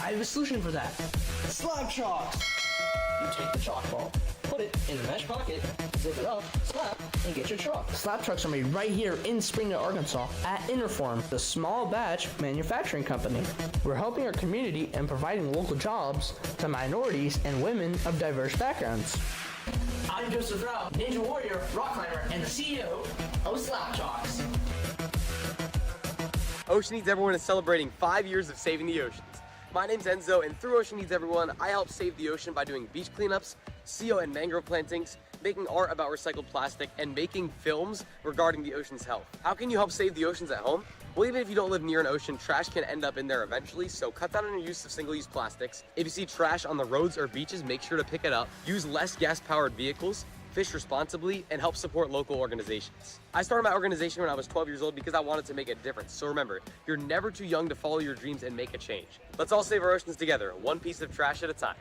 I have a solution for that. Slab chalks! You take the chalk ball, put it in the mesh pocket, zip it up, slap, and get your chalk. Slab trucks are made right here in Springdale, Arkansas at Interform, the small batch manufacturing company. We're helping our community and providing local jobs to minorities and women of diverse backgrounds. I'm Joseph Rao, Ninja Warrior, rock climber, and the CEO of Slab Chalks. Ocean Needs Everyone is celebrating 5 years of saving the oceans. My name's Enzo, and through Ocean Needs Everyone, I help save the ocean by doing beach cleanups, CO and mangrove plantings, making art about recycled plastic, and making films regarding the ocean's health. How can you help save the oceans at home? Well, even if you don't live near an ocean, trash can end up in there eventually, so cut down on your use of single-use plastics. If you see trash on the roads or beaches, make sure to pick it up. Use less gas-powered vehicles, fish responsibly, and help support local organizations. I started my organization when I was 12 years old because I wanted to make a difference. So remember, you're never too young to follow your dreams and make a change. Let's all save our oceans together, one piece of trash at a time.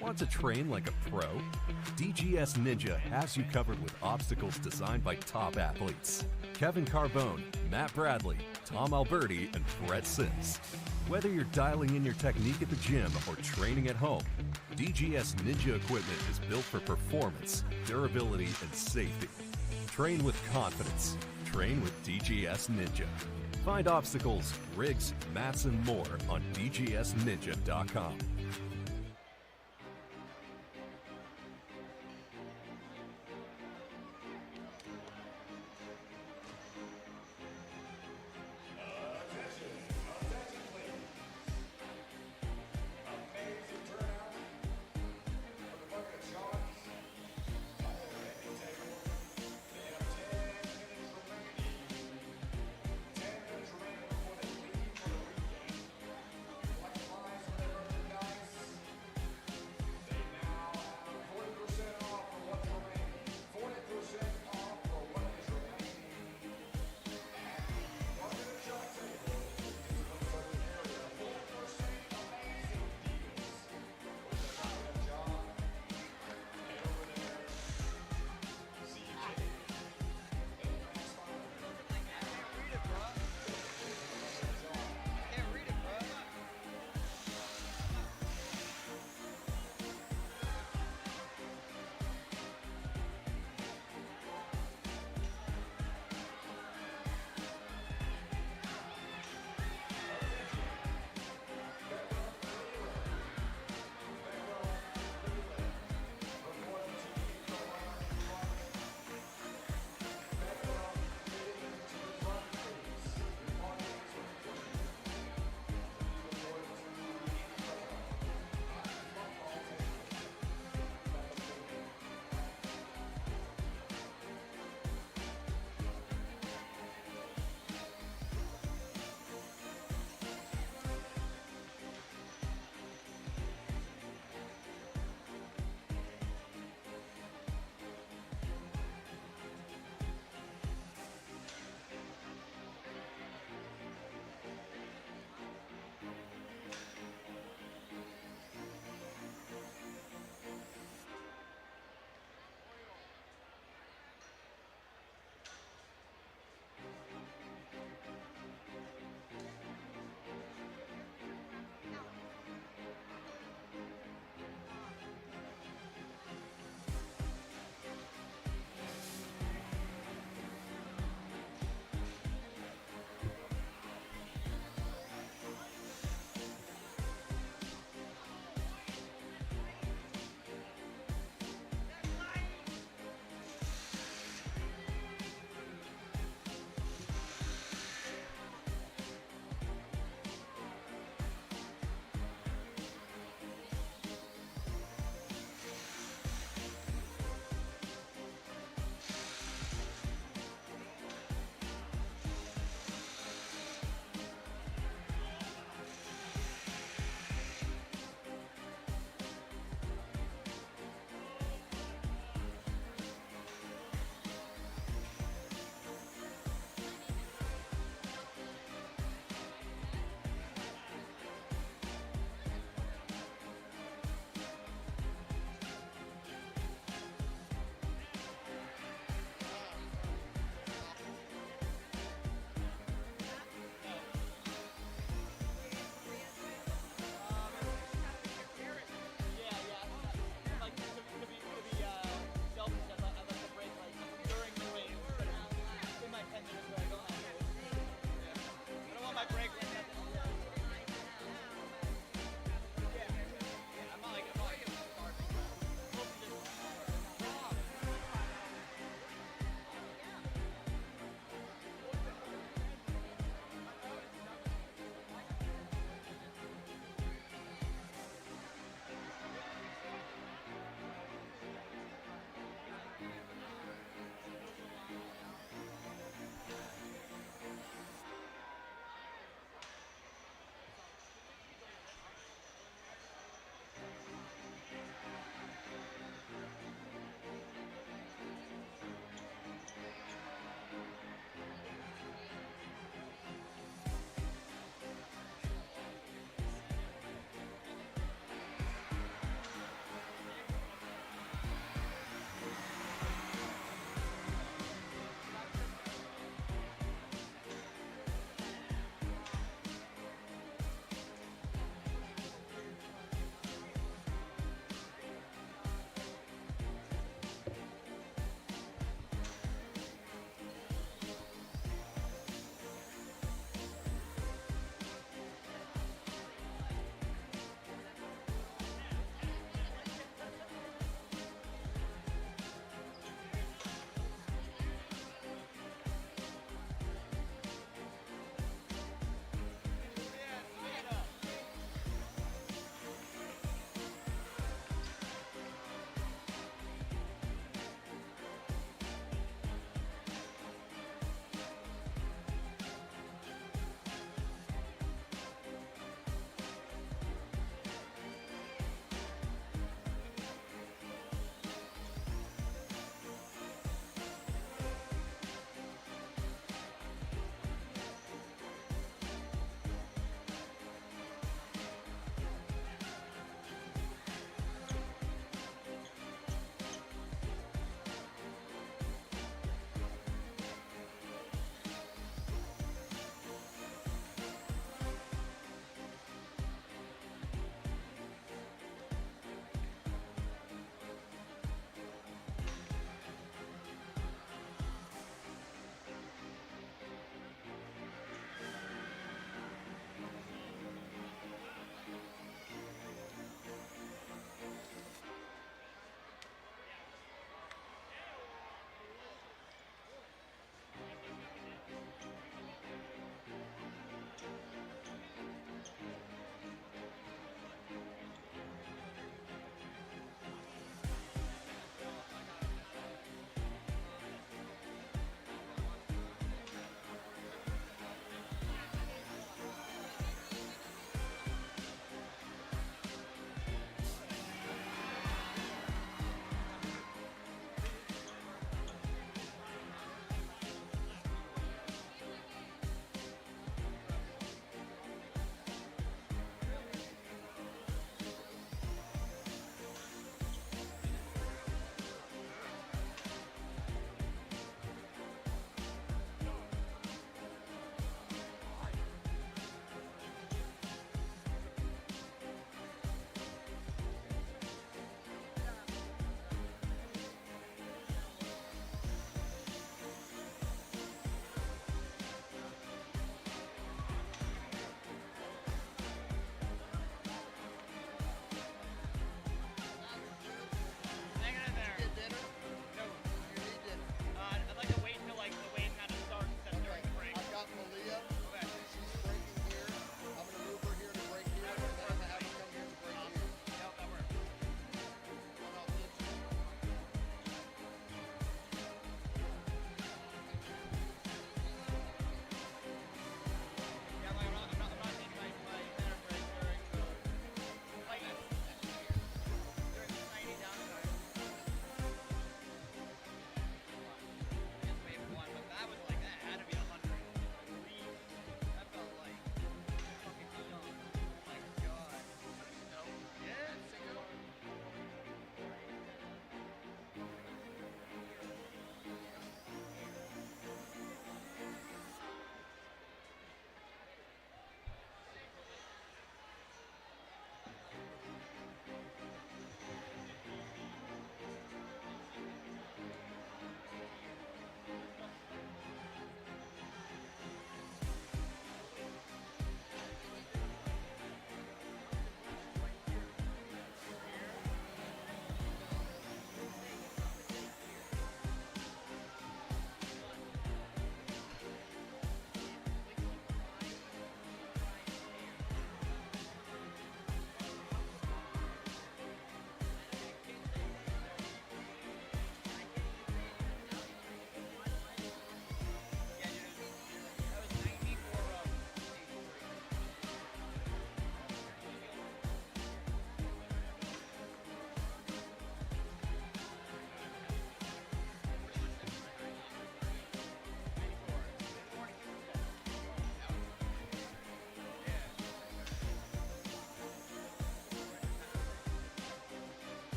Want to train like a pro? DGS Ninja has you covered with obstacles designed by top athletes. Kevin Carbone, Matt Bradley, Tom Alberti, and Brett Sims. Whether you're dialing in your technique at the gym or training at home, DGS Ninja equipment is built for performance, durability, and safety. Train with confidence. Train with DGS Ninja. Find obstacles, rigs, mats, and more on dgsninja.com.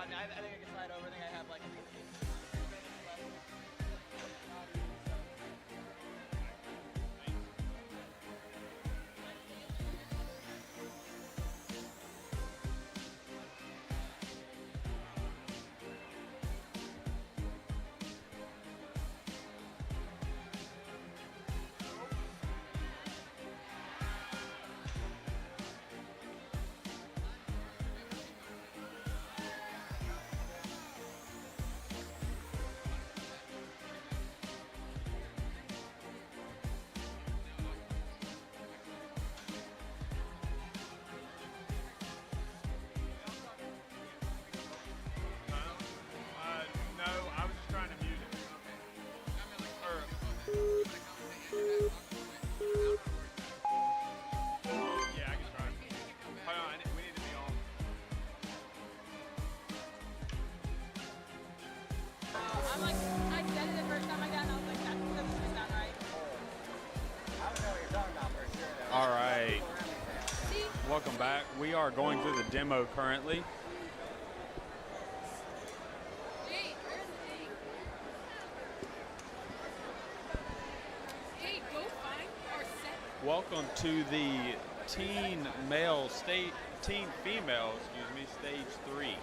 I think I can slide over. I think I have like. All right, welcome back. We are going through the demo currently. Welcome to the teen female, stage 3.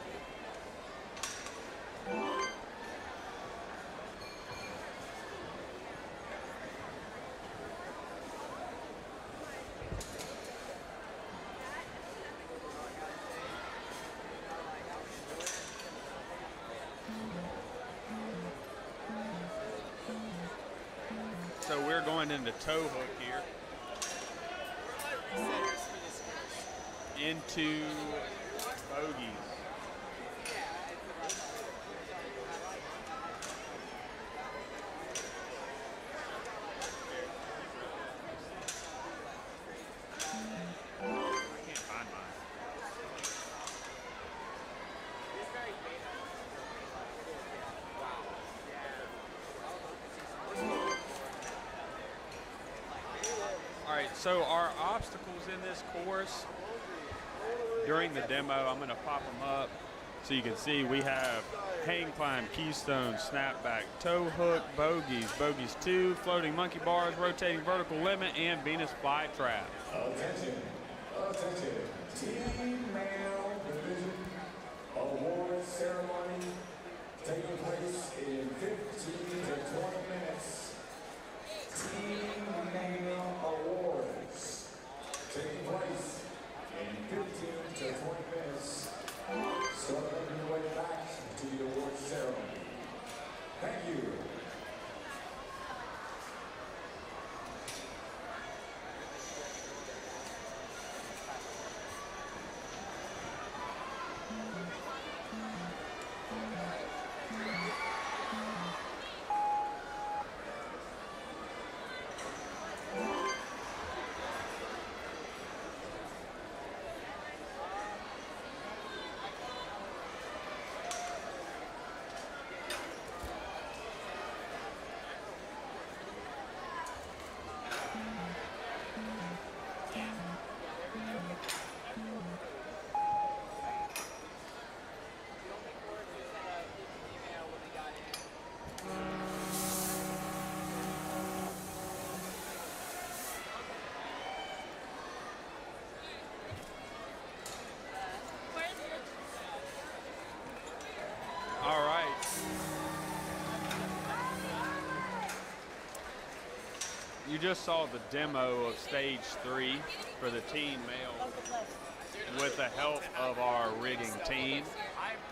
So we're going into toe hook here. Into bogeys. I can't find mine. All right, so our obstacles in this course during the demo, I'm going to pop them up so you can see. We have hang climb, keystone, snapback, toe hook, bogeys, bogeys 2, floating monkey bars, rotating vertical limit, and Venus flytrap. Attention, Team Male Division Award Ceremony taking place in 15 to 20 minutes. Team Male Awards taking place in 15 to 20 minutes. So making your way back to the award ceremony. Thank you. All right. You just saw the demo of stage 3 for the teen male with the help of our rigging team.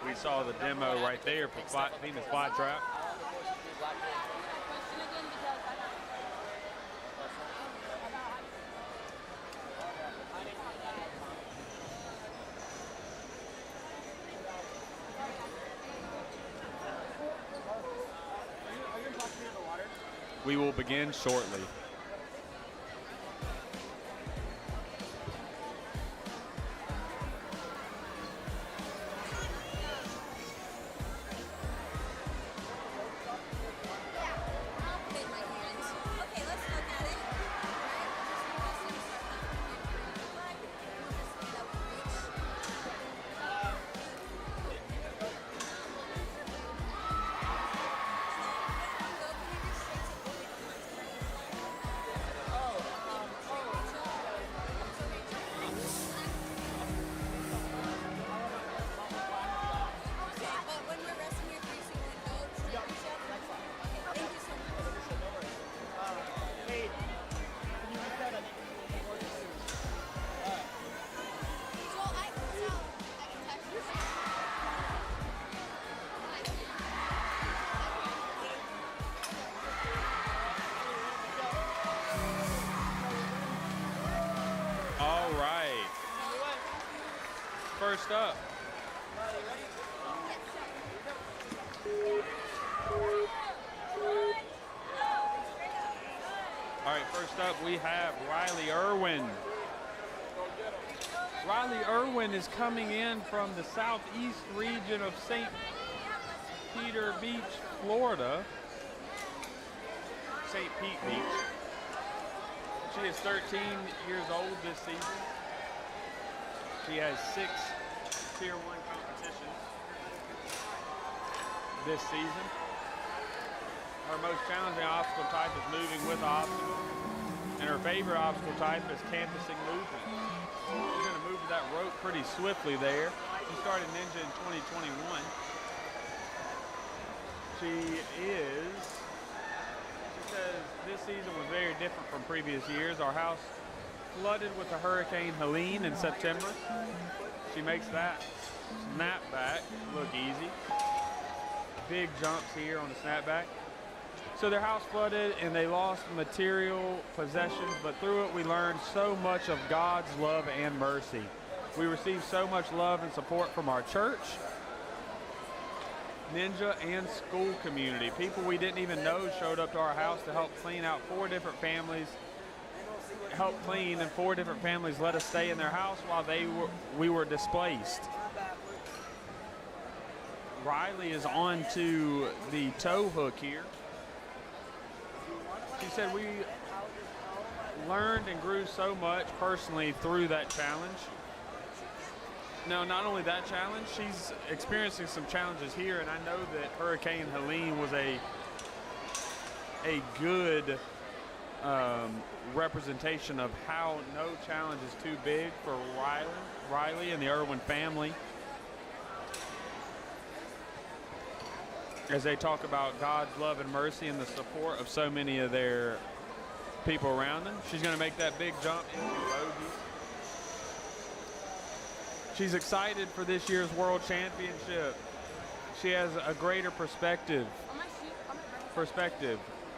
We saw the demo right there for Venus flytrap. We will begin shortly. All right. First up. All right, first up we have Riley Irwin. Riley Irwin is coming in from the southeast region of St. Peter Beach, Florida. St. Pete Beach. She is 13 years old this season. She has 6 Tier 1 competitions this season. Her most challenging obstacle type is moving with obstacles, and her favorite obstacle type is canvassing movement. She's going to move to that rope pretty swiftly there. She started Ninja in 2021. She says this season was very different from previous years. Our house flooded with the Hurricane Helene in September. She makes that snapback look easy. Big jumps here on the snapback. So their house flooded and they lost material possessions, but through it we learned so much of God's love and mercy. We received so much love and support from our church, Ninja, and school community. People we didn't even know showed up to our house to help clean out 4 different families. Help clean, and 4 different families let us stay in their house while we were displaced. Riley is on to the tow hook here. She said we learned and grew so much personally through that challenge. Now, not only that challenge, she's experiencing some challenges here, and I know that Hurricane Helene was a good representation of how no challenge is too big for Riley and the Irwin family. As they talk about God's love and mercy and the support of so many of their people around them. She's going to make that big jump into bogeys. She's excited for this year's World Championship. She has a greater perspective.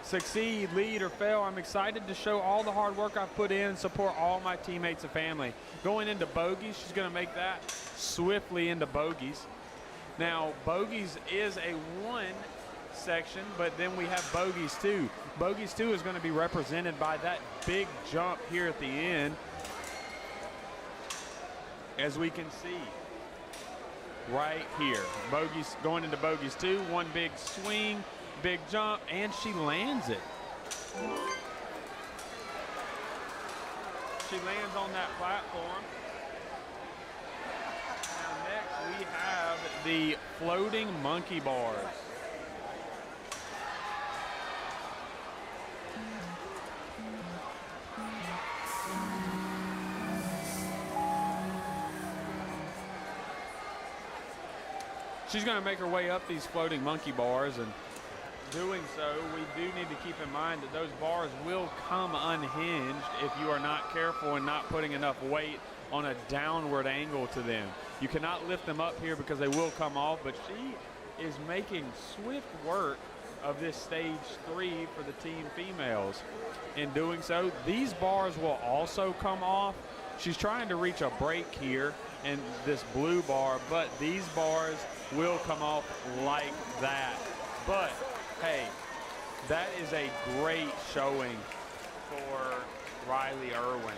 Succeed, lead, or fail. I'm excited to show all the hard work I've put in and support all my teammates and family. Going into bogeys, she's going to make that swiftly into bogeys. Now, bogeys is a 1 section, but then we have bogeys 2. Bogeys 2 is going to be represented by that big jump here at the end, as we can see right here. Bogeys going into bogeys 2, 1 big swing, big jump, and she lands it. She lands on that platform. We have the floating monkey bars. She's going to make her way up these floating monkey bars, and doing so, we do need to keep in mind that those bars will come unhinged if you are not careful and not putting enough weight on a downward angle to them. You cannot lift them up here because they will come off, but she is making swift work of this stage 3 for the team females. In doing so, these bars will also come off. She's trying to reach a break here in this blue bar, but these bars will come off like that. But hey, that is a great showing for Riley Irwin.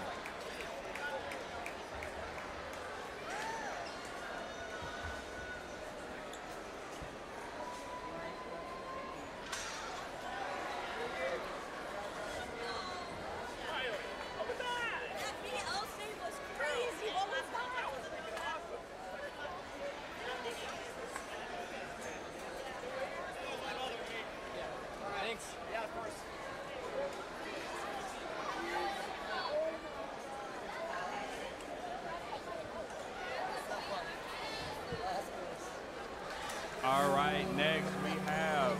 All right, next we have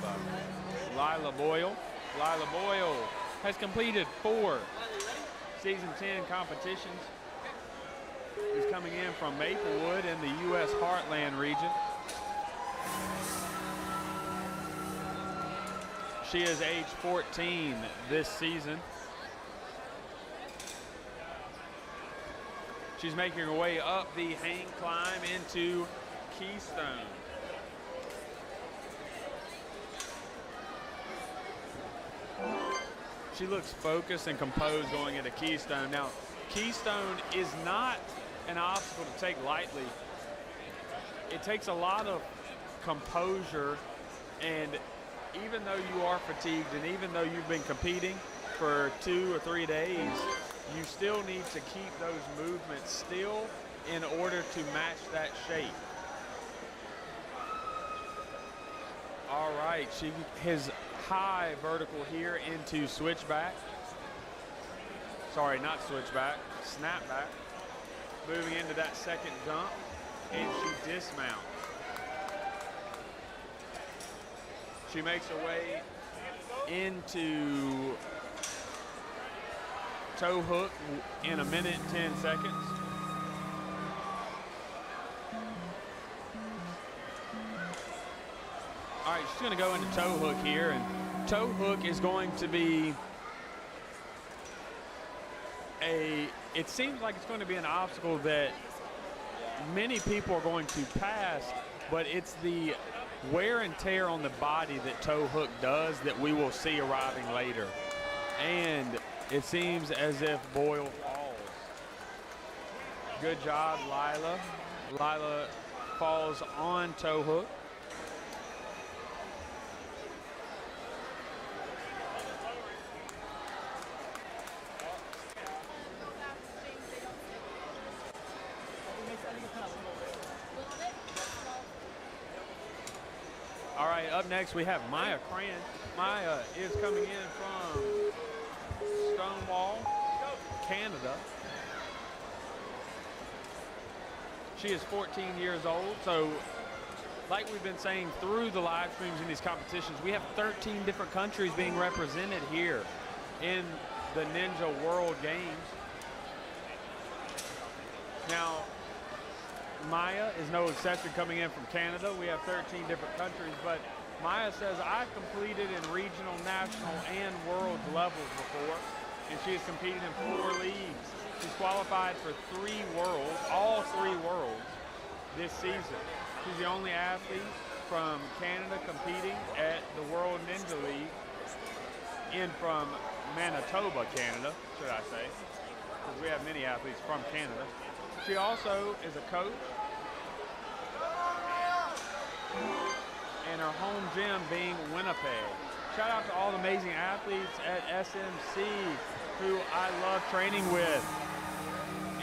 Lyla Bole. Lyla Bole has completed 4 Season 10 competitions. Is coming in from Maplewood in the U.S. Heartland region. She is age 14 this season. She's making her way up the hang climb into Keystone. She looks focused and composed going into Keystone. Now, Keystone is not an obstacle to take lightly. It takes a lot of composure, and even though you are fatigued and even though you've been competing for 2 or 3 days, you still need to keep those movements still in order to match that shape. All right, she has high vertical here into switchback. Sorry, not switchback, snapback. Moving into that second jump, and she dismounts. She makes her way into toe hook in 1 minute and 10 seconds. All right, she's going to go into toe hook here, and toe hook is going to be it seems like it's going to be an obstacle that many people are going to pass, but it's the wear and tear on the body that toe hook does that we will see arriving later. And it seems as if Boyle falls. Good job, Lyla. Lyla falls on toe hook. All right, up next we have Maya Krahn. Maya is coming in from Stonewall, Canada. She is 14 years old, so like we've been saying through the live streams in these competitions, we have 13 different countries being represented here in the Ninja World Games. Now, Maya is no exception coming in from Canada. We have 13 different countries, but Maya says, I've completed in regional, national, and world levels before, and she has competed in 4 leagues. She's qualified for 3 worlds, all 3 worlds this season. She's the only athlete from Canada competing at the World Ninja League from Manitoba, Canada, should I say, because we have many athletes from Canada. She also is a coach, and her home gym being Winnipeg. Shout out to all the amazing athletes at SMC who I love training with.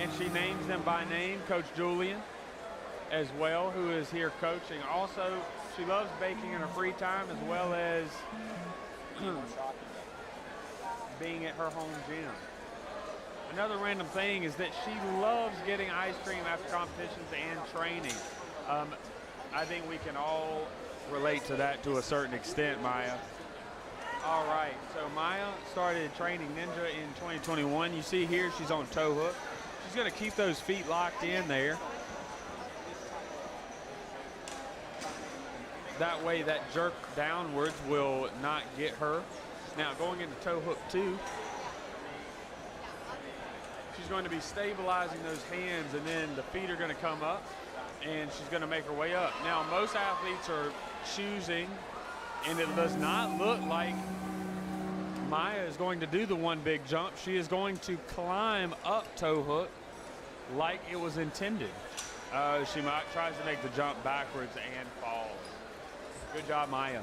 And she names them by name, Coach Julian as well, who is here coaching. Also, she loves baking in her free time as well as being at her home gym. Another random thing is that she loves getting ice cream after competitions and training. I think we can all relate to that to a certain extent, Maya. All right, so Maya started training Ninja in 2021. You see here she's on toe hook. She's going to keep those feet locked in there. That way that jerk downwards will not get her. Now going into toe hook 2. She's going to be stabilizing those hands, and then the feet are going to come up, and she's going to make her way up. Now, most athletes are choosing, and it does not look like Maya is going to do the one big jump. She is going to climb up toe hook like it was intended. She tries to make the jump backwards and falls. Good job, Maya.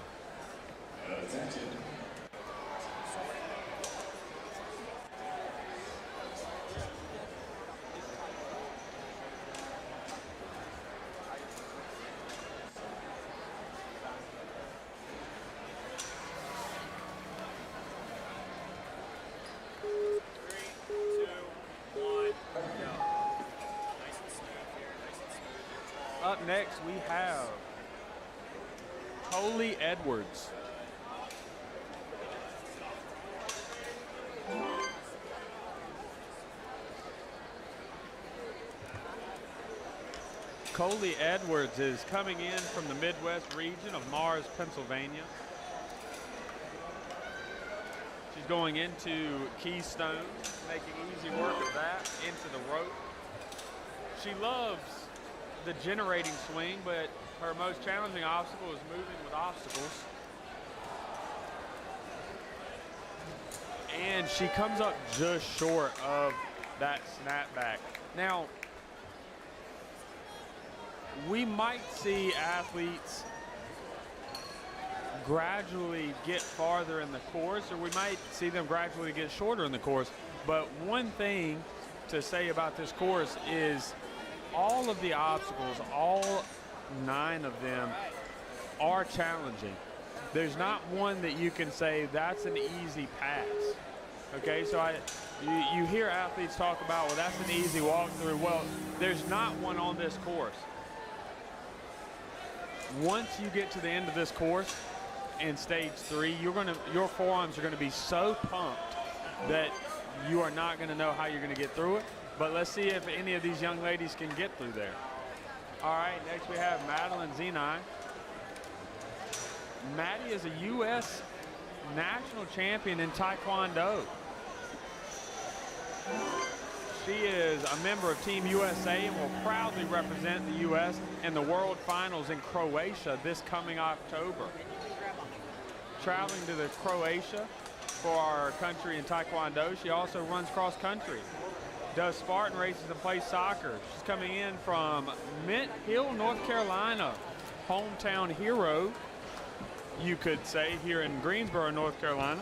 Attention. Up next, we have Coley Edwards. Coley Edwards is coming in from the Midwest region of Mars, Pennsylvania. She's going into Keystone, making easy work of that, into the rope. She loves the generating swing, but her most challenging obstacle is moving with obstacles. And she comes up just short of that snapback. Now, we might see athletes gradually get farther in the course, or we might see them gradually get shorter in the course. But one thing to say about this course is all of the obstacles, all 9 of them, are challenging. There's not one that you can say that's an easy pass. Okay, so you hear athletes talk about, well, that's an easy walkthrough. Well, there's not one on this course. Once you get to the end of this course in stage 3, your forearms are gonna be so pumped that you are not gonna know how you're gonna get through it. But let's see if any of these young ladies can get through there. All right, next we have Madeline Zenai. Maddie is a U.S. national champion in Taekwondo. She is a member of Team USA and will proudly represent the U.S. in the World Finals in Croatia this coming October. Traveling to the Croatia for our country in Taekwondo, she also runs cross country, does Spartan races and plays soccer. She's coming in from Mint Hill, North Carolina, hometown hero, you could say, here in Greensboro, North Carolina.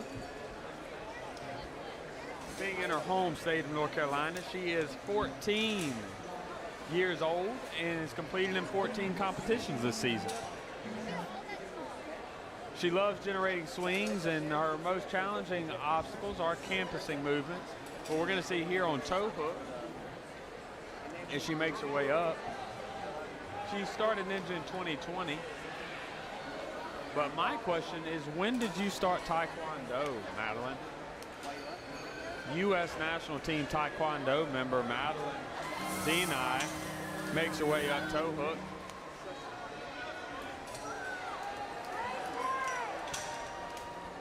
Being in her home state of North Carolina, she is 14 years old and is competing in 14 competitions this season. She loves generating swings, and her most challenging obstacles are campusing movements. What we're going to see here on toe hook as she makes her way up. She started Ninja in 2020. But my question is, when did you start Taekwondo, Madeline? U.S. national team Taekwondo member Madeline Zenai makes her way up toe hook.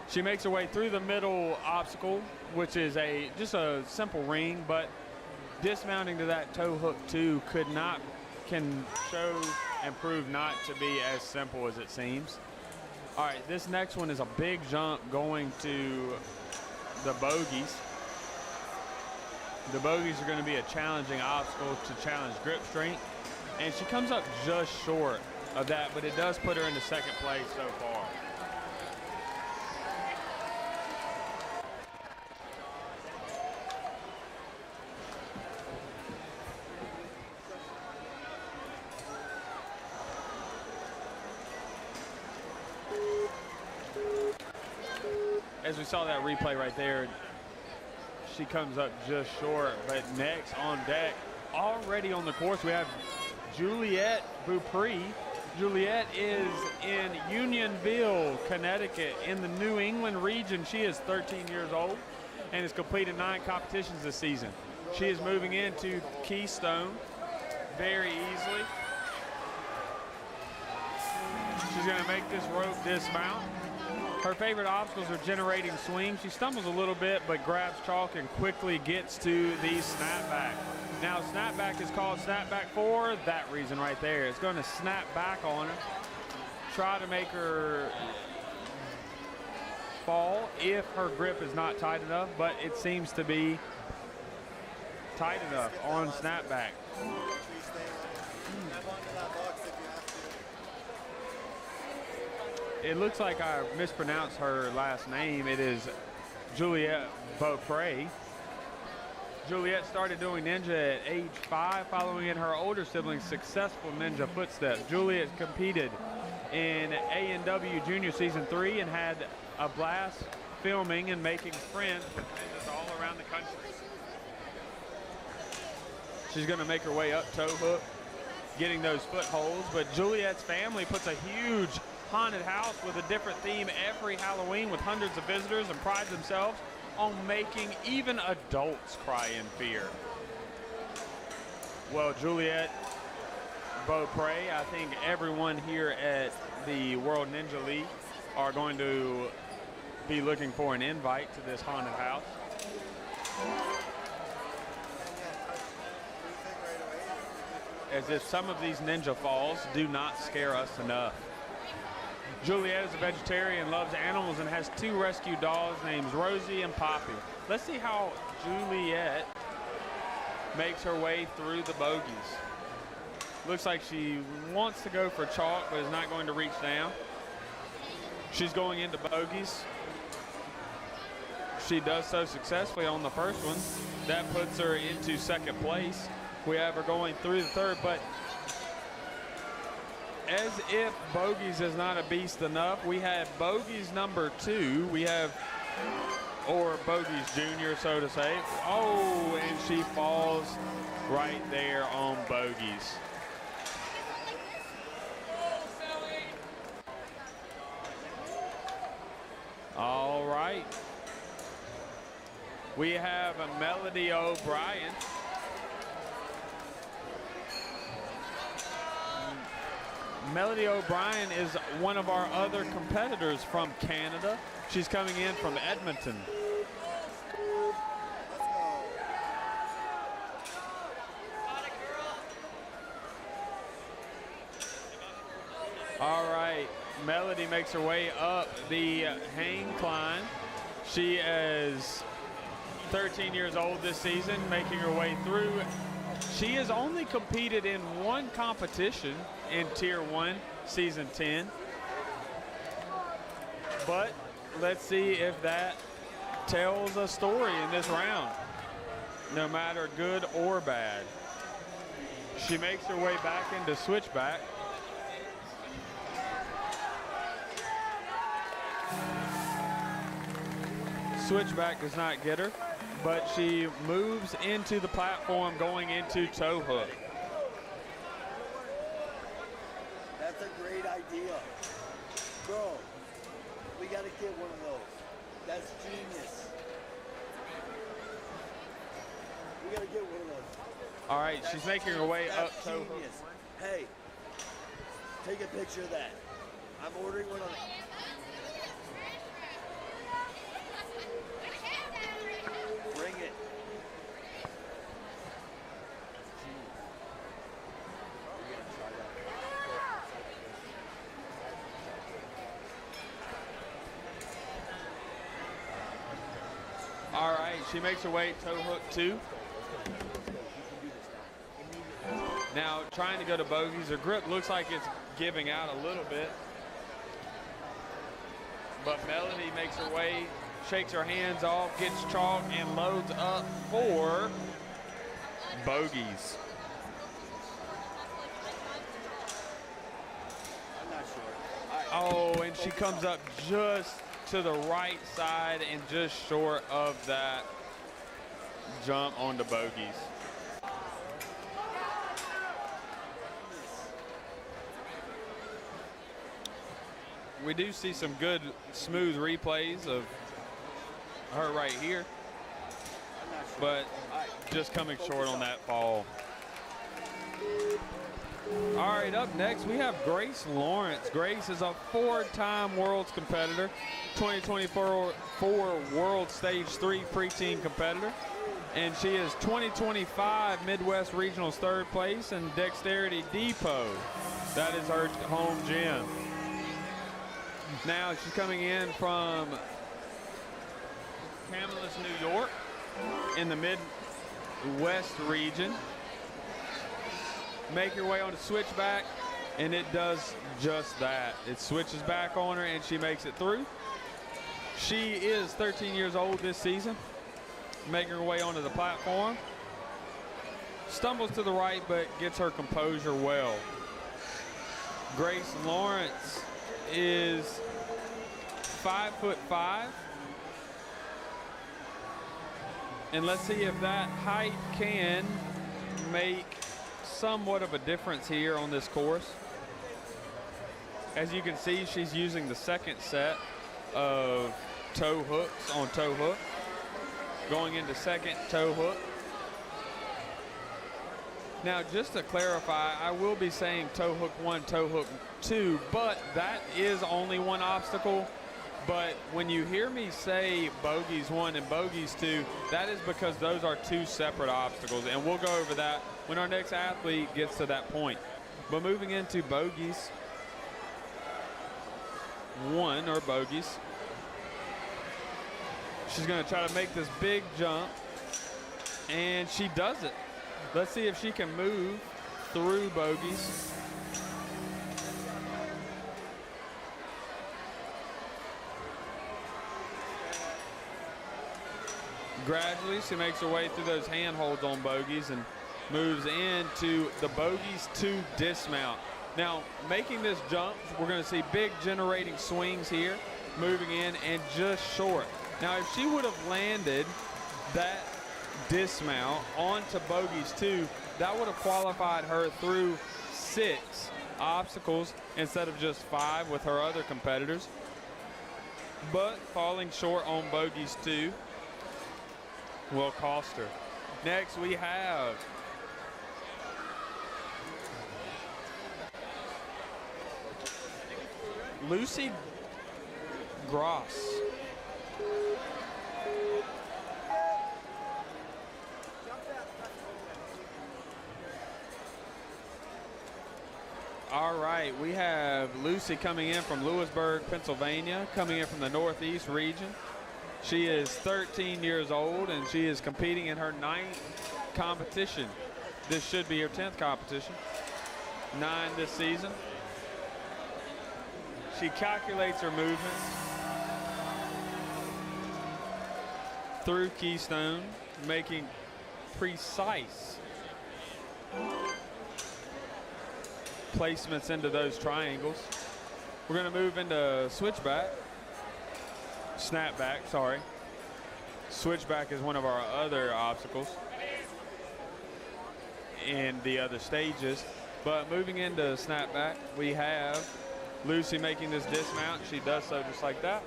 She makes her way through the middle obstacle, which is just a simple ring, but dismounting to that toe hook 2 can show and prove not to be as simple as it seems. All right, this next one is a big jump going to the bogies. The bogies are going to be a challenging obstacle to challenge grip strength, and she comes up just short of that, but it does put her into second place so far. As we saw that replay right there, she comes up just short. But next on deck, already on the course, we have Juliet Beaupre. Juliet is in Unionville, Connecticut, in the New England region. She is 13 years old and has completed 9 competitions this season. She is moving into Keystone very easily. She's going to make this rope dismount. Her favorite obstacles are generating swings. She stumbles a little bit, but grabs chalk and quickly gets to the snapback. Now, snapback is called snapback for that reason right there. It's going to snap back on her, try to make her fall if her grip is not tight enough, but it seems to be tight enough on snapback. It looks like I mispronounced her last name. It is Juliet Beaupre. Juliet started doing ninja at age 5, following in her older sibling's successful ninja footsteps. Juliet competed in A&W Junior Season 3 and had a blast filming and making friends with ninjas all around the country. She's going to make her way up toe hook, getting those footholds, but Juliet's family puts a huge haunted house with a different theme every Halloween with hundreds of visitors and prides themselves on making even adults cry in fear. Well, Juliet Beaupre, I think everyone here at the World Ninja League are going to be looking for an invite to this haunted house. as if some of these ninja falls do not scare us enough. Juliet is a vegetarian, loves animals, and has 2 rescue dogs named Rosie and Poppy. Let's see how Juliet makes her way through the bogeys. Looks like she wants to go for chalk, but is not going to reach down. She's going into bogeys. She does so successfully on the first one. That puts her into second place. We have her going through the third, but as if bogeys is not a beast enough, we have bogeys number 2. We have, or bogeys junior, so to say. Oh, and she falls right there on bogeys. All right. We have a Melody O'Brien. Melody O'Brien is one of our other competitors from Canada. She's coming in from Edmonton. All right, Melody makes her way up the hang climb. She is 13 years old this season, making her way through. She has only competed in 1 competition in Tier 1, Season 10. But let's see if that tells a story in this round, no matter good or bad. She makes her way back into switchback. Switchback does not get her, but she moves into the platform going into toe hook. That's a great idea. Bro, we got to get one of those. That's genius. We got to get one of those. All right, she's making her way up toe hook. Genius. Hey, take a picture of that. I'm ordering one on it. Bring it. All right, she makes her way toe hook 2. Now trying to go to bogeys. Her grip looks like it's giving out a little bit. But Melody makes her way, shakes her hands off, gets chalk, and loads up for bogeys. I'm not sure. Oh, and she comes up just to the right side and just short of that jump onto bogeys. We do see some good smooth replays of her right here, but just coming short on that fall. All right, up next we have Grace Lawrence. Grace is a 4-time Worlds competitor, 2024 World Stage 3 preteen competitor, and she is 2025 Midwest Regionals 3rd place in Dexterity Depot. That is her home gym. Now she's coming in from Kamloops, New York, in the Midwest region. Make her way on the switchback, and it does just that. It switches back on her, and she makes it through. She is 13 years old this season. Making her way onto the platform. Stumbles to the right, but gets her composure well. Grace Lawrence is 5'5", and let's see if that height can make somewhat of a difference here on this course. As you can see, she's using the 2nd set of toe hooks on toe hook, going into 2nd toe hook. Now, just to clarify, I will be saying toe hook 1, toe hook 2, but that is only one obstacle. But when you hear me say bogeys 1 and bogeys 2, that is because those are 2 separate obstacles, and we'll go over that when our next athlete gets to that point. But moving into bogeys 1, or bogeys, she's going to try to make this big jump, and she does it. Let's see if she can move through bogeys. Gradually, she makes her way through those handholds on bogeys and moves into the bogeys 2 dismount. Now, making this jump, we're going to see big generating swings here, moving in and just short. Now, if she would have landed that dismount onto bogeys 2, that would have qualified her through 6 obstacles instead of just 5 with her other competitors. But falling short on bogeys 2 will cost her. Next, we have Lucy Gross. All right, we have Lucy coming in from Lewisburg, Pennsylvania, coming in from the Northeast region. She is 13 years old, and she is competing in her 9th competition. This should be her 10th competition. 9 this season. She calculates her movements through Keystone, making precise placements into those triangles. We're going to move into switchback. Snapback, sorry. Switchback is one of our other obstacles in the other stages. But moving into snapback, we have Lucy making this dismount. She does so just like that.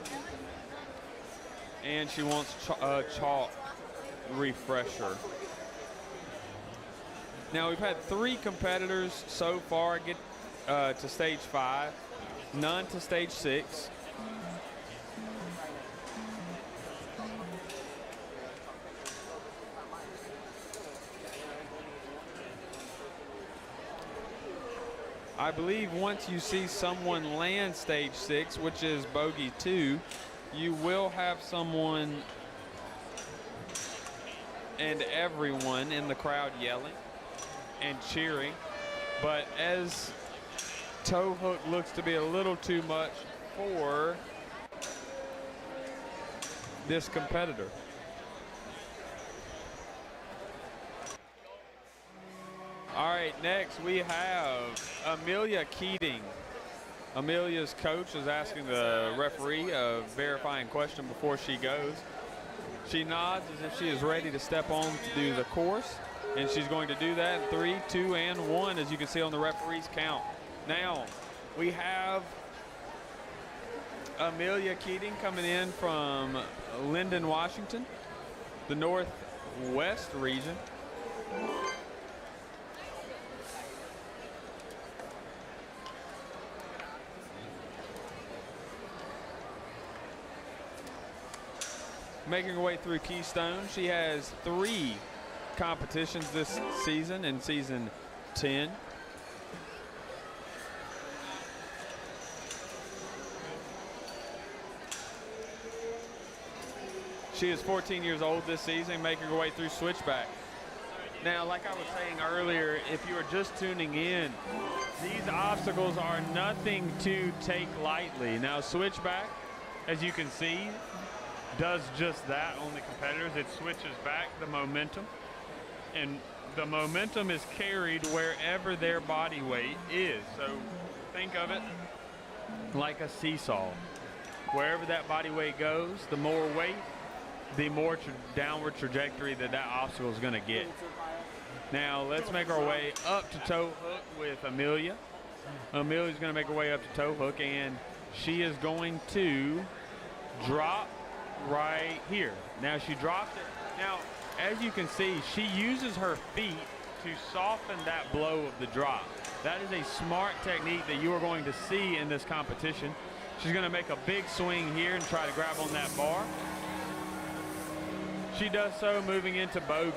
And she wants a chalk refresher. Now, we've had 3 competitors so far get to stage 5, none to stage 6. I believe once you see someone land stage 6, which is bogey 2, you will have someone and everyone in the crowd yelling and cheering. But as toe hook looks to be a little too much for this competitor. All right, next we have Amelia Keating. Amelia's coach is asking the referee a verifying question before she goes. She nods as if she is ready to step on to do the course, and she's going to do that in 3, 2, and 1, as you can see on the referee's count. Now, we have Amelia Keating coming in from Linden, Washington, the Northwest region. Making her way through Keystone. She has 3 competitions this season in season 10. She is 14 years old this season, making her way through switchback. Now, like I was saying earlier, if you are just tuning in, these obstacles are nothing to take lightly. Now, switchback, as you can see, does just that on the competitors. It switches back the momentum, and the momentum is carried wherever their body weight is. So think of it like a seesaw. Wherever that body weight goes, the more weight, the more downward trajectory that obstacle is going to get. Now let's make our way up to toe hook with Amelia. Amelia's going to make her way up to toe hook, and she is going to drop right here. Now she dropped it. Now, as you can see, she uses her feet to soften that blow of the drop. That is a smart technique that you are going to see in this competition. She's going to make a big swing here and try to grab on that bar. She does so moving into bogeys.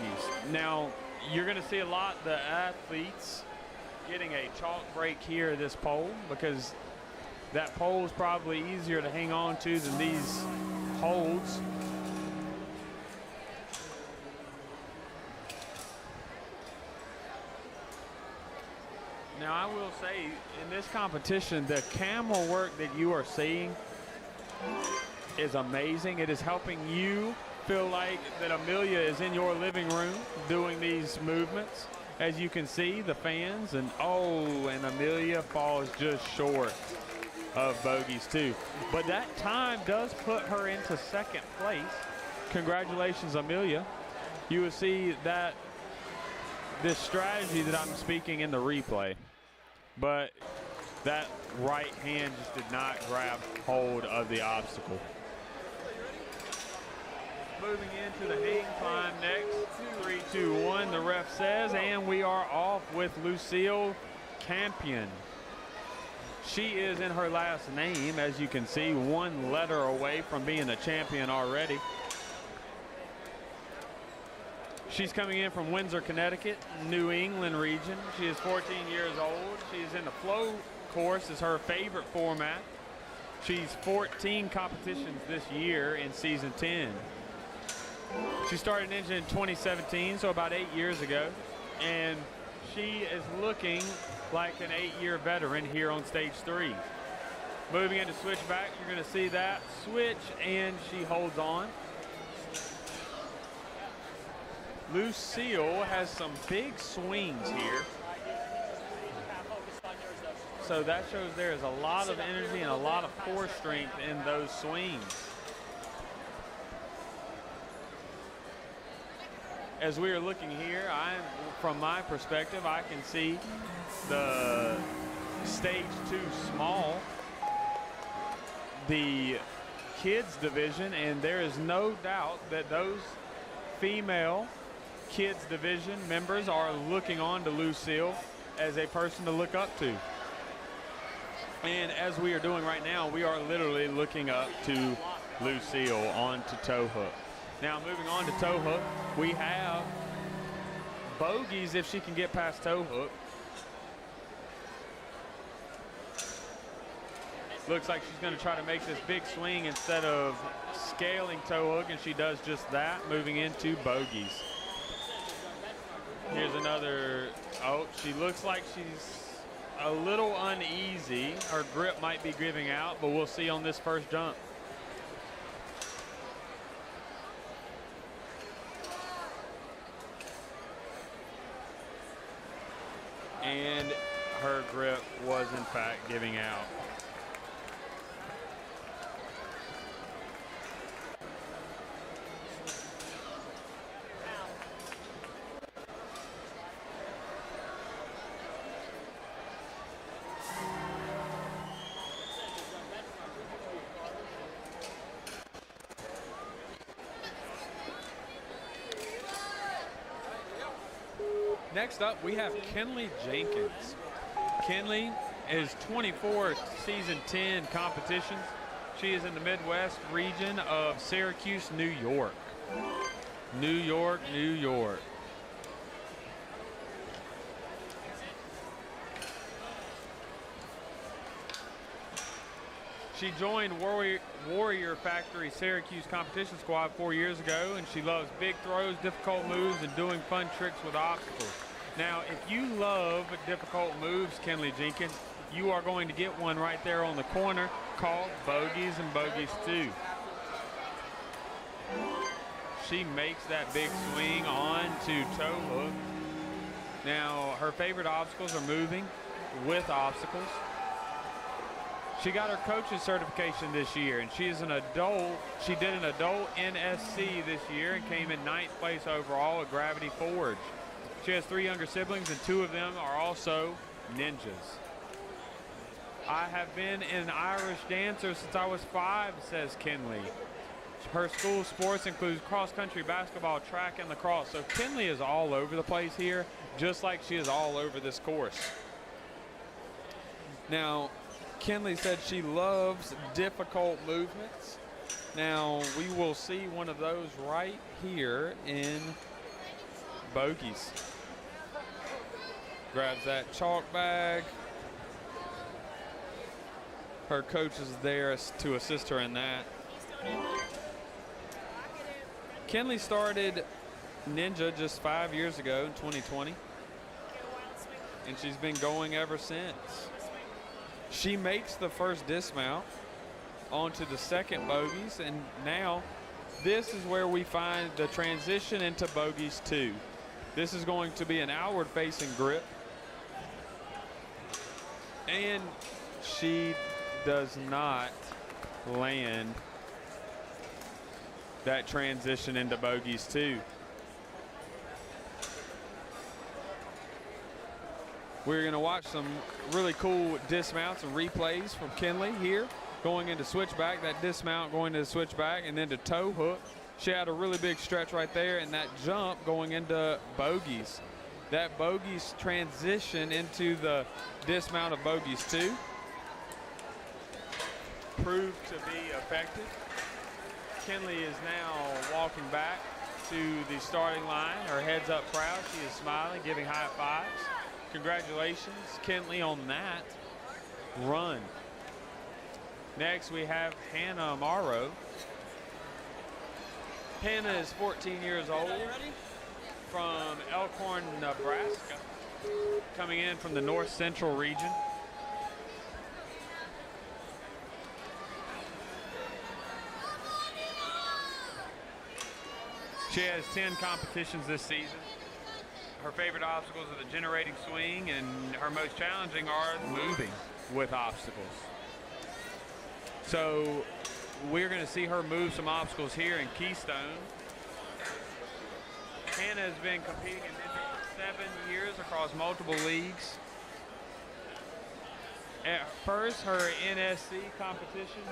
Now, you're going to see a lot of the athletes getting a chalk break here this pole, because that pole is probably easier to hang on to than these holds. Now, I will say, in this competition, the camera work that you are seeing is amazing. It is helping you feel like that Amelia is in your living room doing these movements. As you can see, the fans, and Amelia falls just short of bogeys too. But that time does put her into second place. Congratulations, Amelia. You will see that this strategy that I'm speaking in the replay, but that right hand just did not grab hold of the obstacle. Moving into the hang climb next. 3, 2, 1, the ref says, and we are off with Lucille Campion. She is in her last name, as you can see, one letter away from being a champion already. She's coming in from Windsor, Connecticut, New England region. She is 14 years old. She is in the flow course, is her favorite format. She's 14 competitions this year in season 10. She started Ninja in 2017, so about 8 years ago. And she is looking like an 8-year veteran here on stage 3. Moving into switchback, you're going to see that switch, and she holds on. Lucille has some big swings here. So that shows there is a lot of energy and a lot of core strength in those swings. As we are looking here, from my perspective, I can see the stage 2 small, the kids division, and there is no doubt that those female kids division members are looking on to Lucille as a person to look up to. And as we are doing right now, we are literally looking up to Lucille onto toe hook. Now moving on to toe hook, we have bogeys if she can get past toe hook. Looks like she's going to try to make this big swing instead of scaling toe hook, and she does just that, moving into bogeys. Here's another, she looks like she's a little uneasy. Her grip might be giving out, but we'll see on this first jump. And her grip was in fact giving out. Next up, we have Kinley Jenkins. Kinley is 24 season 10 competitions. She is in the Midwest region of Syracuse, New York. New York, New York. She joined Warrior Factory Syracuse competition squad 4 years ago, and she loves big throws, difficult moves, and doing fun tricks with obstacles. Now, if you love difficult moves, Kinley Jenkins, you are going to get one right there on the corner called Bogeys and Bogeys 2. She makes that big swing on to toe hook. Now, her favorite obstacles are moving with obstacles. She got her coach's certification this year, and she is an adult. She did an adult NSC this year and came in 9th place overall at Gravity Forge. She has 3 younger siblings, and 2 of them are also ninjas. I have been an Irish dancer since I was 5, says Kinley. Her school sports include cross-country, basketball, track, and lacrosse. So Kinley is all over the place here, just like she is all over this course. Now, Kinley said she loves difficult movements. Now, we will see one of those right here in bogeys. Grabs that chalk bag. Her coach is there to assist her in that. Kinley started Ninja just 5 years ago in 2020. And she's been going ever since. She makes the first dismount onto the second bogeys, and now this is where we find the transition into bogeys 2. This is going to be an outward facing grip, and she does not land that transition into bogeys 2. We're going to watch some really cool dismounts and replays from Kinley here. Going into switchback, that dismount going to the switchback, and then to toe hook. She had a really big stretch right there, and that jump going into bogeys. That bogeys transition into the dismount of bogeys 2 proved to be effective. Kinley is now walking back to the starting line. Her head's up proud. She is smiling, giving high fives. Congratulations, Kinley, on that run. Next, we have Hannah Amaro. Hannah is 14 years old from Elkhorn, Nebraska, coming in from the North Central region. She has 10 competitions this season. Her favorite obstacles are the generating swing, and her most challenging are moving with obstacles. So we're going to see her move some obstacles here in Keystone. Hannah has been competing in Ninja for 7 years across multiple leagues. At first, her NSC competition,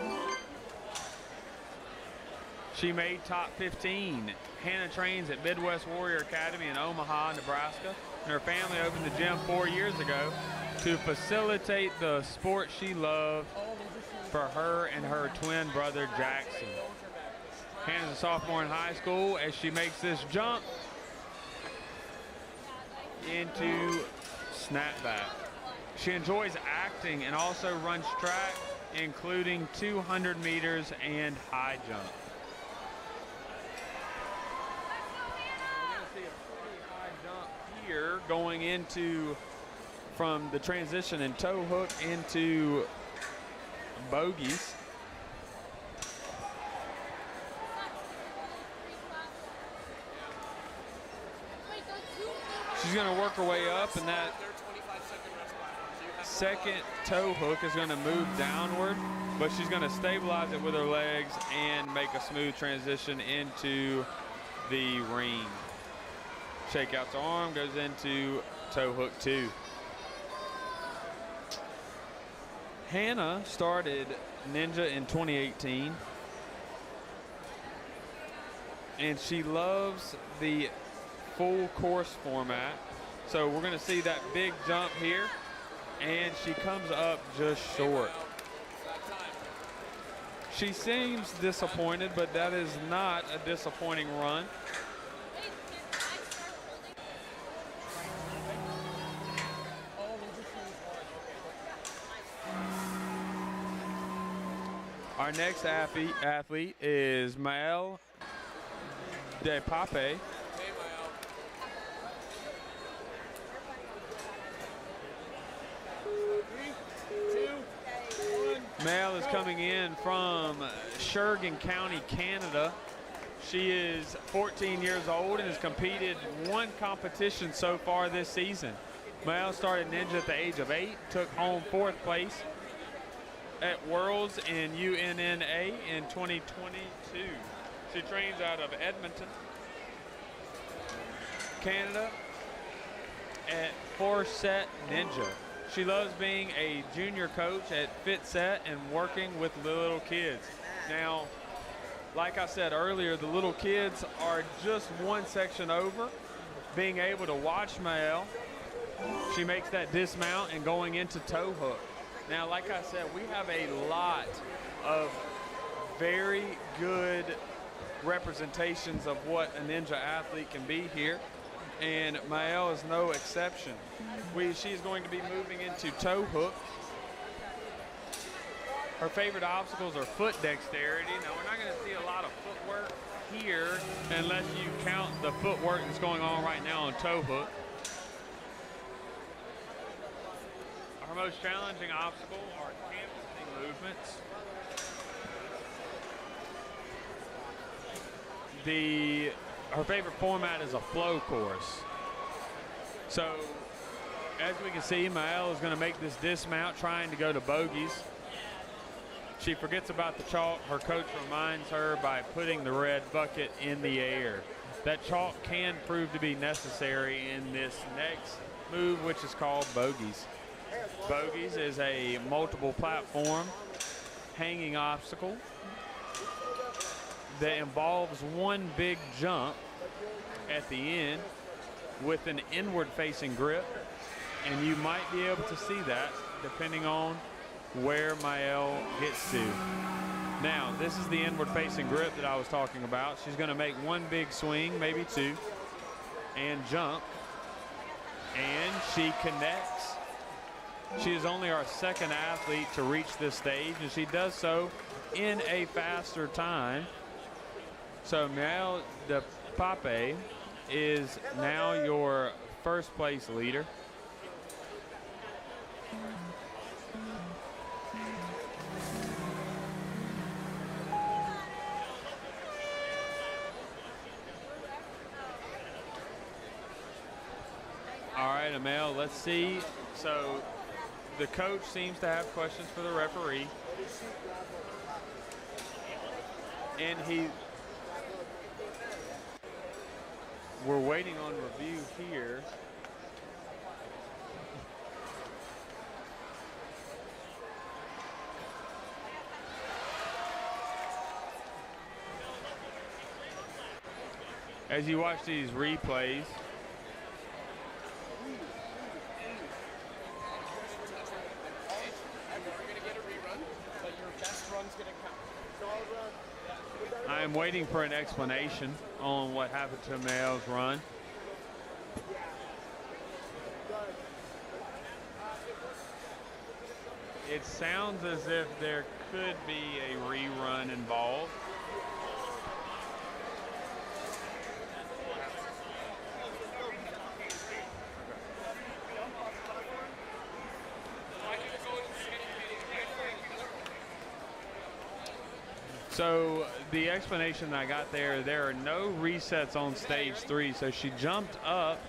she made top 15. Hannah trains at Midwest Warrior Academy in Omaha, Nebraska, and her family opened the gym 4 years ago to facilitate the sport she loved for her and her twin brother Jackson. Hannah's a sophomore in high school as she makes this jump into snapback. She enjoys acting and also runs track, including 200 meters and high jump. Here going into from the transition and toe hook into bogeys. She's going to work her way up, and that second toe hook is going to move downward, but she's going to stabilize it with her legs and make a smooth transition into the ring. Shake out the arm, goes into toe hook 2. Hannah started Ninja in 2018, and she loves the full course format. So we're going to see that big jump here, and she comes up just short. She seems disappointed, but that is not a disappointing run. Our next athlete is Melanie Depape. Mel is coming in from Shergan County, Canada. She is 14 years old and has competed one competition so far this season. Mel started Ninja at the age of 8, took home 4th place at Worlds in UNNA in 2022. She trains out of Edmonton, Canada at 4-Set Ninja. She loves being a junior coach at Fit Set and working with little kids. Now, like I said earlier, the little kids are just one section over. Being able to watch Mel, she makes that dismount and going into toe hook. Now, like I said, we have a lot of very good representations of what a ninja athlete can be here, and Mael is no exception. She's going to be moving into toe hook. Her favorite obstacles are foot dexterity. Now, we're not going to see a lot of footwork here unless you count the footwork that's going on right now on toe hook. Our most challenging obstacle are canvassing movements. Her favorite format is a flow course. So, as we can see, Mael is going to make this dismount trying to go to bogeys. She forgets about the chalk. Her coach reminds her by putting the red bucket in the air. That chalk can prove to be necessary in this next move, which is called bogeys. Bogeys is a multiple platform hanging obstacle that involves one big jump at the end with an inward facing grip, and you might be able to see that depending on where Mael gets to. Now, this is the inward facing grip that I was talking about. She's going to make one big swing, maybe two, and jump, and she connects. She is only our second athlete to reach this stage, and she does so in a faster time. So Melanie Depape is now your first place leader. All right, Amel, let's see. So the coach seems to have questions for the referee. And we're waiting on review here. As you watch these replays, I am waiting for an explanation on what happened to Mael's run. It sounds as if there could be a rerun involved. So the explanation I got there are no resets on stage 3. So she jumped up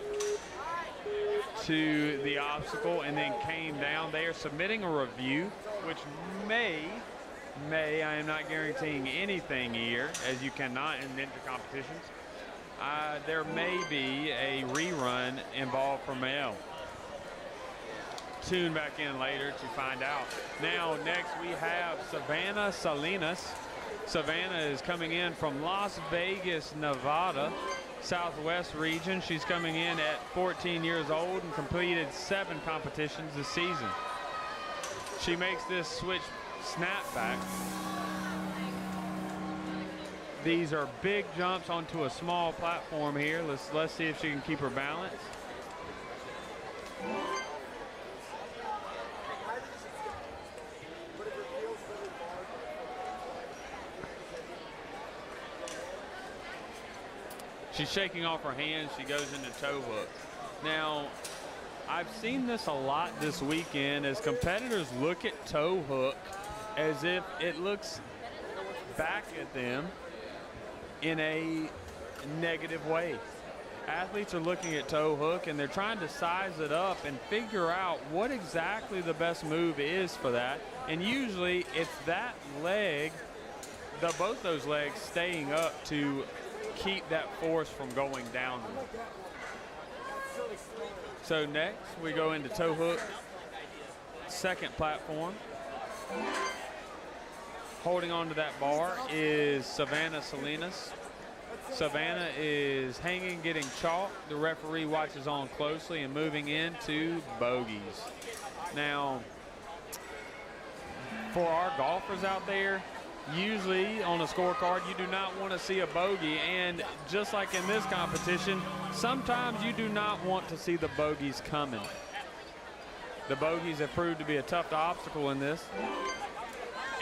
to the obstacle and then came down. They are submitting a review, which may, I am not guaranteeing anything here, as you cannot in ninja competitions. There may be a rerun involved for Mel. Tune back in later to find out. Now, next we have Savannah Salinas. Savannah is coming in from Las Vegas, Nevada, Southwest region. She's coming in at 14 years old and completed 7 competitions this season. She makes this switch snapback. These are big jumps onto a small platform here. Let's see if she can keep her balance. She's shaking off her hands. She goes into toe hook. Now, I've seen this a lot this weekend as competitors look at toe hook as if it looks back at them in a negative way. Athletes are looking at toe hook and they're trying to size it up and figure out what exactly the best move is for that. And usually it's that leg, both those legs staying up to keep that force from going downward. So next we go into toe hook, second platform. Holding on to that bar is Savannah Salinas. Savannah is hanging, getting chalk. The referee watches on closely and moving into bogeys. Now, for our golfers out there, usually on a scorecard, you do not want to see a bogey. And just like in this competition, sometimes you do not want to see the bogeys coming. The bogeys have proved to be a tough obstacle in this.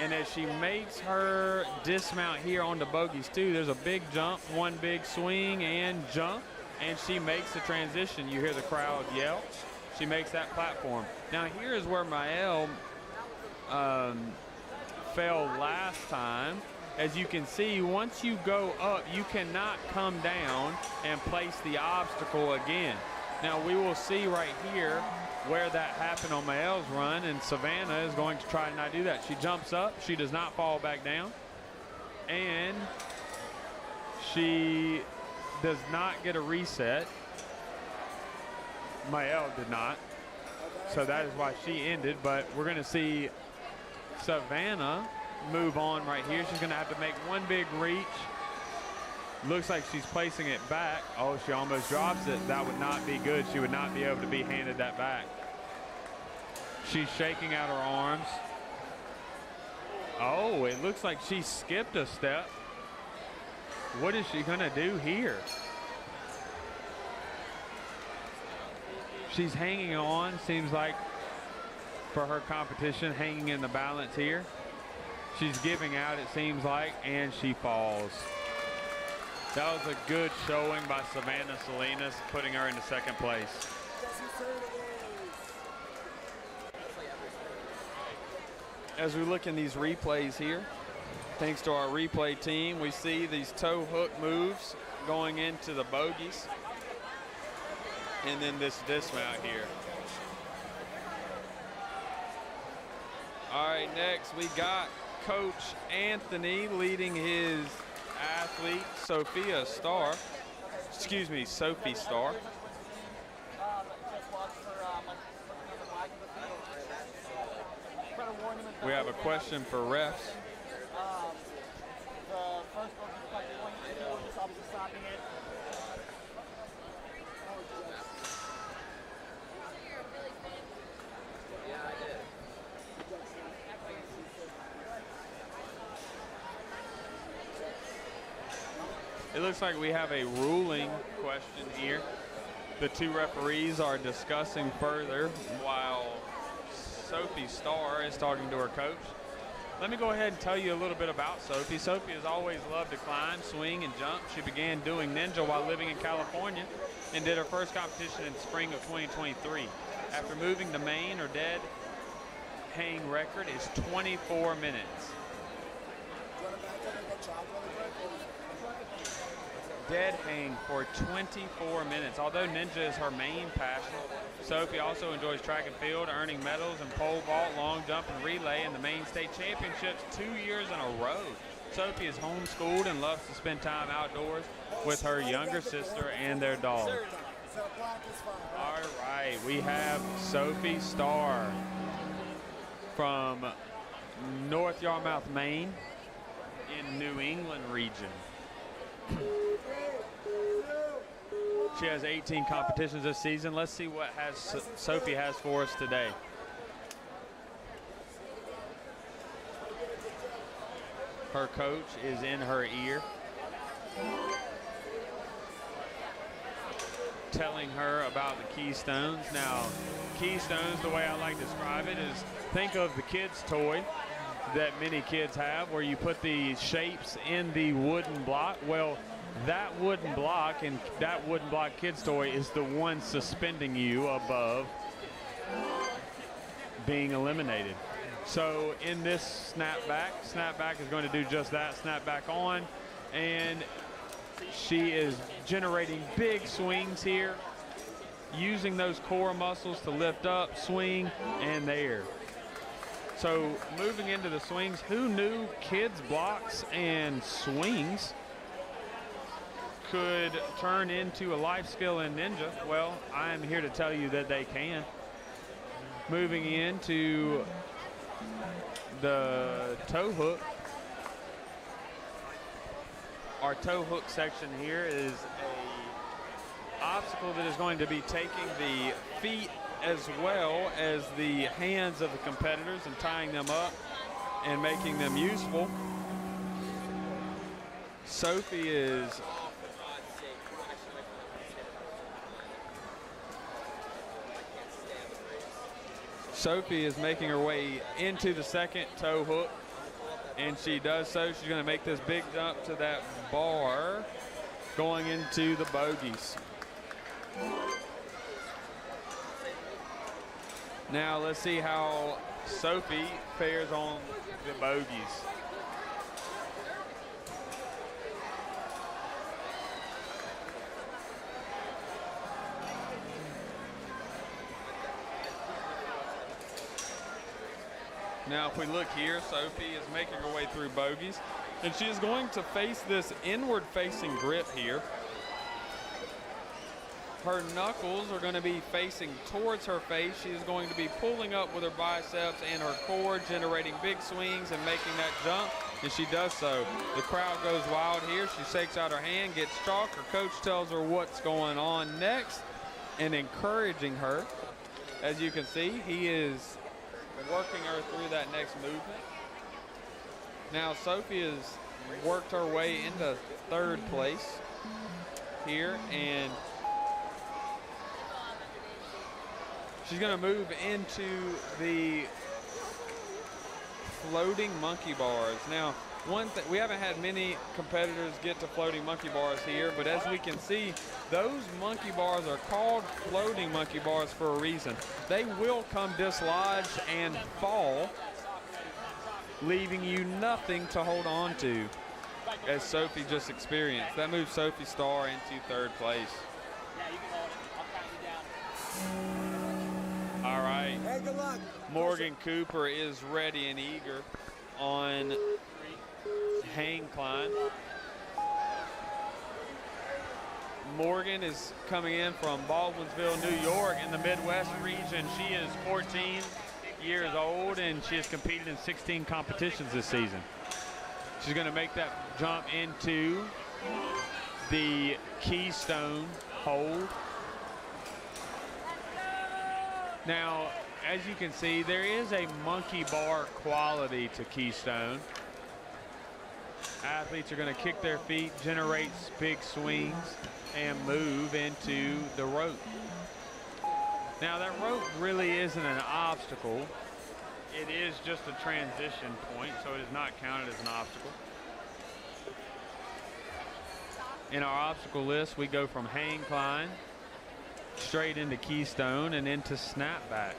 And as she makes her dismount here onto bogeys 2, there's a big jump, one big swing and jump, and she makes the transition. You hear the crowd yell. She makes that platform. Now here is where Mael fell last time. As you can see, once you go up, you cannot come down and place the obstacle again. Now we will see right here where that happened on Mael's run, and Savannah is going to try to not do that. She jumps up, she does not fall back down, and she does not get a reset. Mael did not, so that is why she ended, but we're going to see Savannah move on right here. She's going to have to make one big reach. Looks like she's placing it back. Oh, she almost drops it. That would not be good. She would not be able to be handed that back. She's shaking out her arms. Oh, it looks like she skipped a step. What is she going to do here? She's hanging on, seems like, for her competition, hanging in the balance here. She's giving out, it seems like, and she falls. That was a good showing by Savannah Salinas, putting her into second place. As we look in these replays here, thanks to our replay team, we see these toe hook moves going into the bogeys, and then this dismount here. All right, next we got Coach Anthony leading his athlete, Sophie Starr. We have a question for refs. It looks like we have a ruling question here. The two referees are discussing further while Sophie Starr is talking to her coach. Let me go ahead and tell you a little bit about Sophie. Sophie has always loved to climb, swing, and jump. She began doing ninja while living in California and did her first competition in spring of 2023. After moving to Maine, her dead hang record is 24 minutes. Dead hang for 24 minutes. Although ninja is her main passion, Sophie also enjoys track and field, earning medals in pole vault, long jump, and relay in the Maine State Championships 2 years in a row. Sophie is homeschooled and loves to spend time outdoors with her younger sister and their dog. All right, we have Sophie Starr from North Yarmouth, Maine, in New England region. She has 18 competitions this season. Let's see what Sophie has for us today. Her coach is in her ear, telling her about the keystones. Now, keystones, the way I like to describe it, is think of the kids' toy that many kids have, where you put the shapes in the wooden block. Well, that wooden block and that wooden block kids toy is the one suspending you above being eliminated. So in this snapback is going to do just that, snap back on, and she is generating big swings here, using those core muscles to lift up, swing, and there. So moving into the swings, who knew kids blocks and swings could turn into a life skill in ninja? Well, I am here to tell you that they can. Moving into the toe hook. Our toe hook section here is a obstacle that is going to be taking the feet as well as the hands of the competitors and tying them up and making them useful. Sophie is making her way into the second toe hook, and she does so. She's going to make this big jump to that bar going into the bogeys. Now let's see how Sophie fares on the bogeys. Now if we look here, Sophie is making her way through bogeys, and she is going to face this inward facing grip here. Her knuckles are going to be facing towards her face. She is going to be pulling up with her biceps and her core, generating big swings and making that jump, and she does so. The crowd goes wild here. She shakes out her hand, gets chalk. Her coach tells her what's going on next and encouraging her. As you can see, he is working her through that next movement. Now Sophie has worked her way into third place here, and she's going to move into the floating monkey bars. Now, one thing, we haven't had many competitors get to floating monkey bars here, but as we can see, those monkey bars are called floating monkey bars for a reason. They will come dislodged and fall, leaving you nothing to hold on to, as Sophie just experienced. That moves Sophie Starr into third place. All right, Hey, good luck. Morgan Cooper is ready and eager on hang climb. Morgan is coming in from Baldwinsville, New York, in the Midwest region. She is 14 years old, and she has competed in 16 competitions this season. She's going to make that jump into the Keystone hold. Now, as you can see, there is a monkey bar quality to Keystone. Athletes are going to kick their feet, generate big swings, and move into the rope. Now, that rope really isn't an obstacle. It is just a transition point, so it is not counted as an obstacle. In our obstacle list, we go from hang climb straight into Keystone and into snapback.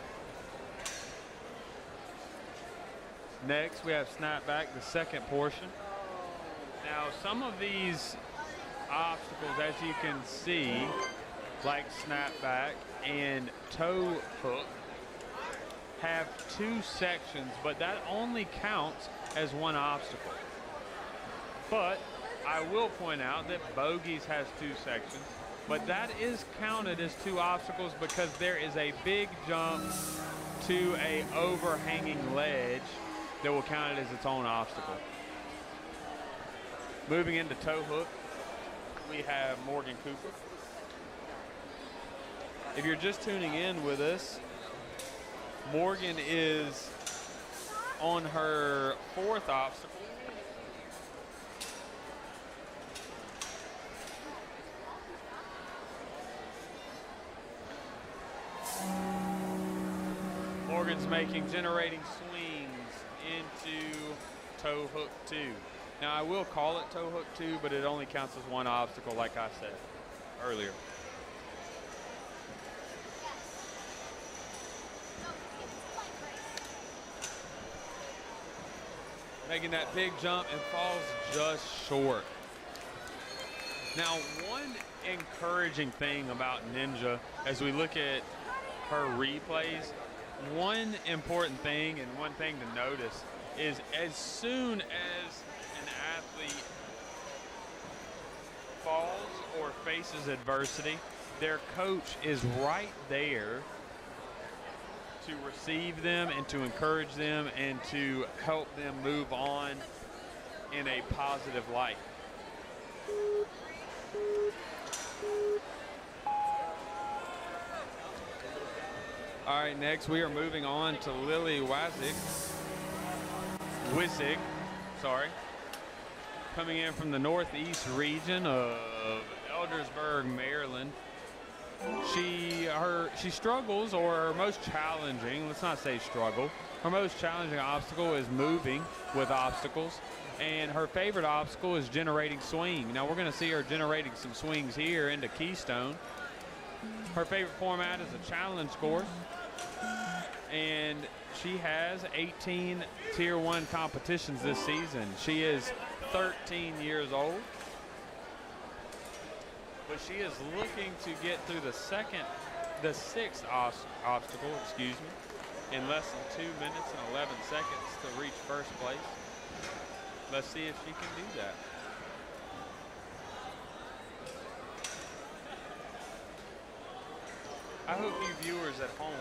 Next, we have snapback, the second portion. Now, some of these obstacles, as you can see, like snapback and toe hook, have two sections, but that only counts as one obstacle. But I will point out that bogeys has two sections, but that is counted as two obstacles because there is a big jump to a overhanging ledge that will count it as its own obstacle. Moving into toe hook, we have Morgan Cooper. If you're just tuning in with us, Morgan is on her fourth obstacle. Morgan's generating swings into toe hook 2. Now I will call it toe hook 2, but it only counts as one obstacle, like I said earlier. Making that big jump and falls just short. Now, one encouraging thing about Ninja, as we look at her replays, one important thing and one thing to notice is as soon as an athlete falls or faces adversity, their coach is right there to receive them and to encourage them and to help them move on in a positive light. All right, next we are moving on to Lily Wazik. Wissig, sorry, coming in from the northeast region of Eldersburg, Maryland. She struggles, or her most challenging, let's not say struggle, her most challenging obstacle is moving with obstacles, and her favorite obstacle is generating swing. Now we're going to see her generating some swings here into Keystone. Her favorite format is a challenge course, and she has 18 Tier 1 competitions this season. She is 13 years old, but she is looking to get through the sixth obstacle, in less than 2 minutes and 11 seconds to reach first place. Let's see if she can do that. I hope you viewers at home,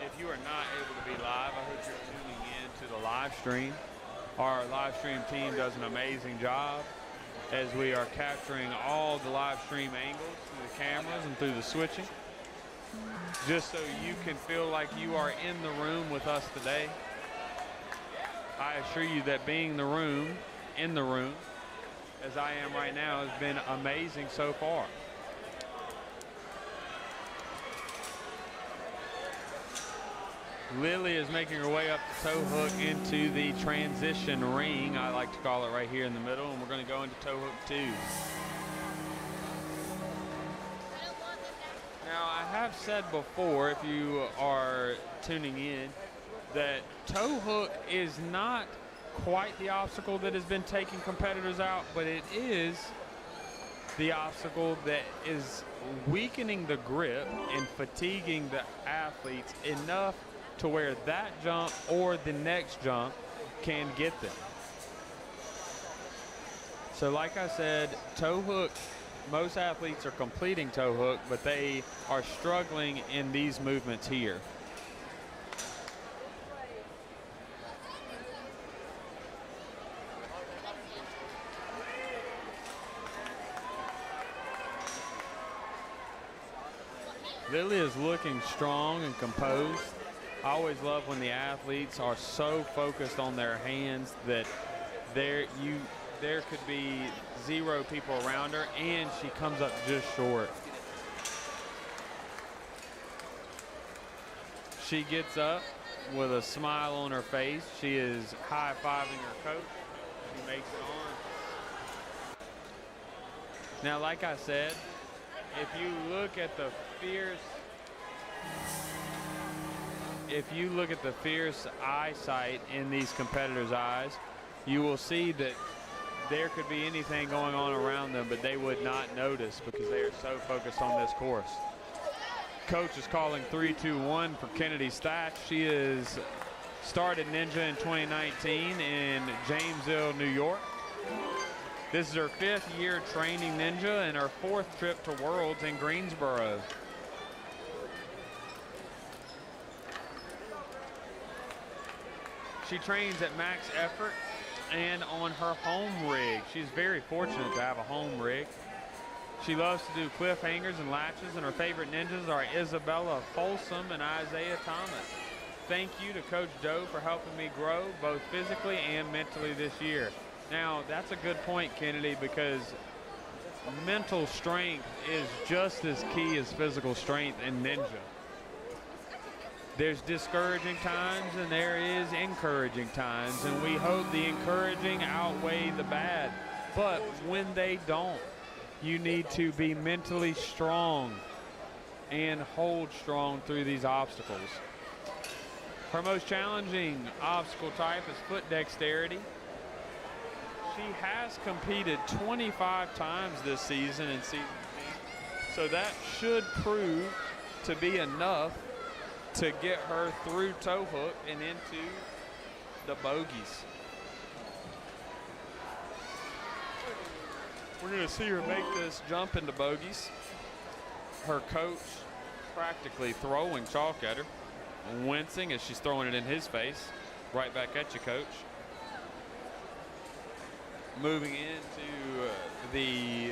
if you are not able to be live, I hope you're tuning in to the live stream. Our live stream team does an amazing job as we are capturing all the live stream angles through the cameras and through the switching, just so you can feel like you are in the room with us today. I assure you that being in the room, as I am right now, has been amazing so far. Lily is making her way up the toe hook into the transition ring, I like to call it, right here in the middle, and we're going to go into toe hook 2. Now, I have said before, if you are tuning in, that toe hook is not quite the obstacle that has been taking competitors out, but it is the obstacle that is weakening the grip and fatiguing the athletes enough to where that jump or the next jump can get them. So like I said, toe hook, most athletes are completing toe hook, but they are struggling in these movements here. Lily is looking strong and composed. I always love when the athletes are so focused on their hands that there could be 0 people around her, and she comes up just short. She gets up with a smile on her face. She is high-fiving her coach. She makes it on. Now, like I said, if you look at the fierce eyesight in these competitors' eyes, you will see that there could be anything going on around them, but they would not notice because they are so focused on this course. Coach is calling 3-2-1 for Kennedy Thatch. She is started Ninja in 2019 in Jamesville, New York. This is her 5th year training Ninja and her 4th trip to Worlds in Greensboro. She trains at max effort and on her home rig. She's very fortunate to have a home rig. She loves to do cliffhangers and latches, and her favorite ninjas are Isabella Folsom and Isaiah Thomas. Thank you to Coach Doe for helping me grow both physically and mentally this year. Now, that's a good point, Kennedy, because mental strength is just as key as physical strength in Ninja. There's discouraging times and there is encouraging times, and we hope the encouraging outweigh the bad. But when they don't, you need to be mentally strong and hold strong through these obstacles. Her most challenging obstacle type is foot dexterity. She has competed 25 times this season in season 10, so that should prove to be enough to get her through toe hook and into the bogies. We're going to see her make this jump into bogies. Her coach practically throwing chalk at her, wincing as she's throwing it in his face. Right back at you, coach. Moving into the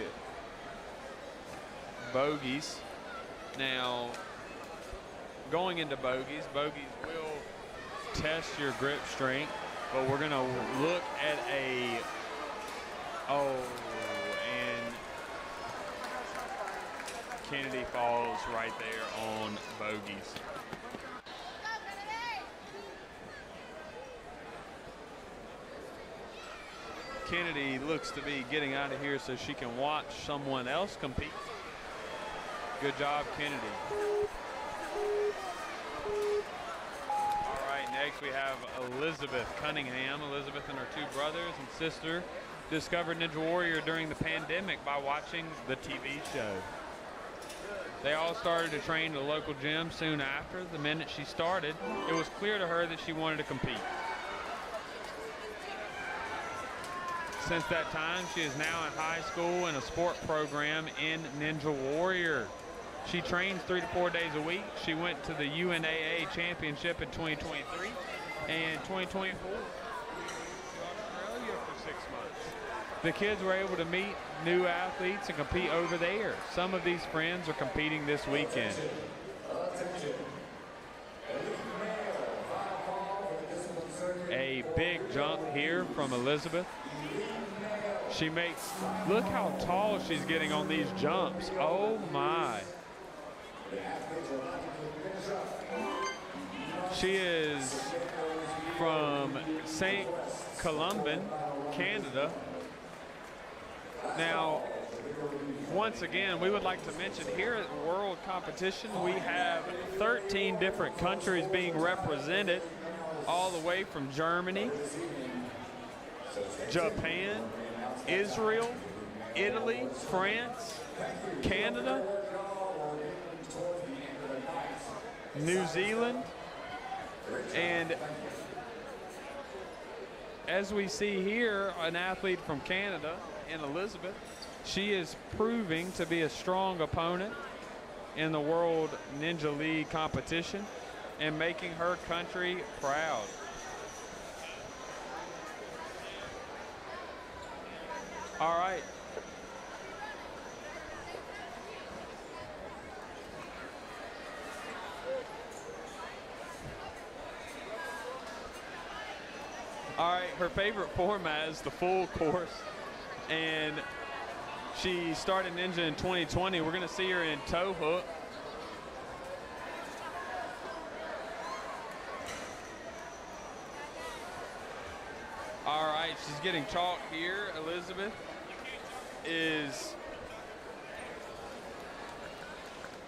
bogies. Now, going into bogies will test your grip strength, but we're gonna look at a, and Kennedy falls right there on bogeys. Kennedy looks to be getting out of here so she can watch someone else compete. Good job, Kennedy. All right, next we have Elizabeth Cunningham. Elizabeth and her 2 brothers and sister discovered Ninja Warrior during the pandemic by watching the TV show. They all started to train at a local gym soon after. The minute she started, it was clear to her that she wanted to compete. Since that time, she is now in high school in a sport program in Ninja Warrior. She trains 3 to 4 days a week. She went to the UNAA championship in 2023 and 2024. Australia for 6 months. The kids were able to meet new athletes and compete over there. Some of these friends are competing this weekend. A big jump here from Elizabeth. She makes, look how tall she's getting on these jumps. Oh my. She is from St. Columban, Canada. Now, once again, we would like to mention here at World Competition, we have 13 different countries being represented, all the way from Germany, Japan, Israel, Italy, France, Canada, New Zealand, and as we see here, an athlete from Canada in Elizabeth, she is proving to be a strong opponent in the World Ninja League competition and making her country proud. All right. All right, her favorite format is the full course, and she started Ninja in 2020. We're gonna see her in toe hook. All right, she's getting chalk here. Elizabeth is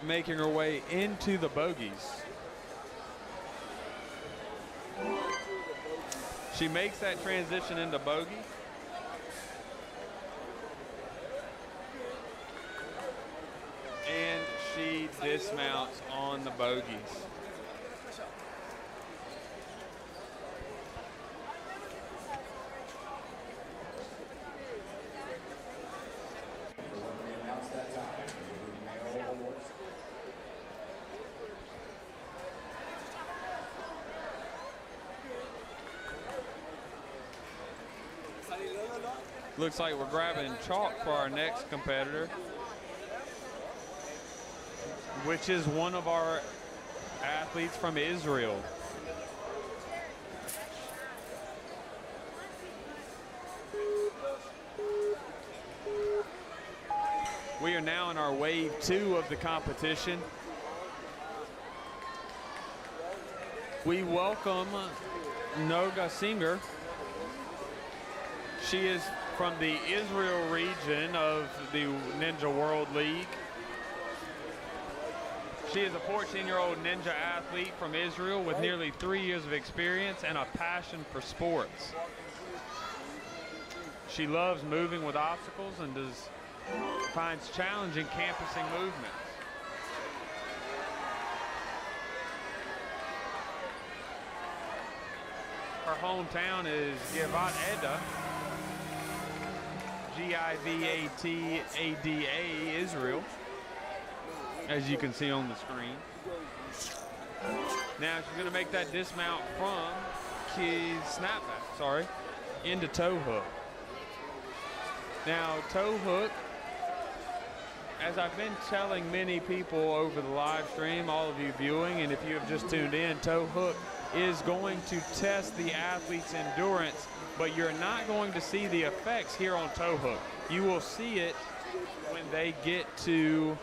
making her way into the bogeys. She makes that transition into bogey. And she dismounts on the bogeys. Looks like we're grabbing chalk for our next competitor, which is one of our athletes from Israel. We are now in our wave 2 of the competition. We welcome Noga Singer. She is from the Israel region of the Ninja World League. She is a 14-year-old ninja athlete from Israel with nearly 3 years of experience and a passion for sports. She loves moving with obstacles and finds challenging campusing movements. Her hometown is Givat Eda, Givatada, Israel, as you can see on the screen. Now she's going to make that dismount from snapback, into toe hook. Now toe hook as I've been telling many people over the live stream, all of you viewing, and if you have just tuned in, toe hook is going to test the athlete's endurance, but you're not going to see the effects here on toe hook. You will see it when they get to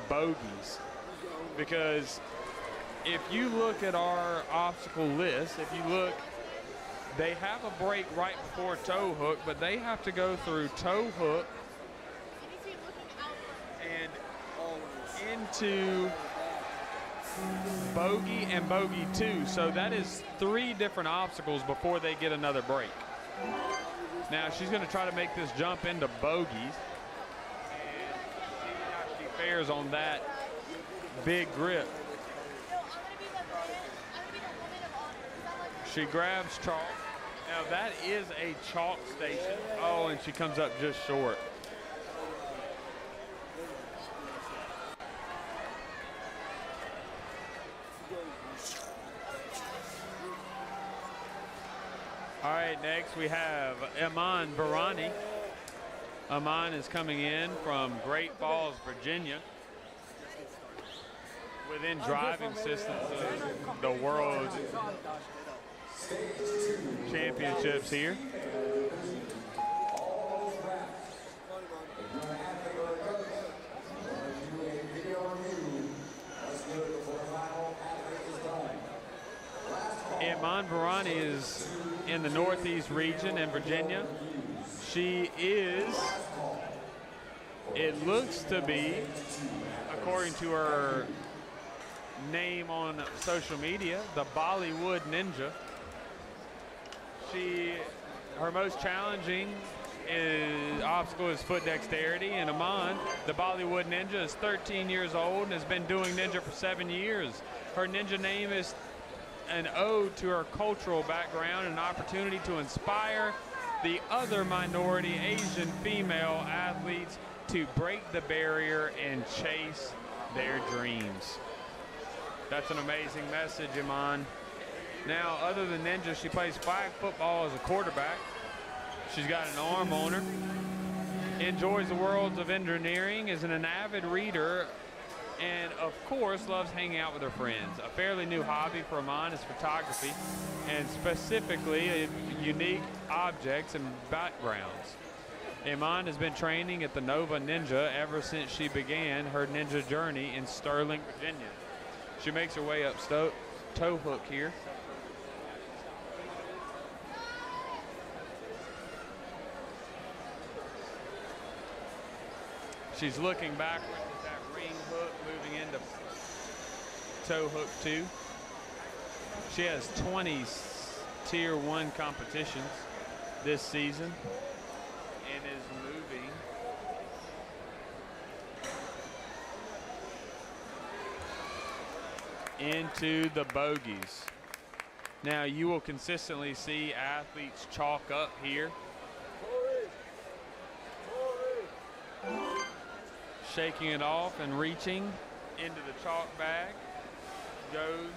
bogeys, because if you look at our obstacle list, if you look, they have a break right before toe hook, but they have to go through toe hook and into bogey and bogey 2. So that is 3 different obstacles before they get another break. Now she's going to try to make this jump into bogeys and see how she fares on that big grip. She grabs chalk. Now that is a chalk station. Oh, and she comes up just short. All right, next we have Imaan Virani. Imaan is coming in from Great Falls, Virginia, within driving distance of the World Championships here. Imaan Virani is in the Northeast region in Virginia. She is, it looks to be, according to her name on social media, the Bollywood Ninja. Her most challenging obstacle is foot dexterity, and Imaan, the Bollywood Ninja, is 13 years old and has been doing ninja for 7 years. Her ninja name is an ode to her cultural background and an opportunity to inspire the other minority Asian female athletes to break the barrier and chase their dreams. That's an amazing message, Imaan. Now, other than ninja, she plays flag football as a quarterback. She's got an arm on her. Enjoys the worlds of engineering, is an avid reader, and of course loves hanging out with her friends. A fairly new hobby for Imaan is photography, and specifically unique objects and backgrounds. Imaan has been training at the Nova Ninja ever since she began her ninja journey in Sterling, Virginia. She makes her way up toe hook here. She's looking backwards at that ring hook, moving into toe hook 2. She has 20 Tier 1 competitions this season and is moving into the bogeys. Now you will consistently see athletes chalk up here. Shaking it off and reaching into the chalk bag. Goes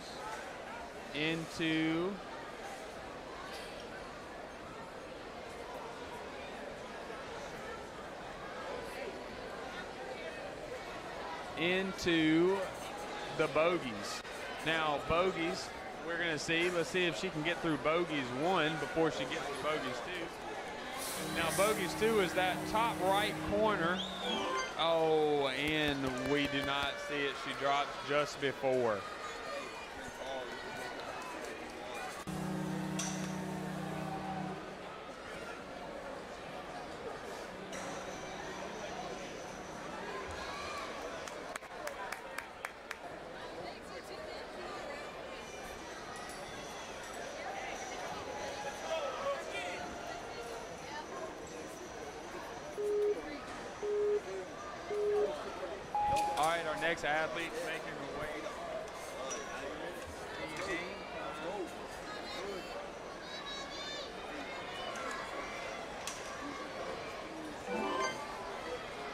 into the bogeys. Now bogeys, we're going to see. Let's see if she can get through bogeys 1 before she gets to bogeys 2. Now bogeys 2 is that top right corner. Oh, and we do not see it. She drops just before. Next athlete making her way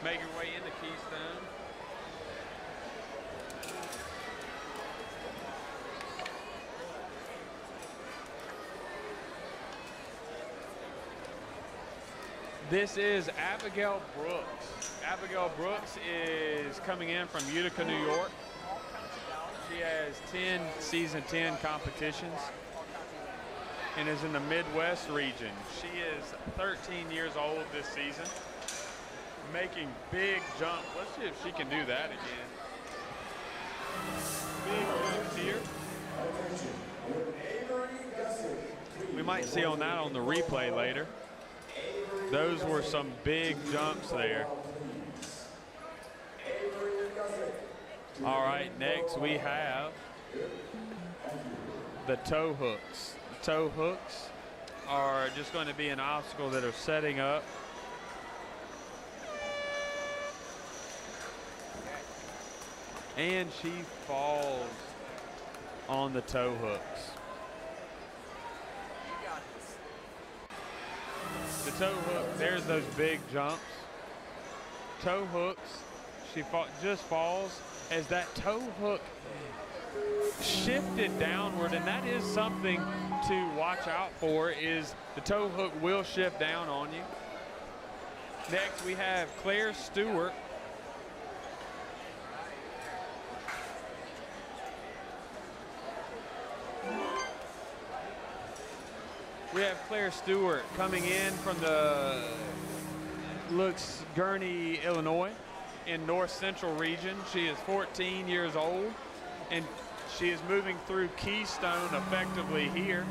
make her way into Keystone. This is Abigail Brooks. Abigail Brooks is coming in from Utica, New York. She has 10 season 10 competitions and is in the Midwest region. She is 13 years old this season, making big jumps. Let's see if she can do that again. Big jumps here. We might see on that on the replay later. Those were some big jumps there. All right, next we have the toe hooks. The toe hooks are just going to be an obstacle that are setting up. And she falls on the toe hooks. The toe hook, there's those big jumps. Toe hooks, she just falls as that toe hook shifted downward, and that is something to watch out for, is the toe hook will shift down on you. Next we have Claire Stewart. We have Claire Stewart coming in from the Gurney, Illinois, in North Central region. She is 14 years old, and she is moving through Keystone effectively here.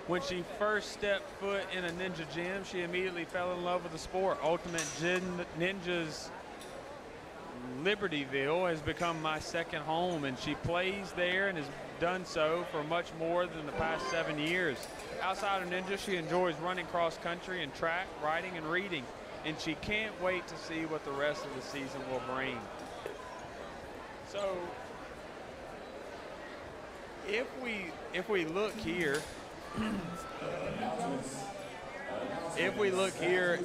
When she first stepped foot in a Ninja gym, she immediately fell in love with the sport. Ultimate Ninja's Libertyville has become my second home, and she plays there and has done so for much more than the past 7 years. Outside of Ninja, she enjoys running cross country and track, writing, and reading, and she can't wait to see what the rest of the season will bring. So if we look here,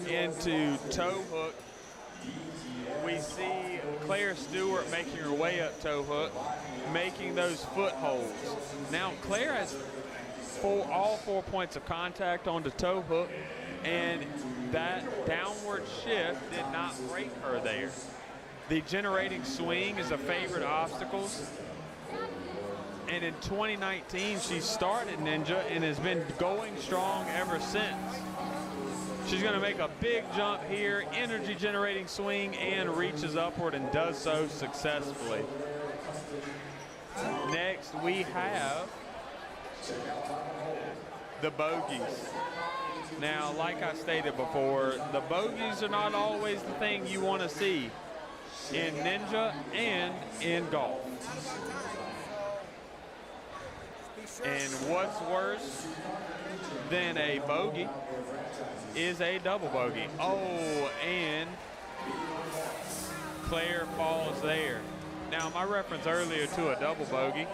into toe hook, we see Claire Stewart making her way up toe hook, making those footholds. Now Claire has all 4 points of contact on the toe hook, and that downward shift did not break her there. The generating swing is a favorite obstacle, and in 2019 she started Ninja and has been going strong ever since. She's going to make a big jump here, energy generating swing, and reaches upward and does so successfully. Next we have the bogies. Now, like I stated before, the bogies are not always the thing you want to see in Ninja and in golf. And what's worse than a bogey is a double bogey. Oh, and Claire falls there. Now, my reference earlier to a double bogey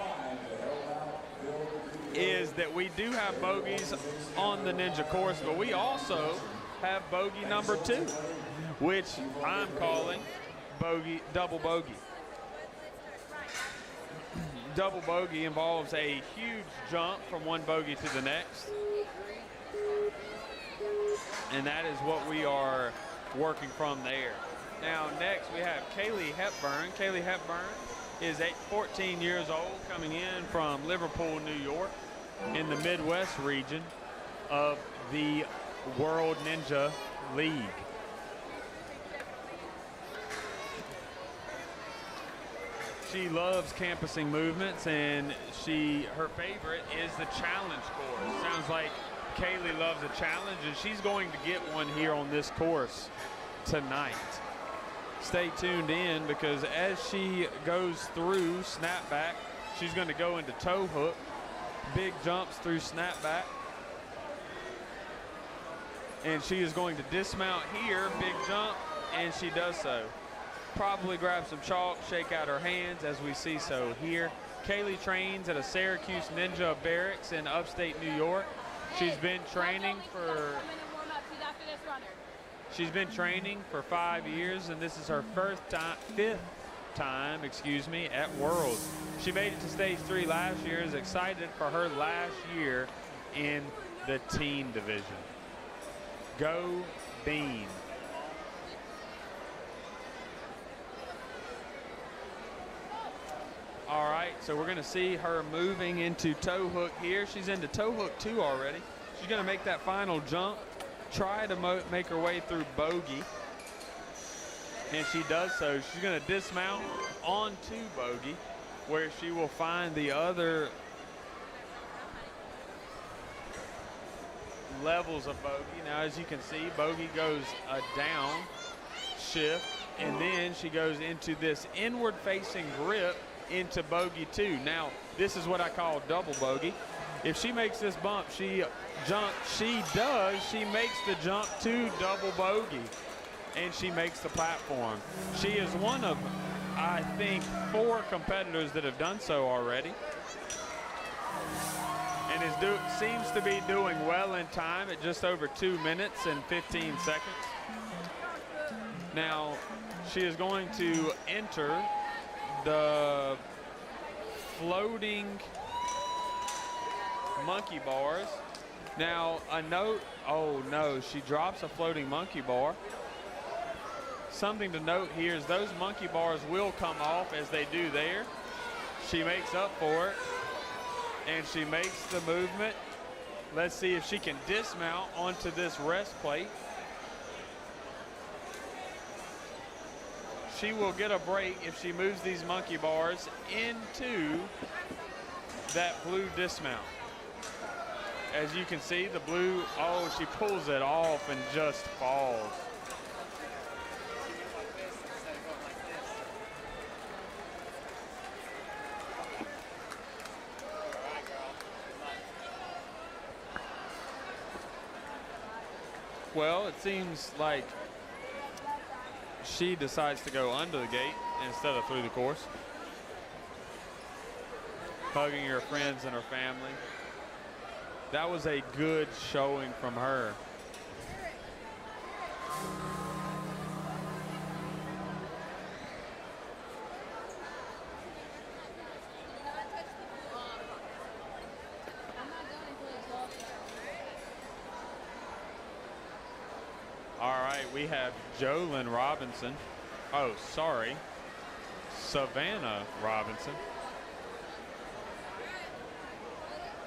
is that we do have bogeys on the Ninja course, but we also have bogey number 2, which I'm calling double bogey. Double bogey involves a huge jump from one bogey to the next. And that is what we are working from there. Now, next we have Kaylee Hepburn. Kaylee Hepburn is 14 years old, coming in from Liverpool, New York, in the Midwest region of the World Ninja League. She loves campusing movements, and her favorite is the challenge course. Sounds like Kaylee loves a challenge, and she's going to get one here on this course tonight. Stay tuned in, because as she goes through snapback, she's going to go into toe hook, big jumps through snapback, and she is going to dismount here, big jump, and she does so. Probably grab some chalk, shake out her hands, as we see so here. Kaylee trains at a Syracuse Ninja barracks in upstate New York. She's been training for 5 years, and this is her fifth time, at Worlds. She made it to stage 3 last year, is excited for her last year in the teen division. Go Bean. All right, so we're gonna see her moving into toe hook here. She's into toe hook 2 already. She's gonna make that final jump, try to make her way through bogey. And she does so. She's gonna dismount onto bogey, where she will find the other levels of bogey. Now, as you can see, bogey goes a down shift, and then she goes into this inward facing grip into bogey 2. Now, this is what I call double bogey. If she makes this bump, she makes the jump to double bogey, and she makes the platform. She is one of, I think, 4 competitors that have done so already, and seems to be doing well in time at just over 2 minutes and 15 seconds. Now, she is going to enter the floating monkey bars. Now, a note, oh no, she drops a floating monkey bar. Something to note here is those monkey bars will come off as they do there. She makes up for it, and she makes the movement. Let's see if she can dismount onto this rest plate. She will get a break if she moves these monkey bars into that blue dismount. As you can see, the blue, oh, she pulls it off and just falls. Well, it seems like she decides to go under the gate instead of through the course. Hugging her friends and her family. That was a good showing from her. All right, we have Jolyn Robinson. Oh, sorry. Savannah Robinson.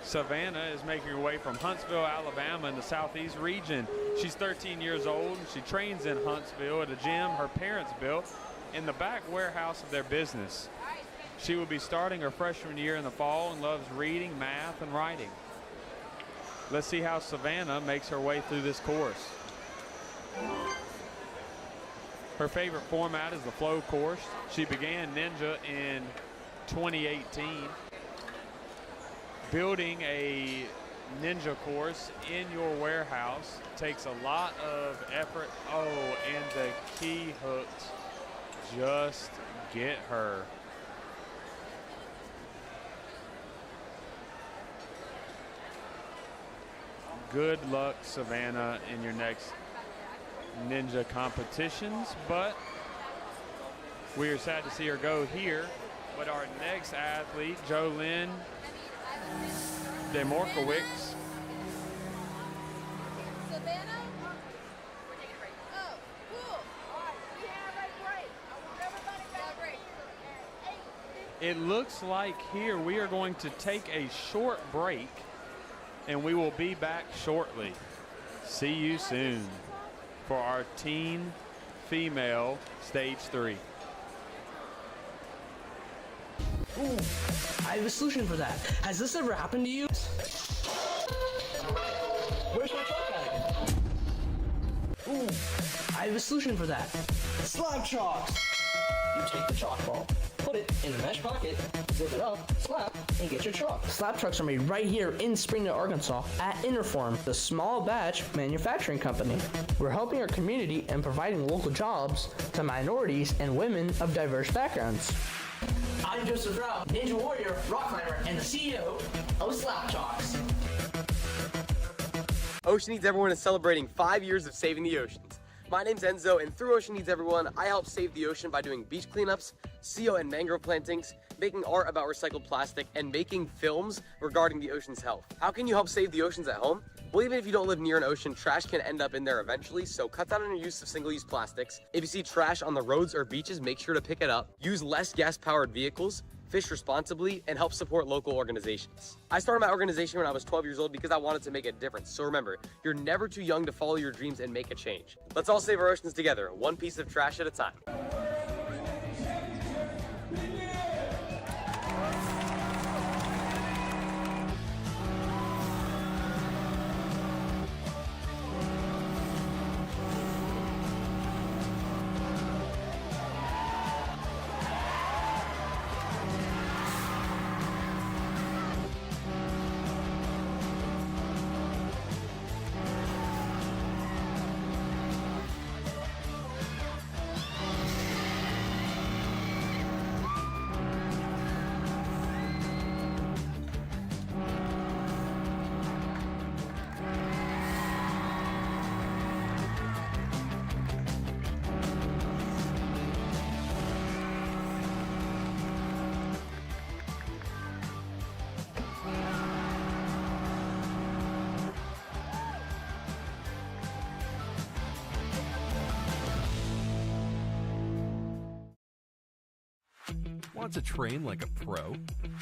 Savannah is making her way from Huntsville, Alabama in the Southeast region. She's 13 years old, and she trains in Huntsville at a gym her parents built in the back warehouse of their business. She will be starting her freshman year in the fall and loves reading, math, and writing. Let's see how Savannah makes her way through this course. Her favorite format is the flow course. She began Ninja in 2018. Building a Ninja course in your warehouse takes a lot of effort. Oh, and the key hooks just get her. Good luck, Savannah, in your next Ninja competitions, but we are sad to see her go here. But our next athlete, Jolyn D'Norwix. Savannah? We're taking a break. Oh, cool. All right, we have a break. I want everybody to break. It looks like here we are going to take a short break, and we will be back shortly. See you soon for our teen female stage 3. Ooh, I have a solution for that. Has this ever happened to you? Where's my chalk bag? Ooh, I have a solution for that. Slab chalks! You take the chalk ball, put it in the mesh pocket, zip it up, slap, and get your chalk. Slab trucks are made right here in Springdale, Arkansas at Interform, the small batch manufacturing company. We're helping our community and providing local jobs to minorities and women of diverse backgrounds. I'm Joseph Rao, Ninja Warrior, rock climber, and the CEO of Slap Chalks. Ocean Needs Everyone is celebrating 5 years of saving the oceans. My name's Enzo, and through Ocean Needs Everyone, I help save the ocean by doing beach cleanups, CO and mangrove plantings, making art about recycled plastic, and making films regarding the ocean's health. How can you help save the oceans at home? Well, even if you don't live near an ocean, trash can end up in there eventually, so cut down on your use of single-use plastics. If you see trash on the roads or beaches, make sure to pick it up. Use less gas-powered vehicles, fish responsibly, and help support local organizations. I started my organization when I was 12 years old because I wanted to make a difference. So remember, you're never too young to follow your dreams and make a change. Let's all save our oceans together, one piece of trash at a time. Want to train like a pro?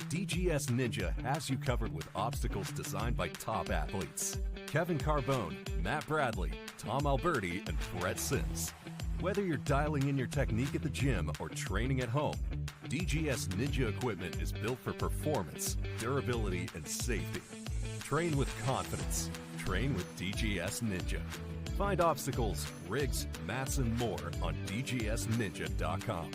DGS Ninja has you covered with obstacles designed by top athletes. Kevin Carbone, Matt Bradley, Tom Alberti, and Brett Sims. Whether you're dialing in your technique at the gym or training at home, DGS Ninja equipment is built for performance, durability, and safety. Train with confidence. Train with DGS Ninja. Find obstacles, rigs, mats, and more on dgsninja.com.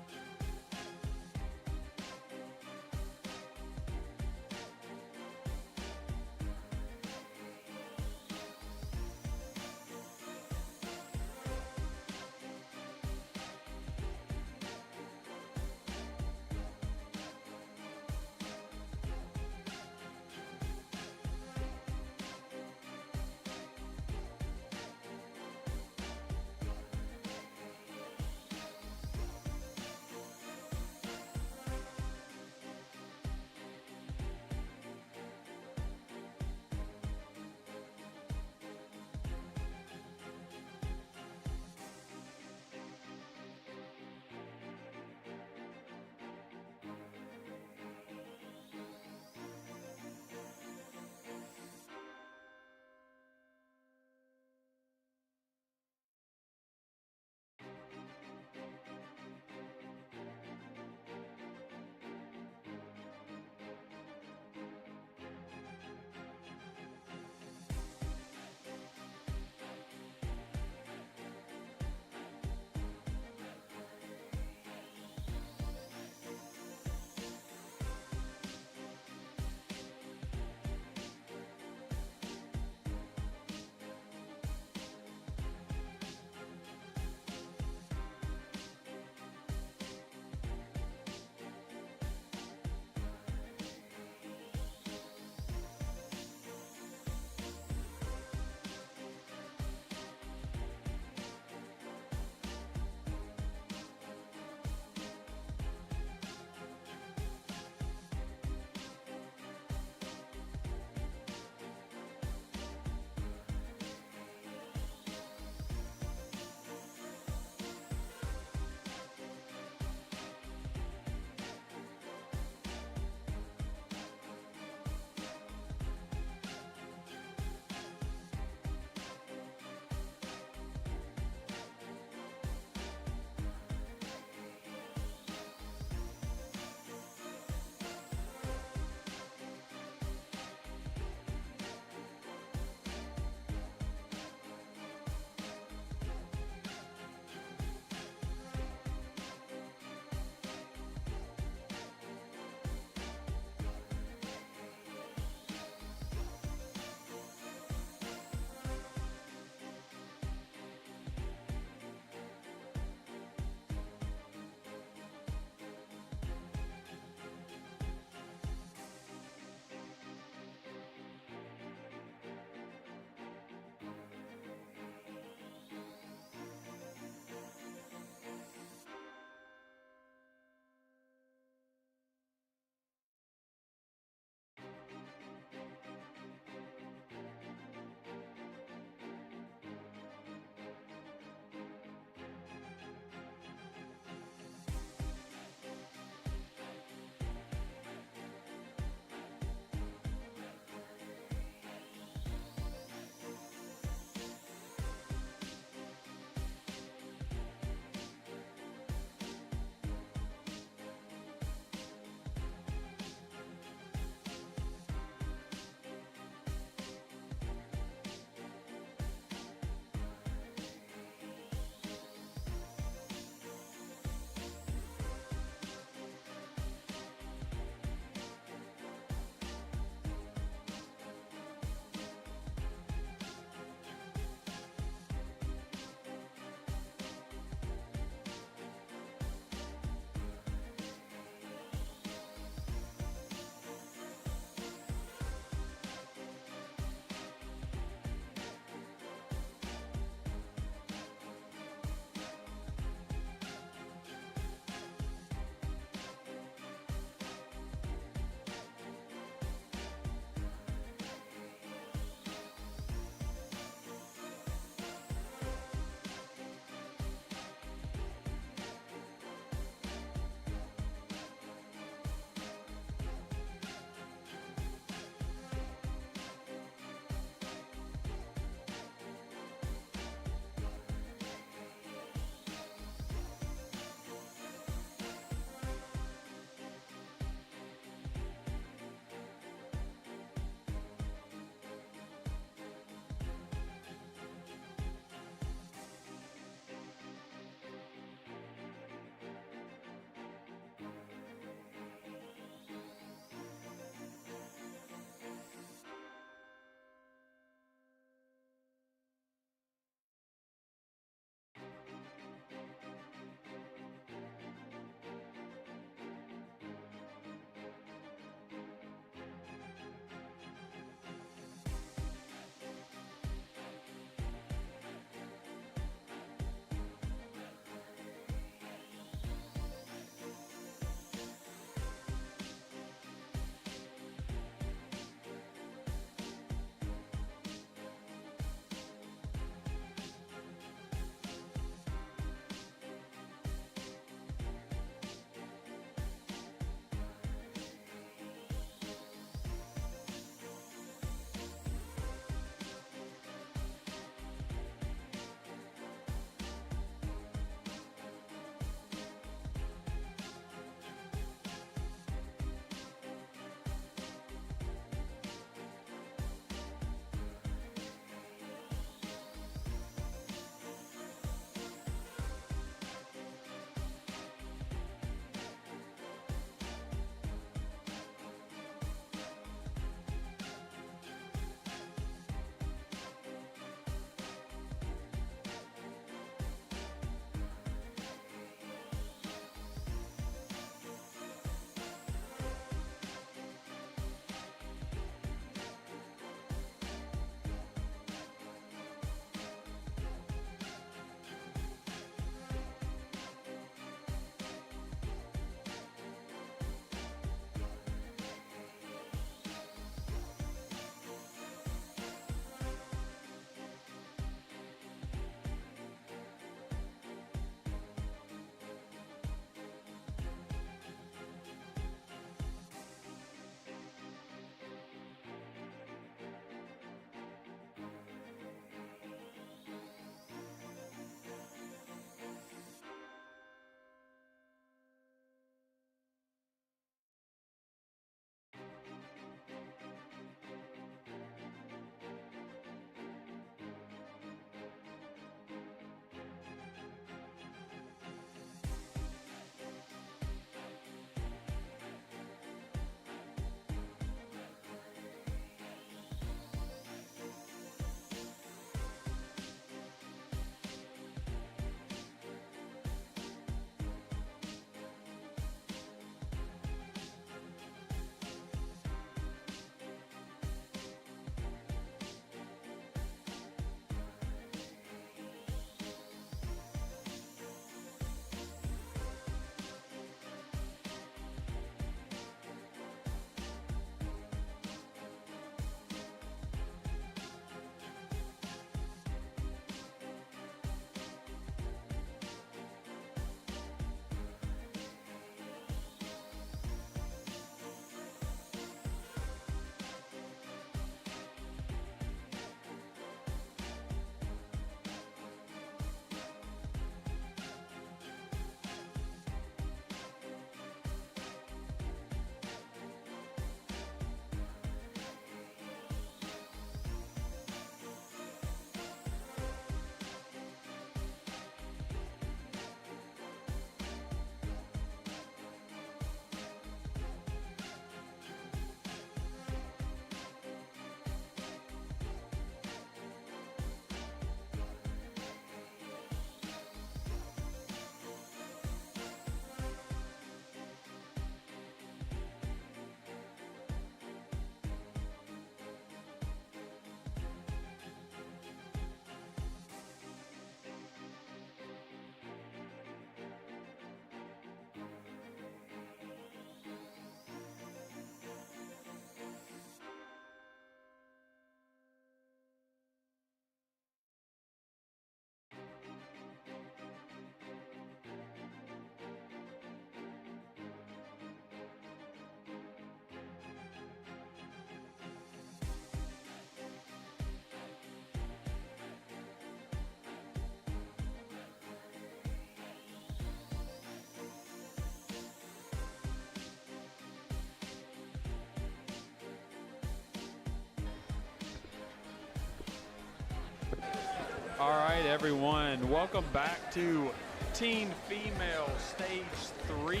All right, everyone, welcome back to Teen Female Stage 3.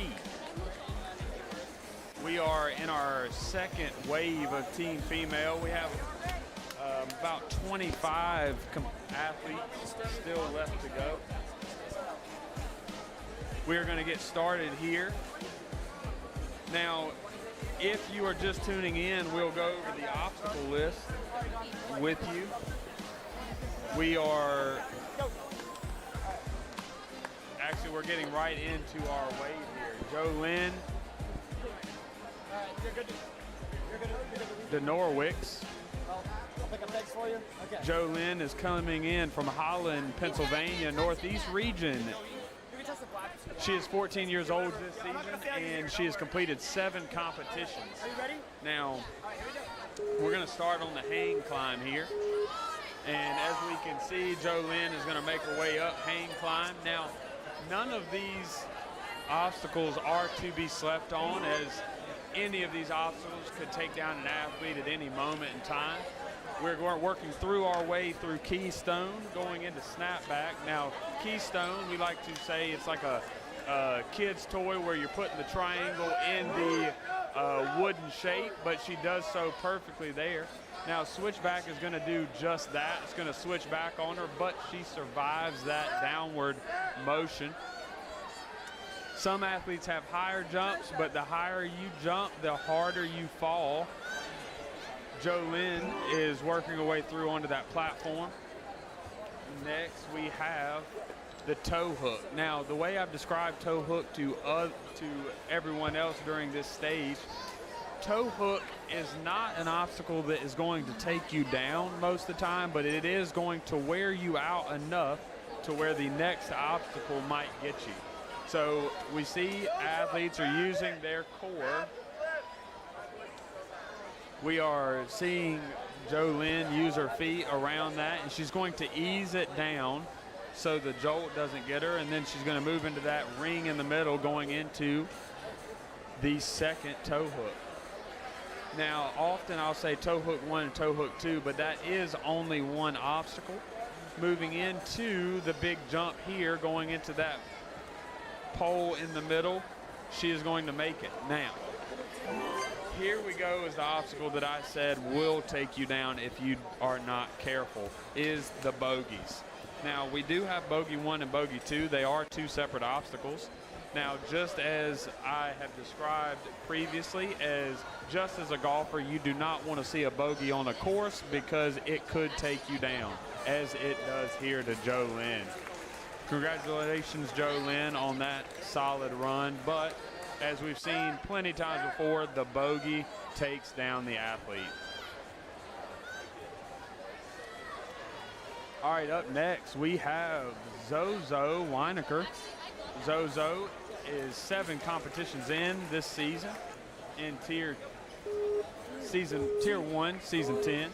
We are in our second wave of Teen Female. We have about 25 athletes still left to go. We are going to get started here. Now, if you are just tuning in, we'll go over the obstacle list with you. We are, actually we're getting right into our wave here. Jolyn D'Norwix. Jolyn is coming in from Holland, Pennsylvania, Northeast region. She is 14 years old this season, and she has completed 7 competitions. Are you ready? Now, we're going to start on the hang climb here. And as we can see, Jolyn is going to make her way up hang climb. Now, none of these obstacles are to be slept on, as any of these obstacles could take down an athlete at any moment in time. We're working through our way through Keystone, going into snapback. Now, Keystone, we like to say it's like a kid's toy where you're putting the triangle in the wooden shape, but she does so perfectly there. Now, switchback is going to do just that. It's going to switch back on her, but she survives that downward motion. Some athletes have higher jumps, but the higher you jump, the harder you fall. Jolyn is working her way through onto that platform. Next, we have the toe hook. Now, the way I've described toe hook to everyone else during this stage, toe hook is not an obstacle that is going to take you down most of the time, but it is going to wear you out enough to where the next obstacle might get you. So we see athletes are using their core. We are seeing Jolyn use her feet around that, and she's going to ease it down so the jolt doesn't get her, and then she's going to move into that ring in the middle going into the second toe hook. Now, often I'll say toe hook 1 and toe hook 2, but that is only one obstacle. Moving into the big jump here, going into that pole in the middle, she is going to make it. Now, here we go is the obstacle that I said will take you down if you are not careful, is the bogies. Now, we do have bogey 1 and bogey 2. They are 2 separate obstacles. Now, just as I have described previously, just as a golfer, you do not want to see a bogey on a course because it could take you down, as it does here to Jolyn. Congratulations, Jolyn, on that solid run, but as we've seen plenty times before, the bogey takes down the athlete. All right, up next, we have Zozo Wineer. Zozo is 7 competitions in this season in Tier 1, Season 10.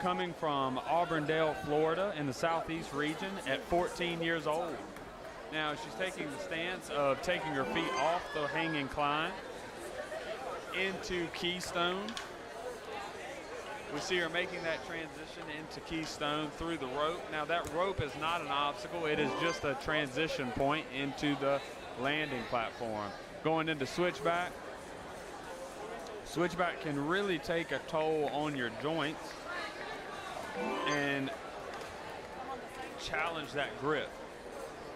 Coming from Auburndale, Florida in the Southeast region at 14 years old. Now, she's taking the stance of taking her feet off the hanging climb into Keystone. We see her making that transition into Keystone through the rope. Now, that rope is not an obstacle. It is just a transition point into the landing platform. Going into switchback. Switchback can really take a toll on your joints and challenge that grip.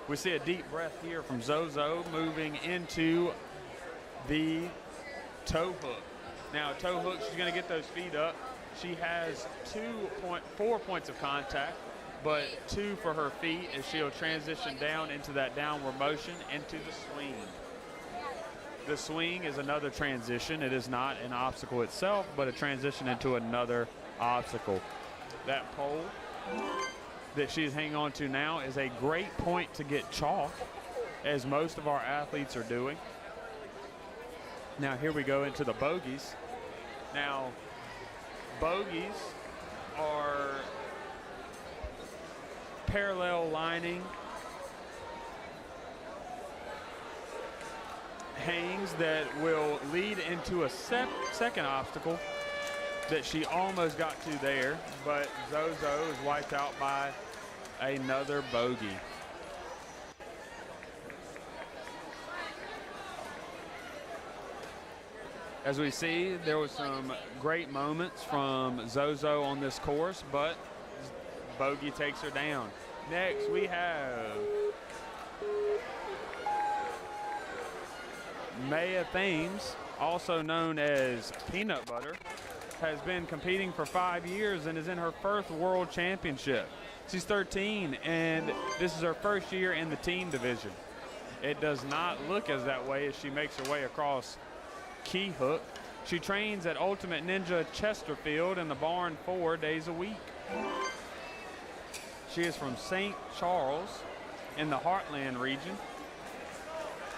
We see a deep breath here from Zozo moving into the toe hook. Now, toe hook, she's going to get those feet up. She has 4 points of contact, but 2 for her feet as she'll transition down into that downward motion into the swing. The swing is another transition. It is not an obstacle itself, but a transition into another obstacle. That pole that she's hanging on to now is a great point to get chalk, as most of our athletes are doing. Now, here we go into the bogies. Now, bogies are parallel lining hangs that will lead into a second obstacle that she almost got to there, but Zozo is wiped out by Another bogey. As we see, there was some great moments from Zozo on this course, but bogey takes her down. Next, we have Maya Thames, also known as Peanut Butter, has been competing for 5 years and is in her first world championship. She's 13, and this is her first year in the team division. It does not look as that way as she makes her way across Key Hook. She trains at Ultimate Ninja Chesterfield in the barn 4 days a week. She is from St. Charles in the Heartland region.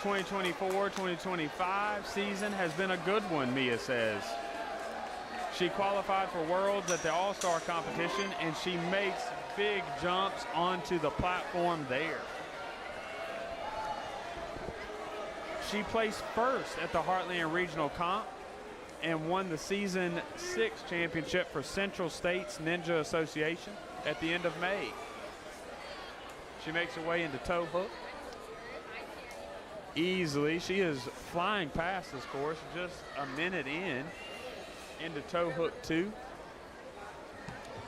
2024-2025 season has been a good one, Mia says. She qualified for Worlds at the All-Star competition, and she makes big jumps onto the platform there. She placed first at the Heartland Regional Comp and won the Season 6 championship for Central States Ninja Association at the end of May. She makes her way into toe hook. Easily, she is flying past this course, just a minute into toe hook 2.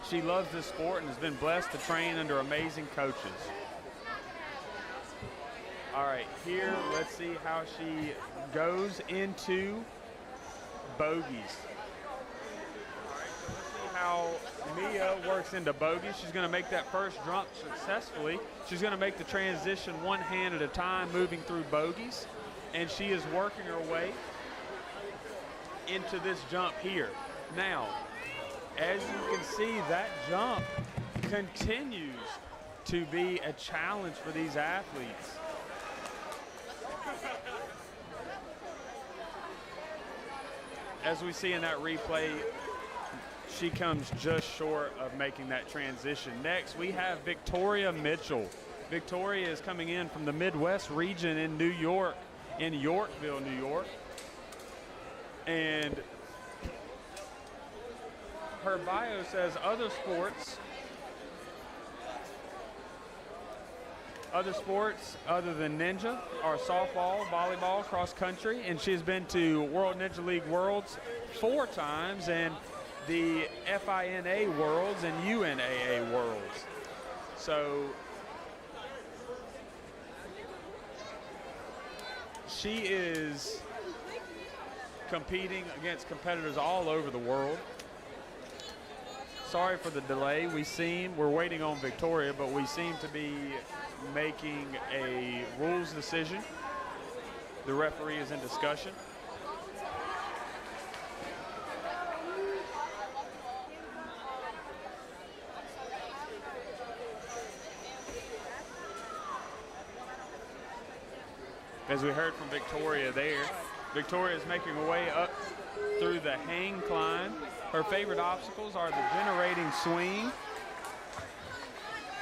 She loves this sport and has been blessed to train under amazing coaches. All right, here, let's see how she goes into bogeys. All right, so let's see how Mia works into bogeys. She's going to make that first jump successfully. She's going to make the transition one hand at a time, moving through bogeys, and she is working her way into this jump here. Now, as you can see, that jump continues to be a challenge for these athletes. As we see in that replay, she comes just short of making that transition. Next, we have Victoria Mitchell. Victoria is coming in from the Midwest region in New York, in Yorkville, New York. And her bio says other sports other than ninja are softball, volleyball, cross country, and she's been to World Ninja League Worlds 4 times and the FINA Worlds and UNAA Worlds. So she is competing against competitors all over the world. Sorry for the delay. We're waiting on Victoria, but we seem to be making a rules decision. The referee is in discussion. As we heard from Victoria there, Victoria is making her way up through the hang climb. Her favorite obstacles are the generating swing,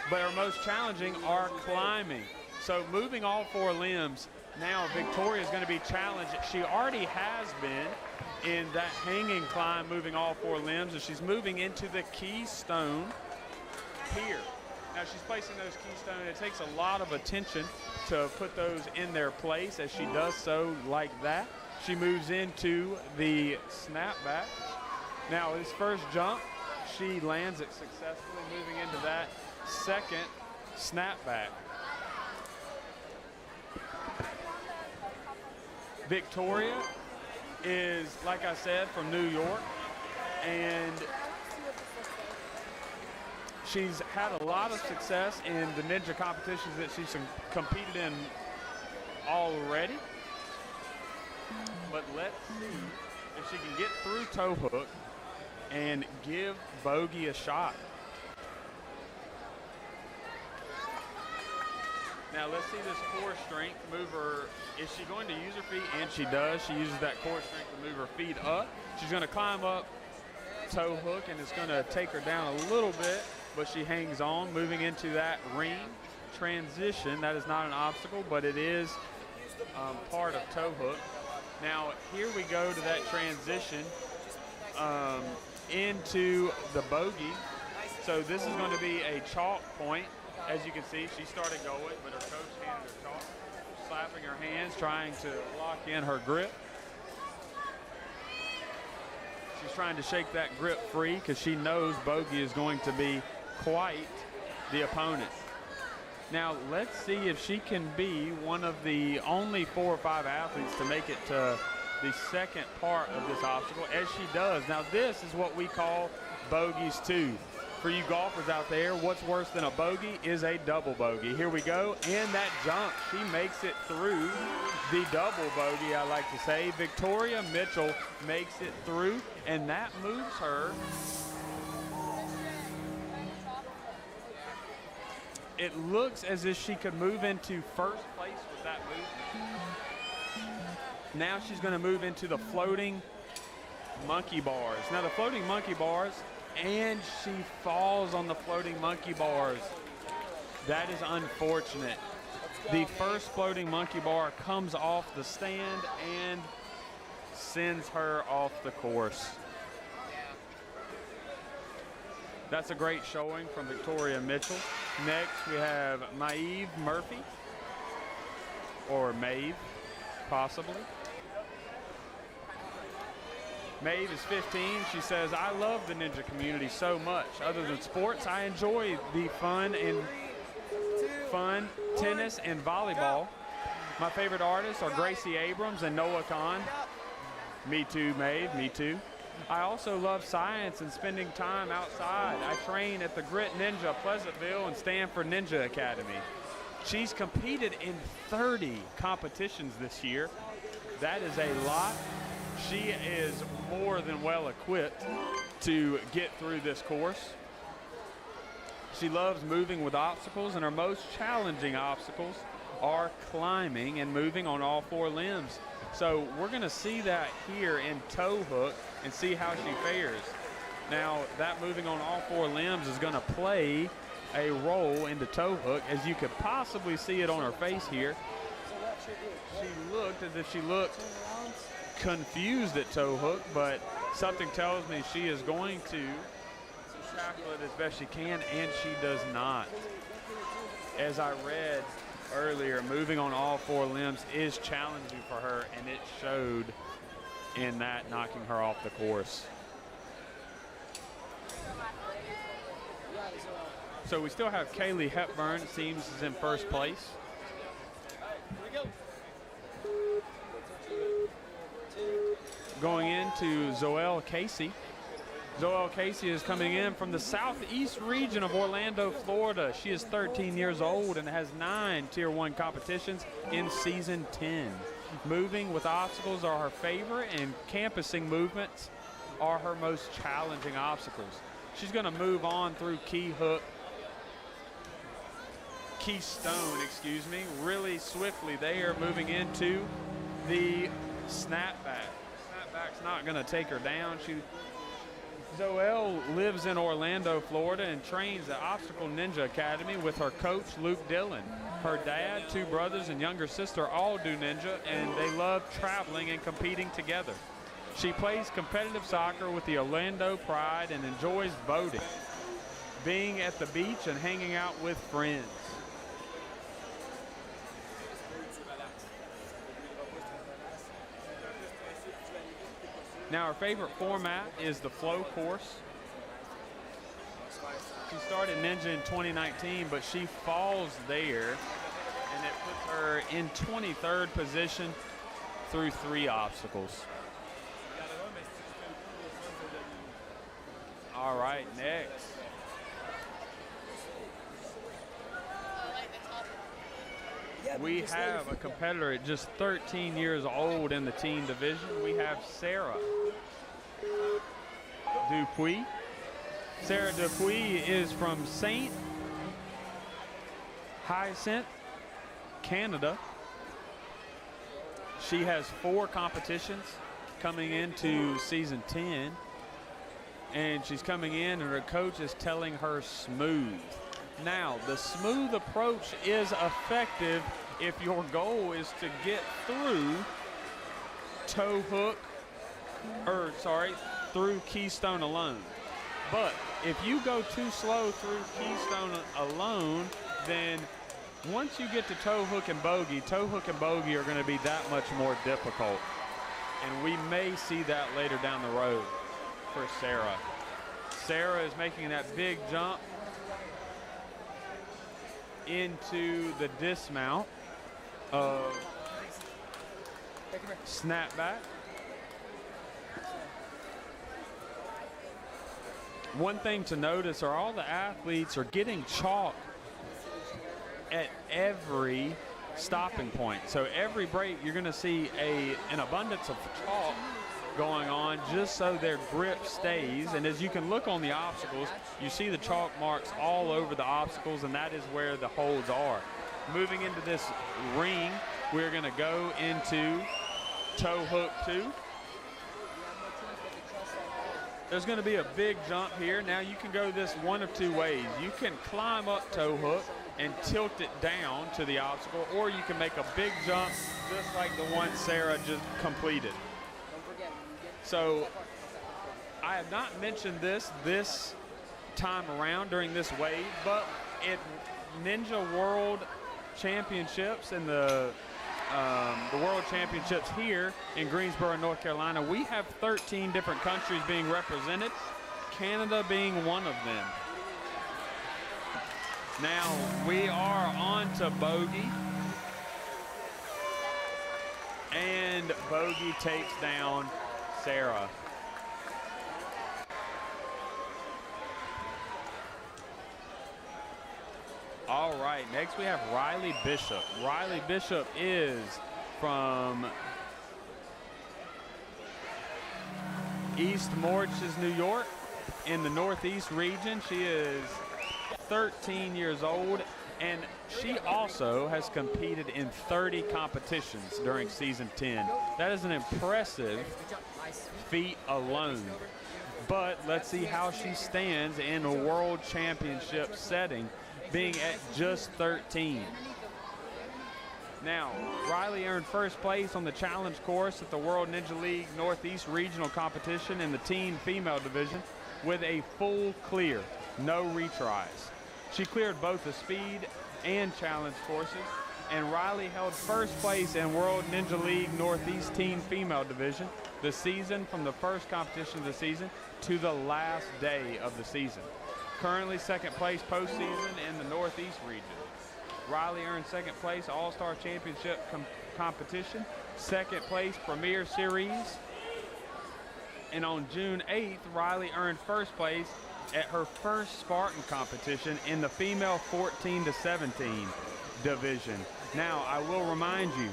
but her most challenging are climbing. So moving all 4 limbs, now Victoria is going to be challenged. She already has been in that hanging climb, moving all 4 limbs, and she's moving into the keystone here. Now she's placing those keystones. It takes a lot of attention to put those in their place. As she does so like that, she moves into the snapback. Now this first jump, she lands it successfully, moving into that second snapback. Victoria is, like I said, from New York, and she's had a lot of success in the ninja competitions that she's competed in already. But let's see if she can get through toe hook and give bogey a shot. Now let's see this core strength move her. Is she going to use her feet? And she does. She uses that core strength to move her feet up. She's going to climb up toe hook, and it's going to take her down a little bit, but she hangs on, moving into that ring transition. That is not an obstacle, but it is part of toe hook. Now here we go to that transition into the bogey. So this is going to be a chalk point As you can see, she started going, but her coach handed her chalk, slapping her hands, trying to lock in her grip. She's trying to shake that grip free because she knows bogey is going to be quite the opponent. Now, let's see if she can be one of the only 4 or 5 athletes to make it to the second part of this obstacle, as she does. Now, this is what we call bogeys 2. For you golfers out there, what's worse than a bogey is a double bogey. Here we go, and that jump, she makes it through the double bogey, I like to say. Victoria Mitchell makes it through, and that moves her. It looks as if she could move into first place with that movement. Now she's going to move into the floating monkey bars. Now the floating monkey bars, and she falls on the floating monkey bars. That is unfortunate. The first floating monkey bar comes off the stand and sends her off the course. That's a great showing from Victoria Mitchell. Next we have Mave Murphy, or Mave, possibly. Mave is 15. She says, I love the ninja community so much. Other than sports, I enjoy the fun, tennis and volleyball. My favorite artists are Gracie Abrams and Noah Kahn. Me too, Mave, me too. I also love science and spending time outside. I train at the Grit Ninja Pleasantville and Stanford Ninja Academy. She's competed in 30 competitions this year. That is a lot. She is more than well equipped to get through this course. She loves moving with obstacles, and her most challenging obstacles are climbing and moving on all 4 limbs. So we're going to see that here in toe hook and see how she fares. Now, that moving on all 4 limbs is going to play a role into toe hook, as you could possibly see it on her face here. She looked as if she looked confused at toe hook, but something tells me she is going to tackle it as best she can, and she does not. As I read earlier, moving on all 4 limbs is challenging for her, and it showed in that knocking her off the course. So we still have Kaylee Hepburn, it seems, is in first place. Going into Zoelle Casey. Zoelle Casey is coming in from the southeast region of Orlando, Florida. She is 13 years old and has 9 Tier 1 competitions in season 10. Moving with obstacles are her favorite, and campusing movements are her most challenging obstacles. She's going to move on through Keystone, really swiftly there, moving into the snapback. Snapback's not going to take her down. Zoelle lives in Orlando, Florida, and trains at Obstacle Ninja Academy with her coach, Luke Dillon. Her dad, 2 brothers, and younger sister all do ninja, and they love traveling and competing together. She plays competitive soccer with the Orlando Pride and enjoys boating, being at the beach, and hanging out with friends. Now, her favorite format is the flow course. She started ninja in 2019, but she falls there, and it puts her in 23rd position through 3 obstacles. All right, next. We have a competitor at just 13 years old in the teen division. We have Sarah Dupuis. Sarah Dupuis is from St. Hyacinthe, Canada. She has 4 competitions coming into season 10. And she's coming in, and her coach is telling her smooth. Now, the smooth approach is effective if your goal is to get through through Keystone alone. But if you go too slow through Keystone alone, then once you get to toe hook and bogey are going to be that much more difficult. And we may see that later down the road for Sarah. Sarah is making that big jump into the dismount of snapback. One thing to notice are all the athletes are getting chalk at every stopping point. So every break you're going to see an abundance of chalk going on just so their grip stays. And as you can look on the obstacles, you see the chalk marks all over the obstacles, and that is where the holds are. Moving into this ring, we're going to go into toe hook 2. There's going to be a big jump here. Now you can go this one of two ways. You can climb up toe hook and tilt it down to the obstacle, or you can make a big jump just like the one Sarah just completed. So I have not mentioned this time around during this wave, but at Ninja World Championships and the World Championships here in Greensboro, North Carolina, we have 13 different countries being represented, Canada being one of them. Now we are on to bogey, and bogey takes down Sarah. All right, next we have Riley Bishop. Riley Bishop is from East Moriches, New York, in the Northeast region. She is 13 years old, and she also has competed in 30 competitions during season 10. That is an impressive feat alone. But let's see how she stands in a world championship setting, being at just 13. Now, Riley earned first place on the challenge course at the World Ninja League Northeast Regional Competition in the teen female division with a full clear, no retries. She cleared both the speed and challenge courses, and Riley held first place in World Ninja League Northeast teen female division the season from the first competition of the season to the last day of the season. Currently second place postseason in the Northeast region. Riley earned second place All-Star Championship competition, second place Premier Series, and on June 8th, Riley earned first place at her first Spartan competition in the female 14 to 17 division. Now, I will remind you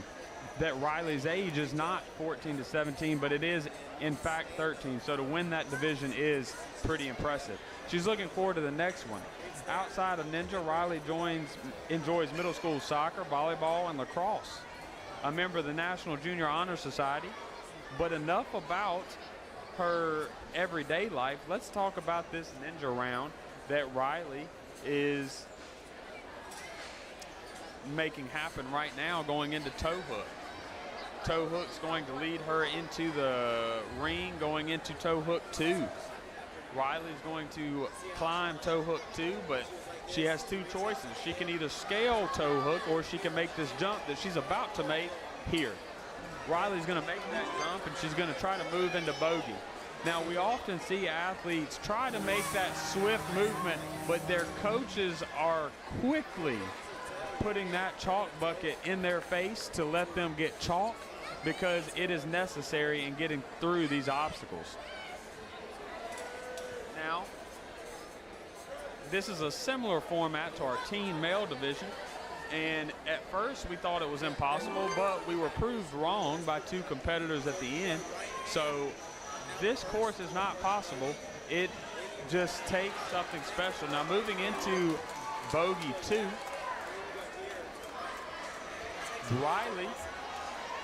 that Riley's age is not 14 to 17, but it is in fact 13. So to win that division is pretty impressive. She's looking forward to the next one. Outside of Ninja, Riley enjoys middle school soccer, volleyball, and lacrosse. A member of the National Junior Honor Society. But enough about her everyday life. Let's talk about this Ninja round that Riley is making happen right now going into toe hook. Toe hook's going to lead her into the ring going into toe hook 2. Riley's going to climb toe hook 2, but she has two choices. She can either scale toe hook or she can make this jump that she's about to make here. Riley's going to make that jump, and she's going to try to move into bogey. Now, we often see athletes try to make that swift movement, but their coaches are quickly putting that chalk bucket in their face to let them get chalk because it is necessary in getting through these obstacles. Now, this is a similar format to our teen male division, and at first we thought it was impossible, but we were proved wrong by two competitors at the end. So this course is not possible. It just takes something special. Now, moving into bogey 2, Riley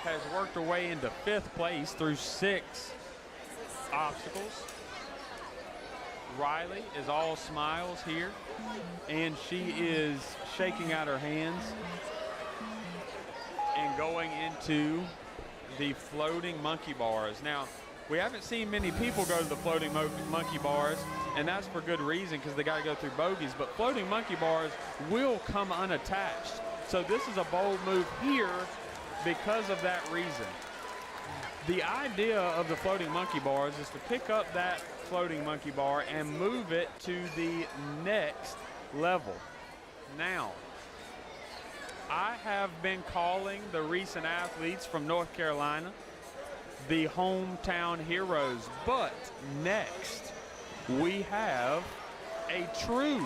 has worked her way into 5th place through 6 obstacles. Riley is all smiles here, and she is shaking out her hands and going into the floating monkey bars. Now, We haven't seen many people go to the floating monkey bars, and that's for good reason because they got to go through bogeys. But floating monkey bars will come unattached. So this is a bold move here because of that reason. The idea of the floating monkey bars is to pick up that floating monkey bar and move it to the next level. Now, I have been calling the recent athletes from North Carolina the hometown heroes, but next we have a true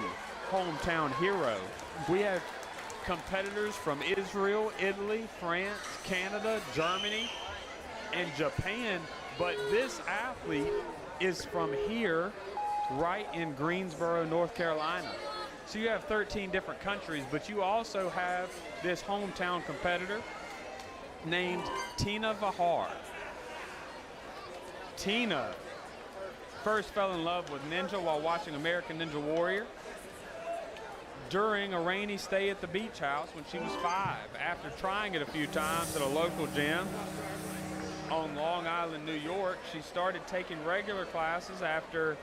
hometown hero. We have competitors from Israel, Italy, France, Canada, Germany, and Japan, but this athlete is from here, right in Greensboro, North Carolina. So you have 13 different countries, but you also have this hometown competitor named Tina Vahar. Tina first fell in love with Ninja while watching American Ninja Warrior during a rainy stay at the beach house when she was 5. After trying it a few times at a local gym on Long Island, New York, she started taking regular classes after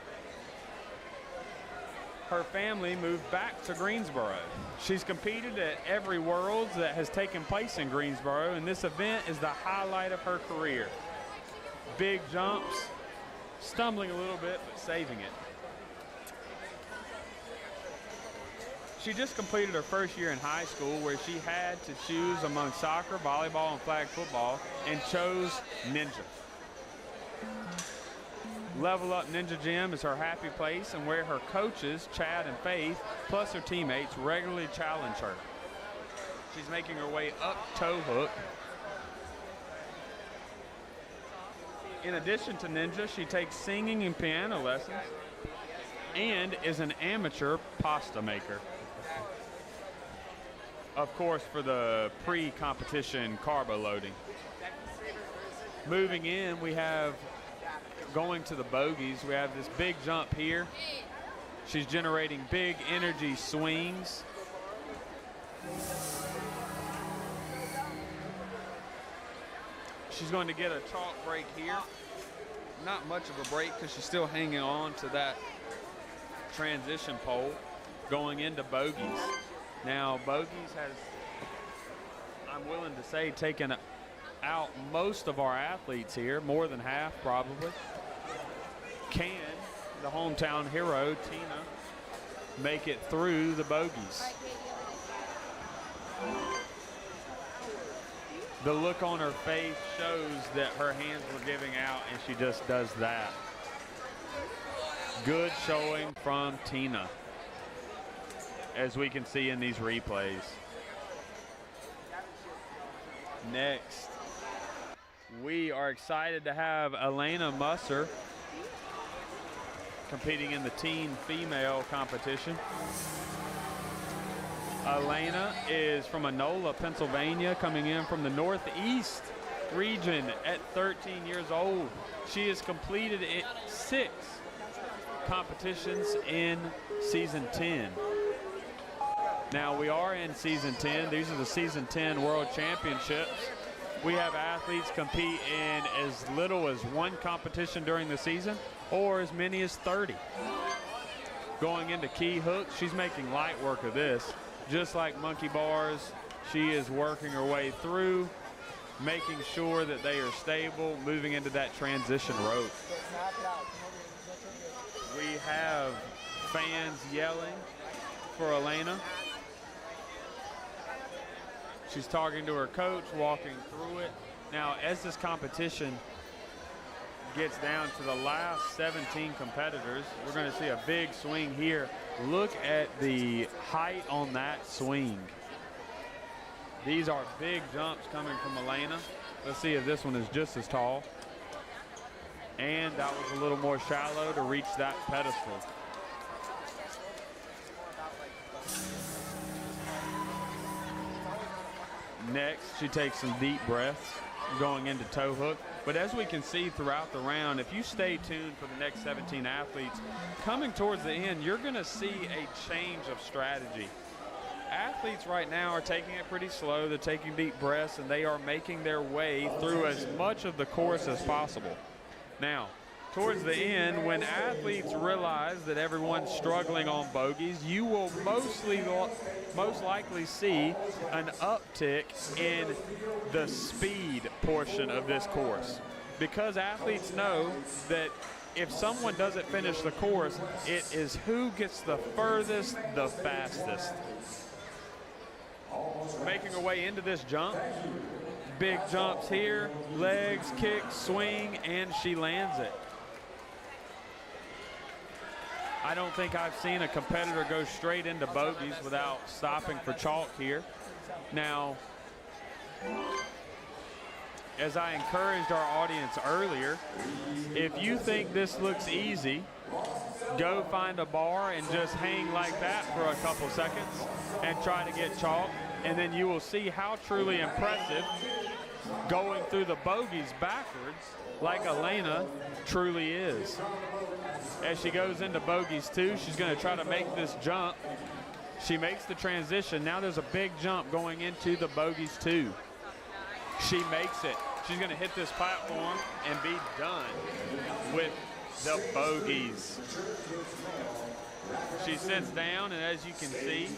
her family moved back to Greensboro. She's competed at every Worlds that has taken place in Greensboro, and this event is the highlight of her career. Big jumps, stumbling a little bit, but saving it. She just completed her first year in high school where she had to choose among soccer, volleyball, and flag football, and chose Ninja. Level Up Ninja Gym is her happy place and where her coaches, Chad and Faith, plus her teammates, regularly challenge her. She's making her way up toe hook. In addition to Ninja, she takes singing and piano lessons and is an amateur pasta maker. Of course, for the pre-competition carbo loading. Moving in, we have going to the bogeys. We have this big jump here. She's generating big energy swings. She's going to get a chalk break here. Not much of a break because she's still hanging on to that transition pole going into bogeys. Now, bogeys has, I'm willing to say, taken out most of our athletes here, more than half probably. Can the hometown hero, Tina, make it through the bogeys? The look on her face shows that her hands were giving out, and she just does that. Good showing from Tina, as we can see in these replays. Next, we are excited to have Elena Muser competing in the teen female competition. Elena is from Enola, Pennsylvania, coming in from the Northeast region at 13 years old. She has completed 6 competitions in season 10. Now we are in season 10. These are the season 10 World Championships. We have athletes compete in as little as 1 competition during the season or as many as 30. Going into key hooks, she's making light work of this. Just like monkey bars, she is working her way through, making sure that they are stable, moving into that transition rope. We have fans yelling for Elena. She's talking to her coach, walking through it. Now, as this competition gets down to the last 17 competitors, we're going to see a big swing here. Look at the height on that swing. These are big jumps coming from Elena. Let's see if this one is just as tall. And that was a little more shallow to reach that pedestal. Next, she takes some deep breaths going into toe hook. But as we can see throughout the round, if you stay tuned for the next 17 athletes, coming towards the end, you're going to see a change of strategy. Athletes right now are taking it pretty slow. They're taking deep breaths, and they are making their way through as much of the course as possible. Now, towards the end, when athletes realize that everyone's struggling on bogeys, you will most likely see an uptick in the speed portion of this course. Because athletes know that if someone doesn't finish the course, it is who gets the furthest, the fastest. Making her way into this jump. Big jumps here, legs, kick, swing, and she lands it. I don't think I've seen a competitor go straight into bogeys without stopping for chalk here. Now, as I encouraged our audience earlier, if you think this looks easy, go find a bar and just hang like that for a couple seconds and try to get chalk, and then you will see how truly impressive going through the bogeys backwards like Elena truly is. As she goes into bogeys 2, she's going to try to make this jump. She makes the transition. Now there's a big jump going into the bogeys 2. She makes it. She's going to hit this platform and be done with the bogeys. She sits down, and as you can see,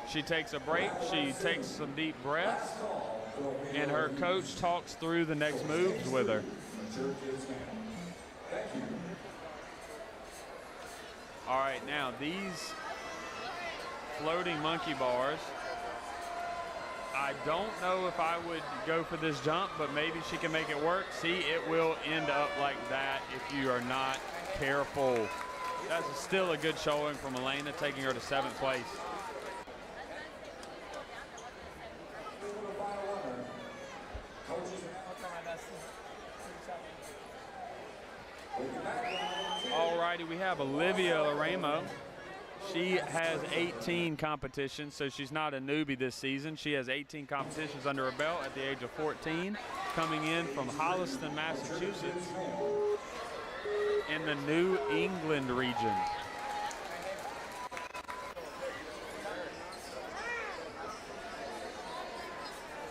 she takes a break. She takes some deep breaths, and her coach talks through the next moves with her. All right, now these floating monkey bars, I don't know if I would go for this jump, but maybe she can make it work. See, it will end up like that if you are not careful. That's still a good showing from Elena, taking her to 7th place. Alrighty, we have Olivia Laramo. She has 18 competitions, so she's not a newbie this season. She has 18 competitions under her belt at the age of 14, coming in from Holliston, Massachusetts, in the New England region.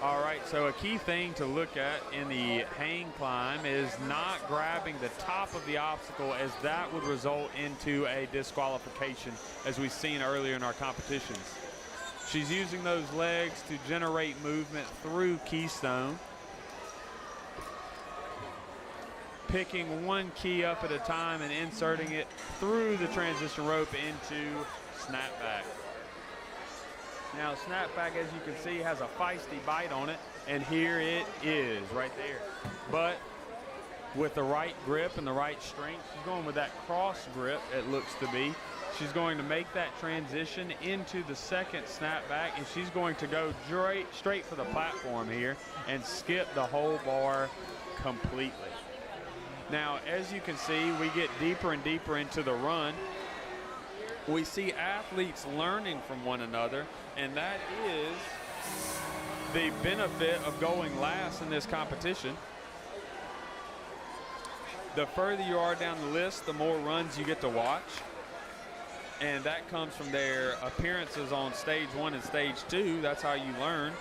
All right, so a key thing to look at in the hang climb is not grabbing the top of the obstacle, as that would result into a disqualification, as we've seen earlier in our competitions. She's using those legs to generate movement through Keystone, picking one key up at a time and inserting it through the transition rope into snapback. Now, snapback, as you can see, has a feisty bite on it, and here it is right there. But with the right grip and the right strength, she's going with that cross grip, it looks to be. She's going to make that transition into the second snapback, and she's going to go straight for the platform here and skip the whole bar completely. Now, as you can see, we get deeper and deeper into the run. We see athletes learning from one another, and that is the benefit of going last in this competition. The further you are down the list, the more runs you get to watch, and that comes from their appearances on stage 1 and stage 2. That's how you learn.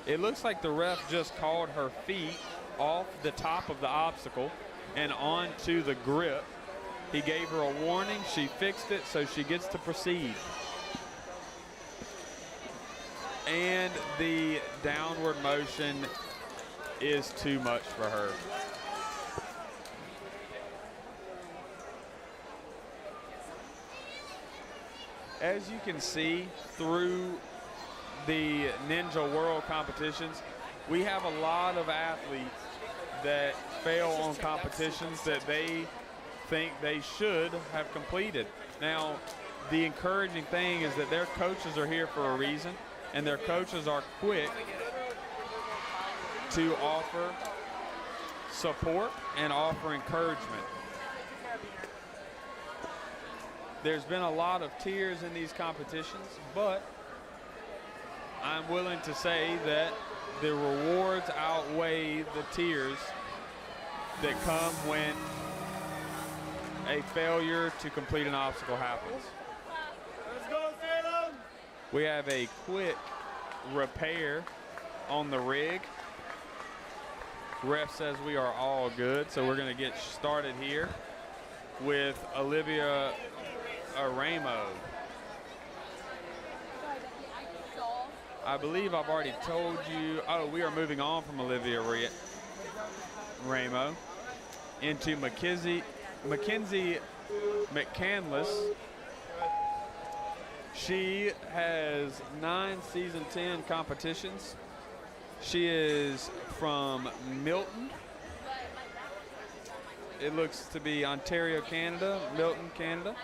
It looks like the ref just called her feet off the top of the obstacle and onto the grip. He gave her a warning. She fixed it, so she gets to proceed. And the downward motion is too much for her. As you can see through the Ninja World competitions, we have a lot of athletes that fail on competitions that they think they should have completed. Now, the encouraging thing is that their coaches are here for a reason, and their coaches are quick to offer support and offer encouragement. There's been a lot of tears in these competitions, but I'm willing to say that the rewards outweigh the tears that come when a failure to complete an obstacle happens. Let's go, Salem! We have a quick repair on the rig. Ref says we are all good, so we're going to get started here with Olivia Laramo. I believe I've already told you. Oh, we are moving on from Olivia Laramo into McKenzie McCandless. She has 9 season 10 competitions. She is from Milton. It looks to be Ontario, Canada, Milton, Canada.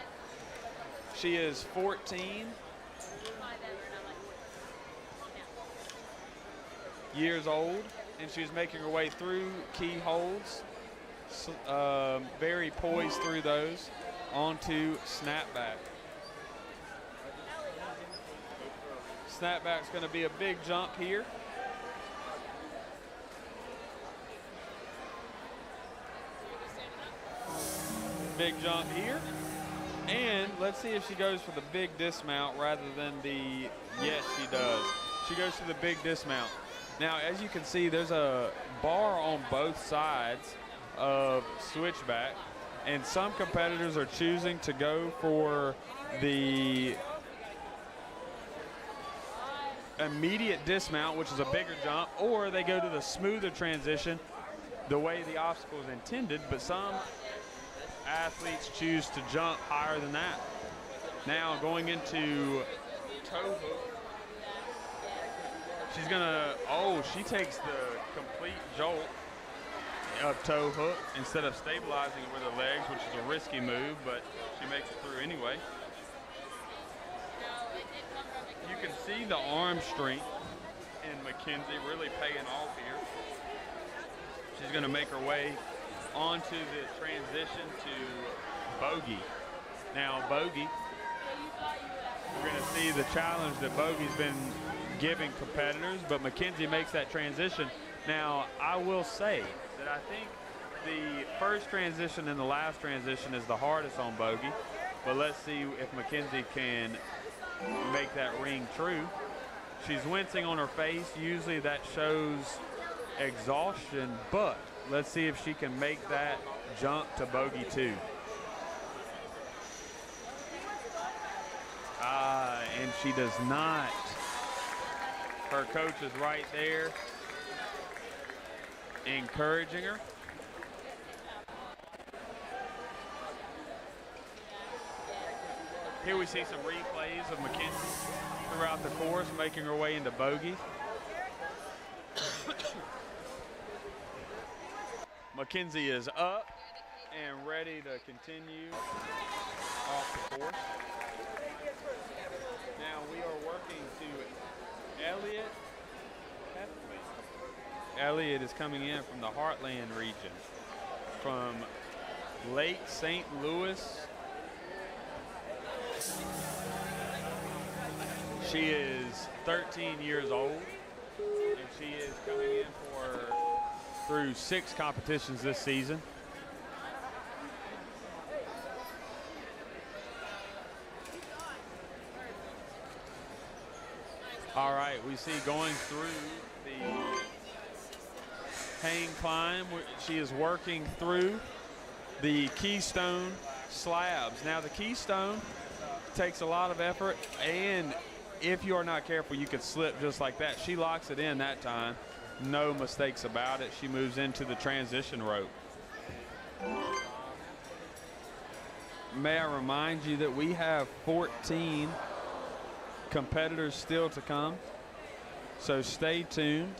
She is 14 years old, and she's making her way through key holds. Very poised through those onto snapback. Snapback's going to be a big jump here. Big jump here. And let's see if she goes for the big dismount rather than the, yes, she does. She goes for the big dismount. Now, as you can see, there's a bar on both sides of switchback, and some competitors are choosing to go for the immediate dismount, which is a bigger jump, or they go to the smoother transition the way the obstacle is intended, but some athletes choose to jump higher than that. Now going into toe hook. She's gonna, oh, she takes the complete jolt of toe hook instead of stabilizing it with her legs, which is a risky move, but she makes it through anyway. You can see the arm strength in McKenzie really paying off here. She's gonna make her way onto the transition to bogey. Now bogey, we're gonna see the challenge that bogey's been giving competitors, but McKenzie makes that transition. Now I will say that I think the first transition and the last transition is the hardest on bogey, but let's see if McKenzie can make that ring true. She's wincing on her face. Usually that shows exhaustion, but let's see if she can make that jump to bogey 2. And she does not. Her coach is right there encouraging her. Here we see some replays of McKenzie throughout the course, making her way into bogey. McKenzie is up and ready to continue off the course. Now we are working to Elliot Pley. Elliot is coming in from the Heartland region, from Lake St. Louis. She is 13 years old, and she is coming in through 6 competitions this season. All right, we see going through the hang climb. She is working through the keystone slabs. Now the keystone takes a lot of effort, and if you are not careful, you could slip just like that. She locks it in that time. No mistakes about it. She moves into the transition rope. May I remind you that we have 14 competitors still to come, so stay tuned.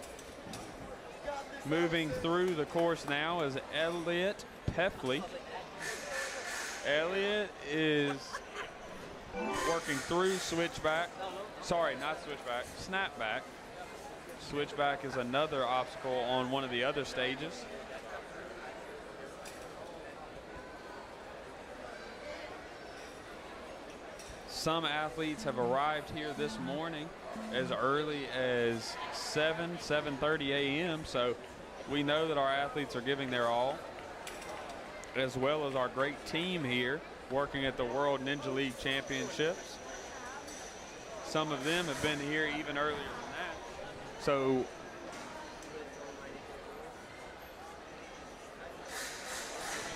Moving through the course now is Elliot Pley. Elliot is working through switchback. Sorry, not switchback, snapback. Switchback is another obstacle on one of the other stages. Some athletes have arrived here this morning as early as 7:30 a.m. So we know that our athletes are giving their all, as well as our great team here working at the World Ninja League Championships. Some of them have been here even earlier than that. So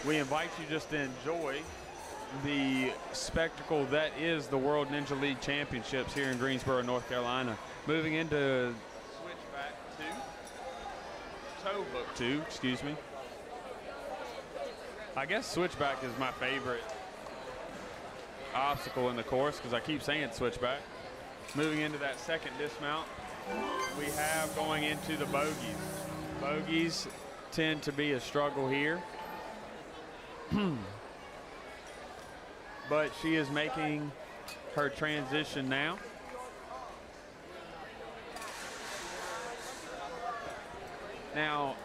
we invite you just to enjoy the spectacle that is the World Ninja League Championships here in Greensboro, North Carolina. Moving into switchback 2, toe hook 2, excuse me. I guess switchback is my favorite obstacle in the course because I keep saying switchback. Moving into that second dismount, we have going into the bogies. Bogies tend to be a struggle here. But she is making her transition now. Now,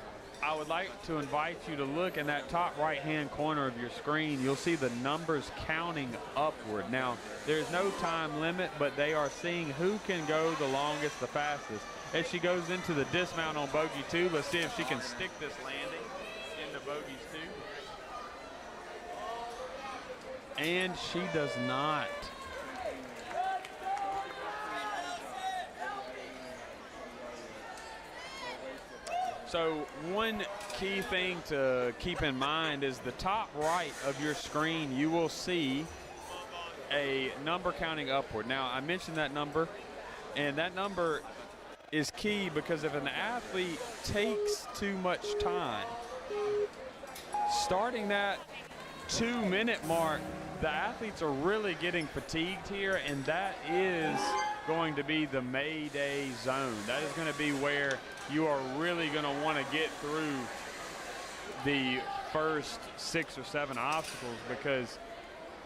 I would like to invite you to look in that top right-hand corner of your screen. You'll see the numbers counting upward. Now, there's no time limit, but they are seeing who can go the longest, the fastest. As she goes into the dismount on bogey 2, let's see if she can stick this landing into bogeys 2. And she does not. So one key thing to keep in mind is the top right of your screen, you will see a number counting upward. Now, I mentioned that number, and that number is key because if an athlete takes too much time, starting that 2-minute mark, the athletes are really getting fatigued here, and that is going to be the Mayday zone. That is going to be where you are really going to want to get through the first 6 or 7 obstacles because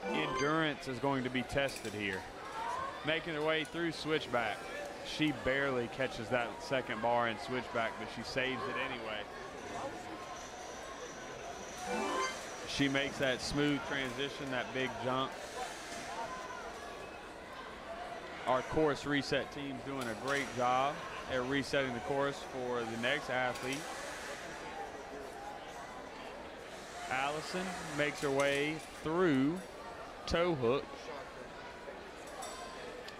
endurance is going to be tested here. Making her way through switchback. She barely catches that second bar in switchback, but she saves it anyway. She makes that smooth transition, that big jump. Our course reset team's doing a great job at resetting the course for the next athlete. Allison makes her way through toe hook.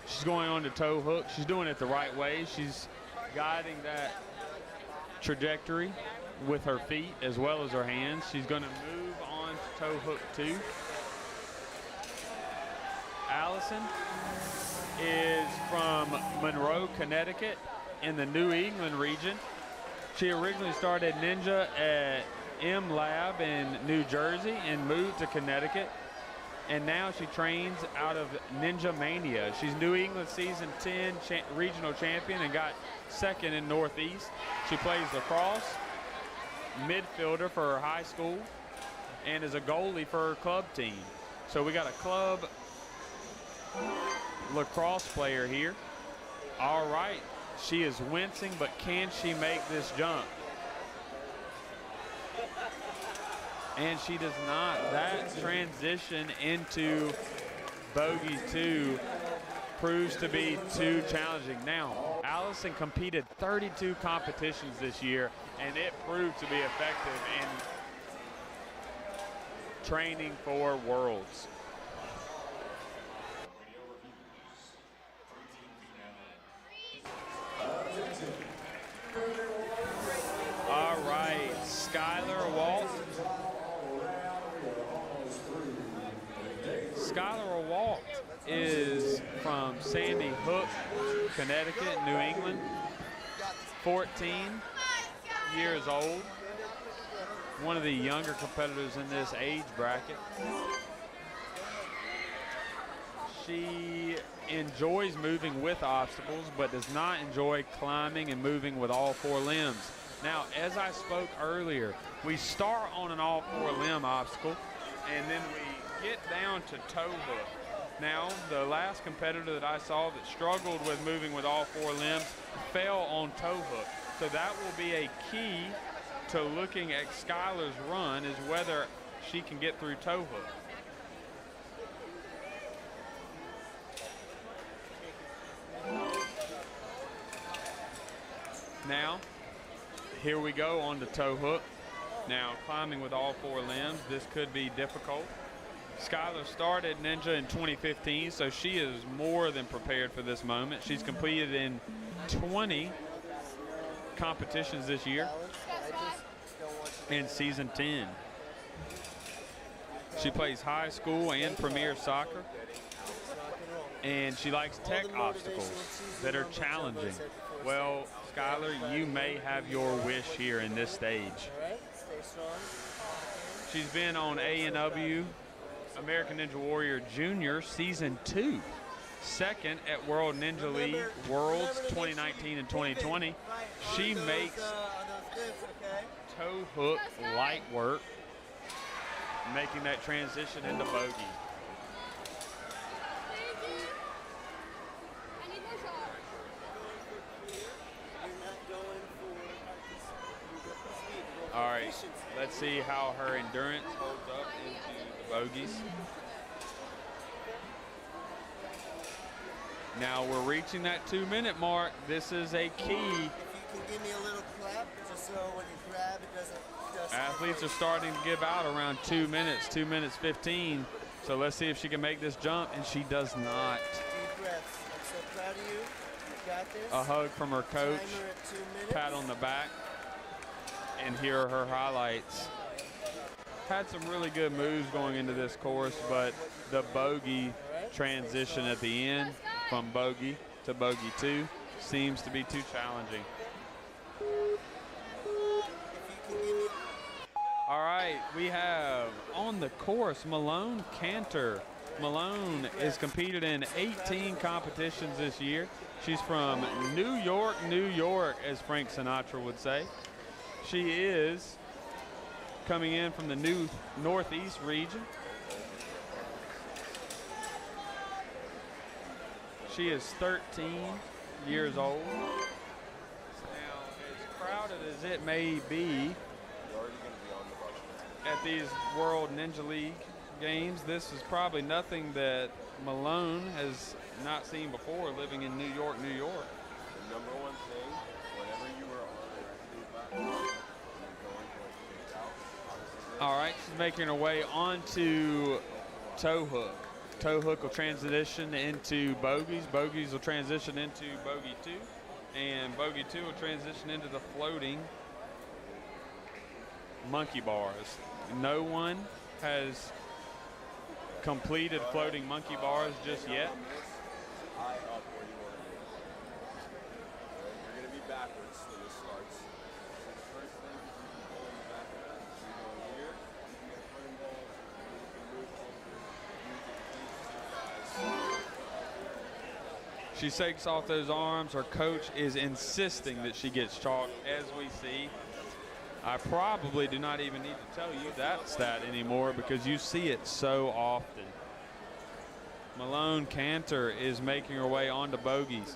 She's going on to toe hook. She's doing it the right way. She's guiding that trajectory with her feet as well as her hands. She's going to move on to toe hook 2. Allison is from Monroe, Connecticut in the New England region. She originally started Ninja at M Lab in New Jersey and moved to Connecticut. And now she trains out of Ninja Mania. She's New England Season 10 regional champion and got 2nd in Northeast. She plays lacrosse, midfielder for her high school, and is a goalie for her club team. So we got a club lacrosse player here. All right, she is wincing, but can she make this jump? And she does not. That transition into bogey 2 proves to be too challenging. Now, Allison competed 32 competitions this year, and it proved to be effective in training for Worlds. All right, Skyler Awalt. Skyler Awalt is from Sandy Hook, Connecticut, New England. 14 years old. One of the younger competitors in this age bracket. She enjoys moving with obstacles, but does not enjoy climbing and moving with all 4 limbs. Now, as I spoke earlier, we start on an all 4 limb obstacle, and then we get down to toe hook. Now, the last competitor that I saw that struggled with moving with all 4 limbs fell on toe hook. So that will be a key to looking at Skyler's run, is whether she can get through toe hook. Now, here we go on to toe hook. Now, climbing with all 4 limbs, this could be difficult. Skyler started Ninja in 2015, so she is more than prepared for this moment. She's competed in 20 competitions this year in season 10. She plays high school and premier soccer, and she likes tech obstacles that are challenging. Well, Skyler, you may have your wish here in this stage. She's been on A&W, American Ninja Warrior Junior Season 2, second at World Ninja League Worlds 2019 and 2020. She makes toe hook light work, making that transition into bogey. All right, let's see how her endurance holds up into the bogeys. Now we're reaching that 2-minute mark. This is a key. If you can give me a little clap, just so when you grab, it doesn't. Athletes are starting to give out around 2 minutes, 2 minutes 15. So let's see if she can make this jump, and she does not. Deep breaths. I'm so proud of you. You got this. A hug from her coach, Timer at 2 minutes. pat on the back, and here are her highlights. Had some really good moves going into this course, but the bogey transition at the end from bogey to bogey 2 seems to be too challenging. All right, we have on the course Malone Caner. Malone has competed in 18 competitions this year. She's from New York, New York, as Frank Sinatra would say. She is coming in from the new Northeast region. She is 13 years old. Now, as crowded as it may be at these World Ninja League games, this is probably nothing that Malone has not seen before living in New York, New York. The number one thing, whenever you are on the platform, all right, she's making her way onto toe hook. Toe hook will transition into bogeys. Bogeys will transition into bogey 2. And bogey 2 will transition into the floating monkey bars. No one has completed floating monkey bars just yet. high up where you want to be. You're going to be backwards when this starts. So the first thing is you can pull in the back of it. So you go here, you can get front balls, and you can move over, use the feet. She shakes off those arms. Her coach is insisting that she gets chalk, as we see. I probably do not even need to tell you that stat anymore because you see it so often. Malone Caner is making her way onto bogeys.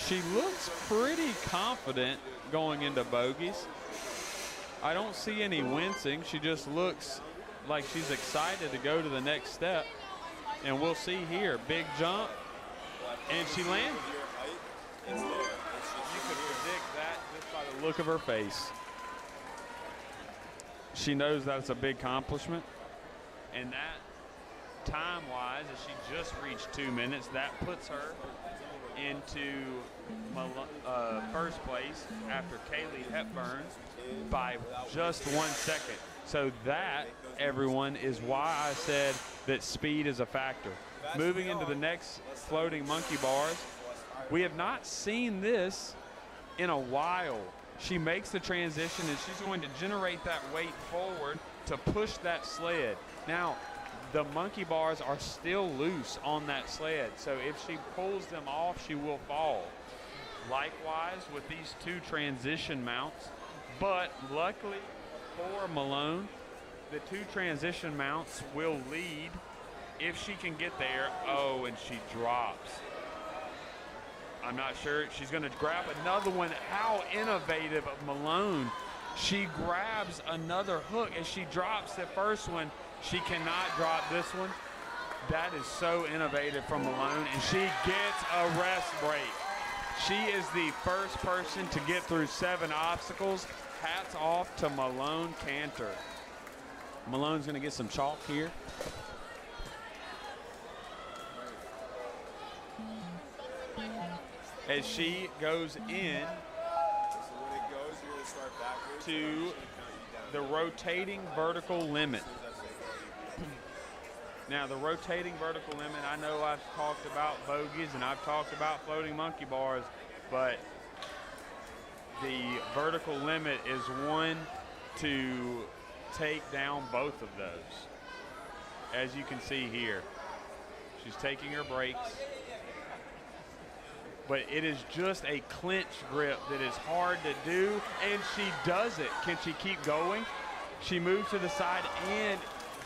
She looks pretty confident going into bogeys. I don't see any wincing. She just looks like she's excited to go to the next step. And we'll see here, big jump, and she landed. You could predict that just by the look of her face. She knows that's a big accomplishment. And that, time-wise, as she just reached 2 minutes, that puts her into first place after Kaylee Hepburn by just 1 second. So that, everyone, is why I said that speed is a factor. Moving into the next floating monkey bars, we have not seen this in a while. She makes the transition and she's going to generate that weight forward to push that sled. Now, the monkey bars are still loose on that sled, so if she pulls them off, she will fall. Likewise with these 2 transition mounts, but luckily for Malone, the 2 transition mounts will lead if she can get there. Oh, and she drops. I'm not sure. She's going to grab another one. How innovative of Malone. She grabs another hook as she drops the first one. She cannot drop this one. That is so innovative from Malone, and she gets a rest break. She is the first person to get through 7 obstacles hats off to Malone Caner. Malone's gonna get some chalk here. As she goes in So when it goes, you're going to start backwards. to the rotating vertical limit. Now, the rotating vertical limit, I know I've talked about bogies and I've talked about floating monkey bars, but the vertical limit is one to take down both of those. As you can see here, she's taking her breaks. But it is just a clinch grip that is hard to do, and she does it. Can she keep going? She moves to the side, and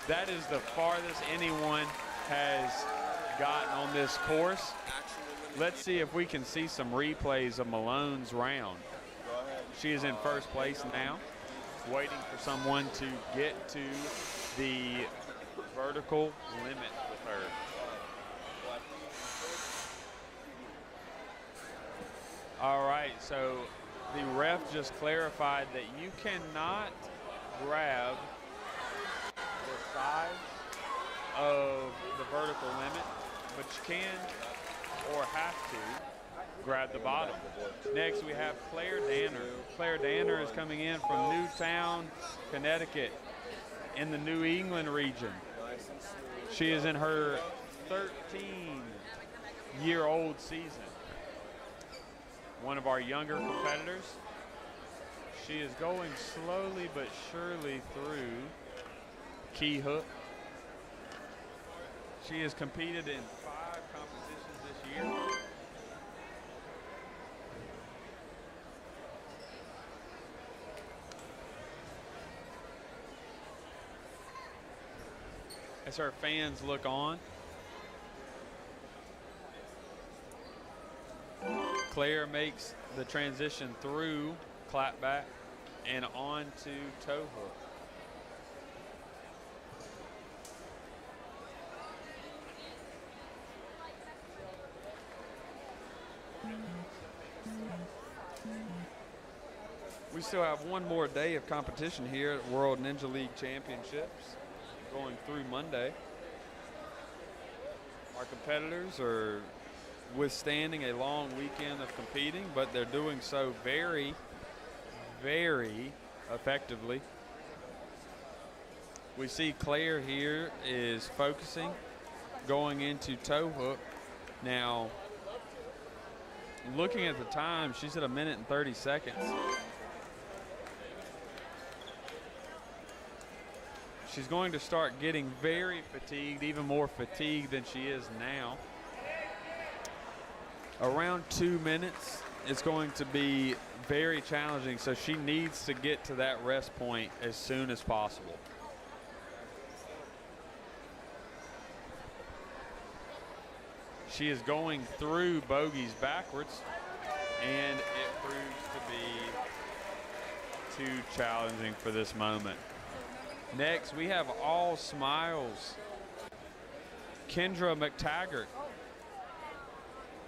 that is the farthest anyone has gotten on this course. Let's see if we can see some replays of Malone's round. She is in first place now, waiting for someone to get to the vertical limit with her. All right, so the ref just clarified that you cannot grab the sides of the vertical limit, but you can or have to grab the bottom. Next, we have Claire Danner. Claire Danner is coming in from Newtown, Connecticut, in the New England region. She is in her 13-year-old season. One of our younger competitors. She is going slowly but surely through key hook. She has competed in 5 competitions this year. As her fans look on, Claire makes the transition through clapback and on to toe hook. We still have one more day of competition here at World Ninja League Championships going through Monday. Our competitors are withstanding a long weekend of competing, but they're doing so very, very effectively. We see Claire here is focusing, going into toe hook. Now, looking at the time, she's at 1 minute and 30 seconds. She's going to start getting very fatigued, even more fatigued than she is now. Around 2 minutes, it's going to be very challenging, so she needs to get to that rest point as soon as possible. She is going through bogeys backwards, and it proves to be too challenging for this moment. Next, we have all smiles. Kendra McTaggart.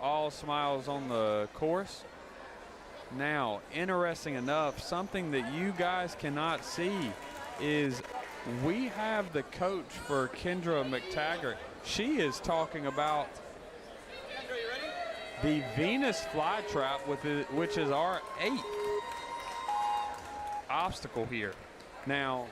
All smiles on the course. Now, interesting enough, something that you guys cannot see is we have the coach for Kendra McTaggart. She is talking about the Venus flytrap, which is our 8th obstacle here. Now,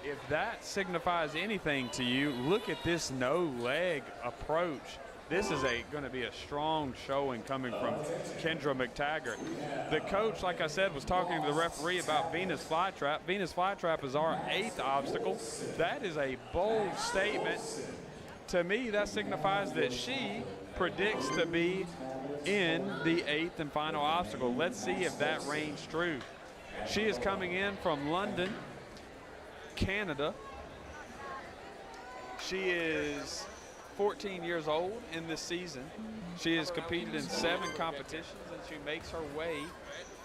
if that signifies anything to you, look at this no-leg approach. This is going to be a strong showing coming from Kendra McTaggart. The coach, like I said, was talking to the referee about Venus flytrap. Venus flytrap is our 8th obstacle. That is a bold statement. To me, that signifies that she predicts to be in the 8th and final obstacle. Let's see if that reigns true. She is coming in from London, Canada. She is 14 years old in this season. She has competed in 7 competitions, and she makes her way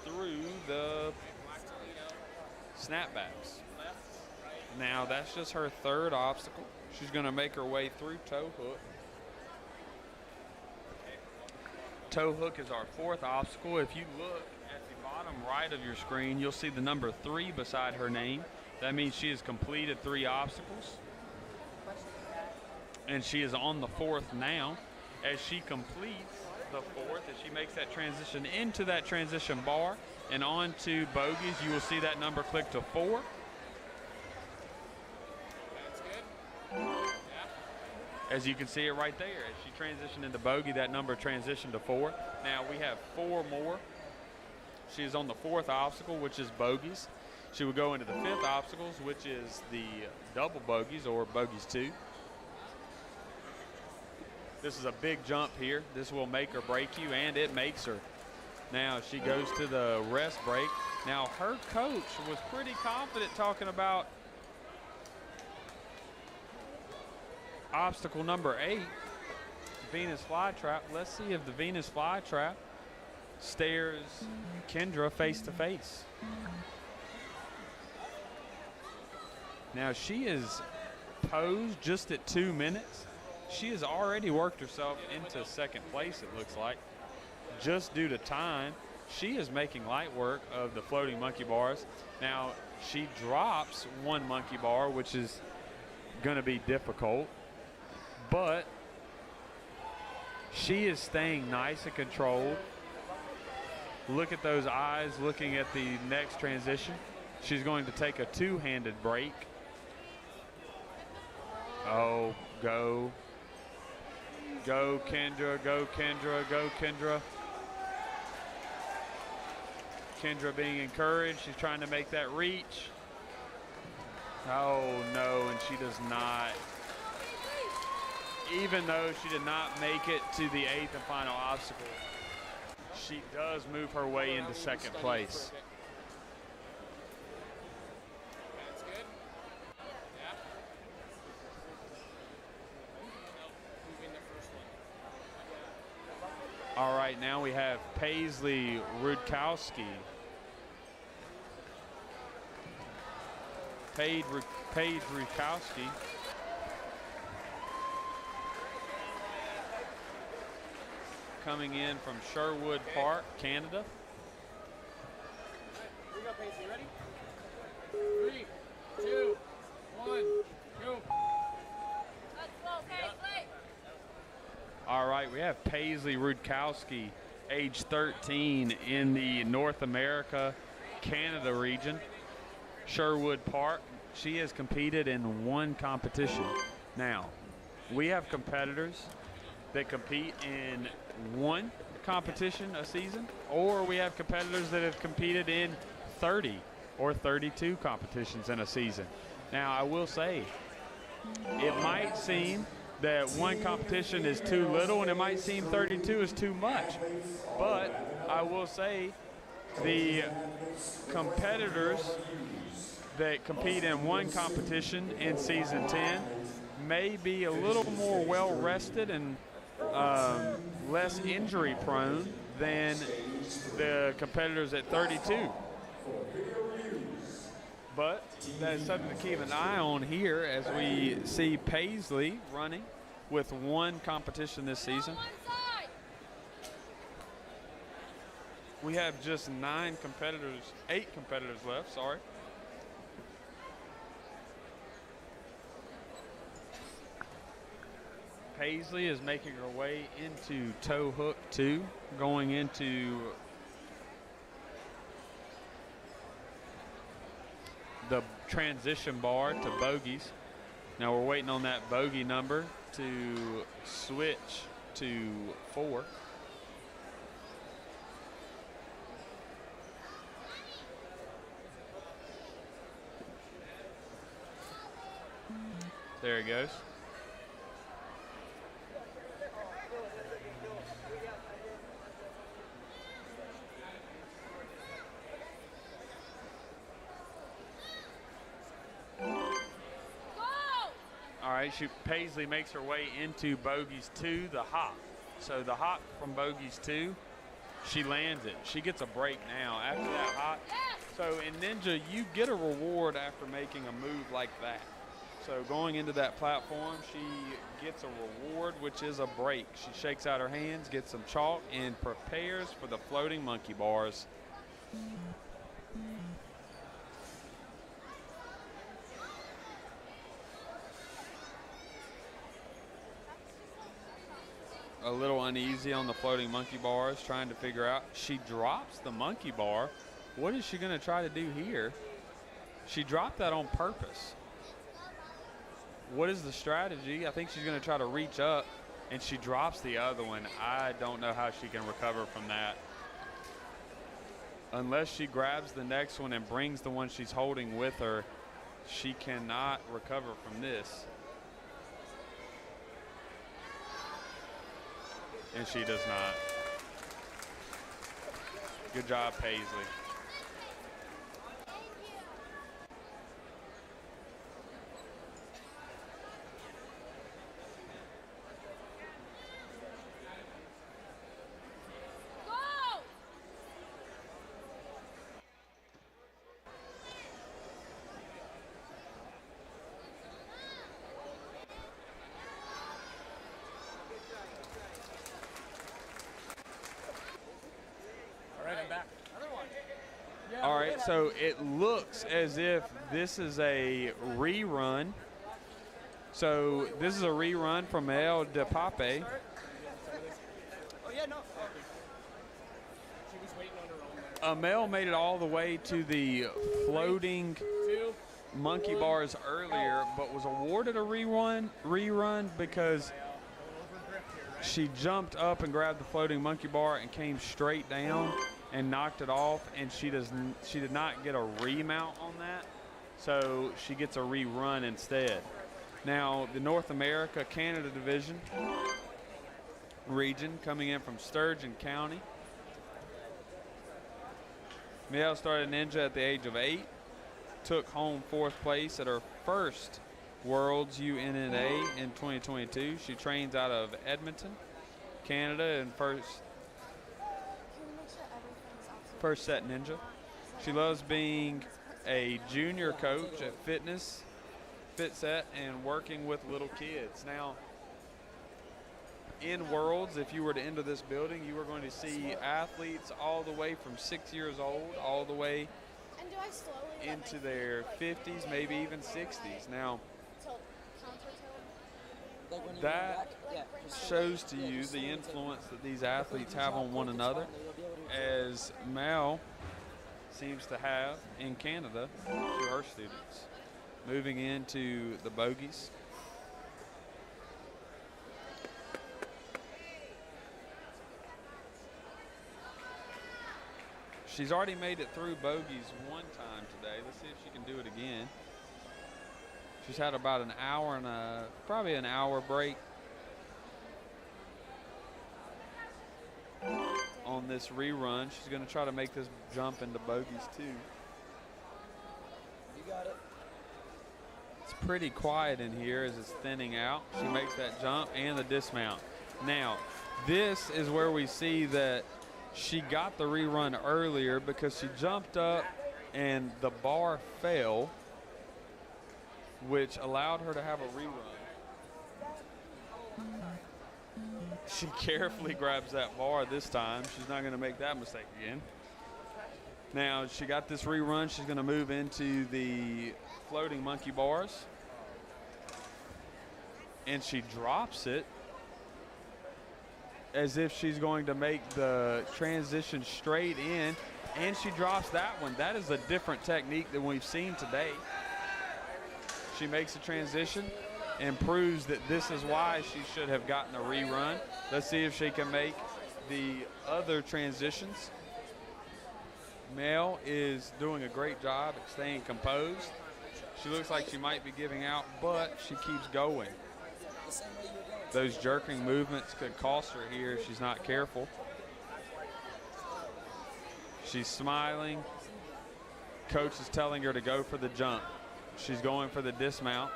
through the snapbacks. Now, that's just her 3rd obstacle. She's going to make her way through toe hook. Toe hook is our 4th obstacle. If you look at the bottom right of your screen, you'll see the number 3 beside her name. That means she has completed 3 obstacles. And she is on the 4th now. As she completes the 4th, as she makes that transition into that transition bar and onto bogies, you will see that number click to 4. That's good. Yeah. As you can see it right there, as she transitioned into bogey, that number transitioned to 4. Now we have 4 more. She is on the 4th obstacle, which is bogies. She will go into the 5th obstacles, which is the double bogies or bogies 2. This is a big jump here. This will make or break you, and it makes her. Now she goes to the rest break. Now her coach was pretty confident talking about obstacle number 8, Venus flytrap. Let's see if the Venus flytrap stares Kendra face to face. Now she is posed just at 2 minutes. She has already worked herself into 2nd place, it looks like, just due to time. She is making light work of the floating monkey bars. Now she drops 1 monkey bar, which is going to be difficult, but she is staying nice and controlled. Look at those eyes looking at the next transition. She's going to take a 2-handed break. Oh, go. Go, Kendra, go, Kendra, go, Kendra. Kendra being encouraged. She's trying to make that reach. Oh, no, and she does not. Even though she did not make it to the 8th and final obstacle, she does move her way into 2nd place. That's good. Yeah. Moving the first one. All right, now we have Paisley Rudowski. Paige Rudowski. Coming in from Sherwood Park, Canada. Here we go, Paisley. Ready? 3, 2, 1, go. Let's go, Paisley. All right, we have Paisley Rudowski, age 13, in the North America, Canada region, Sherwood Park. She has competed in 1 competition. Now, we have competitors that compete in 1 competition a season, or we have competitors that have competed in 30 or 32 competitions in a season. Now, I will say, it might seem that 1 competition is too little, and it might seem 32 is too much. But I will say the competitors that compete in 1 competition in season 10 may be a little more well-rested and less injury prone than the competitors at 32. But that is something to keep an eye on here as we see Paisley running with 1 competition this season. We have just 8 competitors left, sorry. Paisley is making her way into toe hook 2, going into the transition bar to bogies. Now we're waiting on that bogey number to switch to 4. There it goes. All right, Paisley makes her way into bogies 2, the hop. So the hop from bogies 2, she lands it. She gets a break now after that hop. So in Ninja, you get a reward after making a move like that. So going into that platform, she gets a reward, which is a break. She shakes out her hands, gets some chalk, and prepares for the floating monkey bars. A little uneasy on the floating monkey bars, trying to figure out. She drops the monkey bar. What is she going to try to do here? She dropped that on purpose. What is the strategy? I think she's going to try to reach up, and she drops the other one. I don't know how she can recover from that. Unless she grabs the next one and brings the one she's holding with her, she cannot recover from this. And she does not. Good job, Paisley. All right, so it looks as if this is a rerun. So this is a rerun from Amelia Depape. Oh, yeah, no. She was waiting on her own. Amel made it all the way to the floating monkey bars earlier, but was awarded a rerun because she jumped up and grabbed the floating monkey bar and came straight down and knocked it off, and she did not get a remount on that, so she gets a rerun instead. Now the North America Canada division region coming in from Sturgeon County. Mel started Ninja at the age of 8, took home 4th place at her first Worlds UNNA in 2022. She trains out of Edmonton, Canada, and first set Ninja. She loves being a junior coach at FitSet, and working with little kids. Now, in Worlds, if you were to enter this building, you were going to see athletes all the way from 6 years old all the way into their 50s, maybe even 60s. Now, that shows to you the influence that these athletes have on one another, as Mel seems to have in Canada to her students. Moving into the bogies. She's already made it through bogies one time today. Let's see if she can do it again. She's had about an hour and probably an hour break on this rerun. She's going to try to make this jump into bogies too. You got it. It's pretty quiet in here as it's thinning out. She makes that jump and the dismount. Now, this is where we see that she got the rerun earlier because she jumped up and the bar fell, which allowed her to have a rerun. She carefully grabs that bar this time. She's not going to make that mistake again. Now, she got this rerun. She's going to move into the floating monkey bars. And she drops it as if she's going to make the transition straight in. And she drops that one. That is a different technique than we've seen today. She makes a transition and proves that this is why she should have gotten a rerun. Let's see if she can make the other transitions. Mel is doing a great job at staying composed. She looks like she might be giving out, but she keeps going. Those jerking movements could cost her here if she's not careful. She's smiling. Coach is telling her to go for the jump. She's going for the dismount,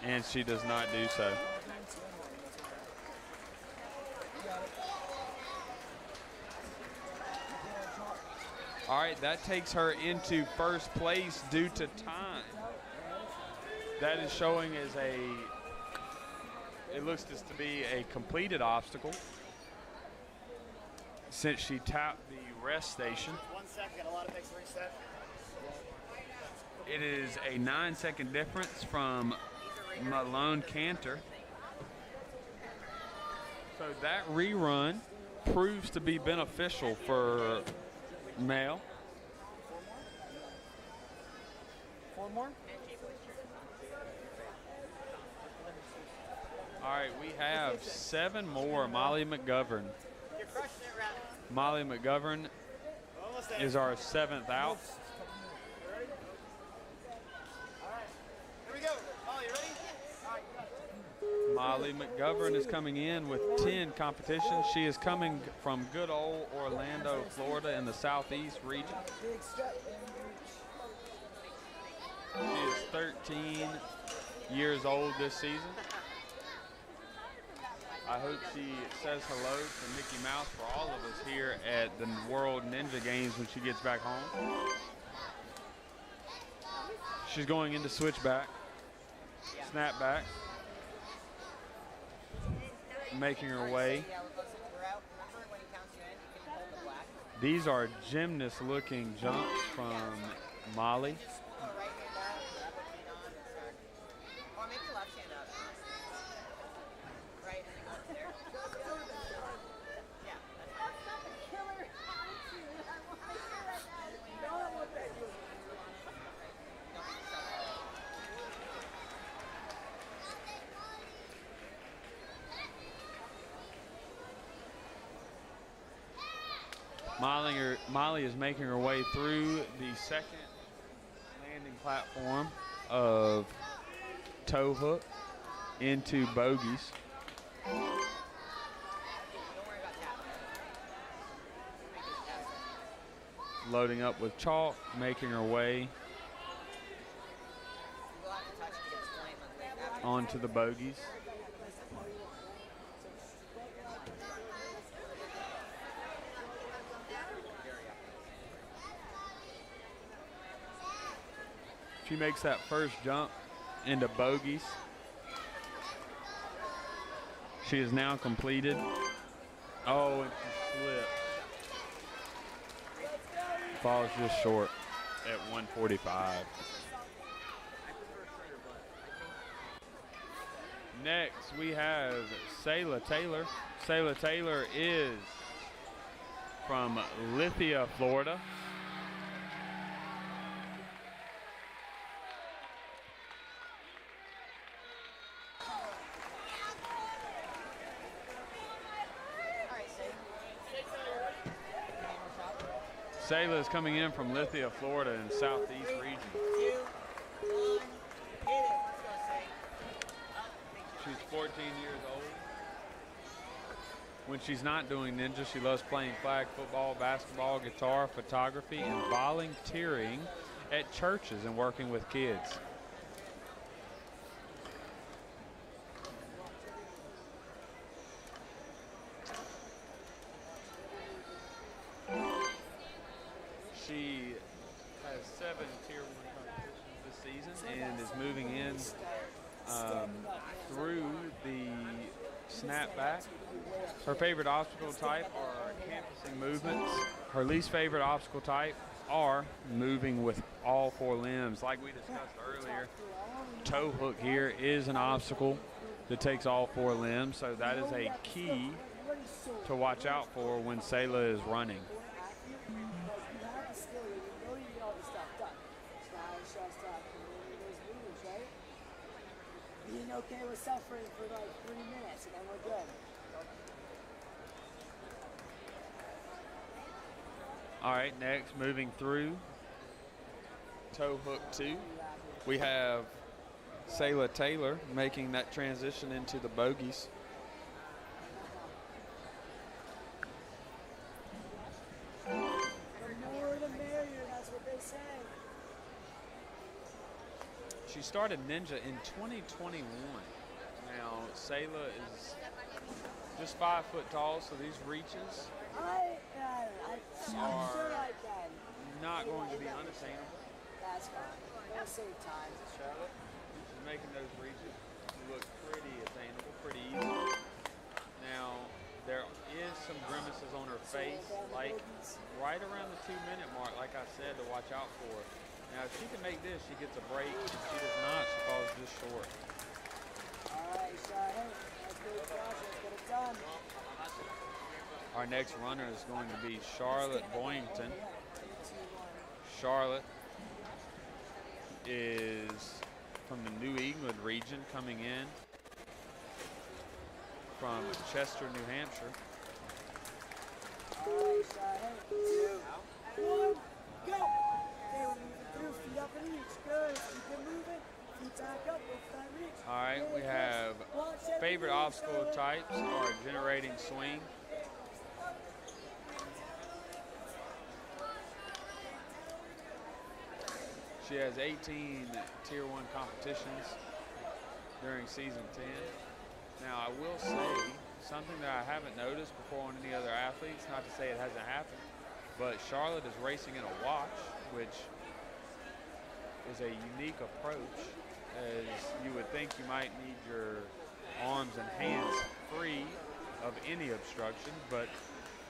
and she does not do so. All right, that takes her into first place due to time. That is showing as it looks just to be a completed obstacle. since she tapped the rest station. 1 second, a lot of mixed reset. It is a 9-second difference from Malone Caner. So that rerun proves to be beneficial for Male. 4 more? All right, we have 7 more. Molly McGovern. You're crushing it, Rabbit. Molly McGovern is our 7th out. Ready? All right. Here we go. Molly, you ready? All right, Molly McGovern is coming in with 10 competitions. She is coming from good old Orlando, Florida in the southeast region. She is 13 years old this season. I hope she says hello to Mickey Mouse for all of us here at the World Ninja Games when she gets back home. She's going into switchback, snapback, making her way. These are gymnast-looking jumps from Molly. Molly is making her way through the second landing platform of toe hook into bogies. Loading up with chalk, making her way onto the bogies. She makes that first jump into bogies. She is now completed. Oh, and she slipped. Falls just short at 145. Next, we have Sayla Taylor. Sayla Taylor is from Lithia, Florida. Sayla is coming in from Lithia, Florida in the southeast region. She's 14 years old. When she's not doing ninja, she loves playing flag football, basketball, guitar, photography, and volunteering at churches and working with kids. She has 7 Tier 1 competitions this season and is moving in through the snapback. Her favorite obstacle type are campusing movements. Her least favorite obstacle type are moving with all 4 limbs. Like we discussed earlier, toe hook here is an obstacle that takes all 4 limbs, so that is a key to watch out for when Sayla is running. Being okay with suffering for like 3 minutes and then we're good. All right, next, moving through toe hook 2, we have Sayla Taylor making that transition into the bogies. The more the merrier, that's what they say. She started ninja in 2021. Now, Sayla is just 5 foot tall, so these reaches I'm sure I can. not going to be unattainable. That's fine. We'll save time. She's making those reaches look pretty attainable, pretty easy. Now, there is some grimaces on her face right around the 2-minute mark, like I said, to watch out for. Now, if she can make this, she gets a break. If she does not, she falls just short. All right, Shaheen. Let's go, Josh. Let's get it done. Our next runner is going to be Charlotte Boynton. Charlotte is from the New England region, coming in from Chester, New Hampshire. All right, Shaheen. 2, 1, go. Okay, we're moving through. Feet up and reach. Good. Keep it moving. Feet back up. Lift that reach. All right, we have favorite obstacle types are generating swing. She has 18 Tier 1 competitions during season 10. Now, I will say something that I haven't noticed before on any other athletes, not to say it hasn't happened, but Charlotte is racing in a watch, which is a unique approach, as you would think you might need your arms and hands free of any obstruction, but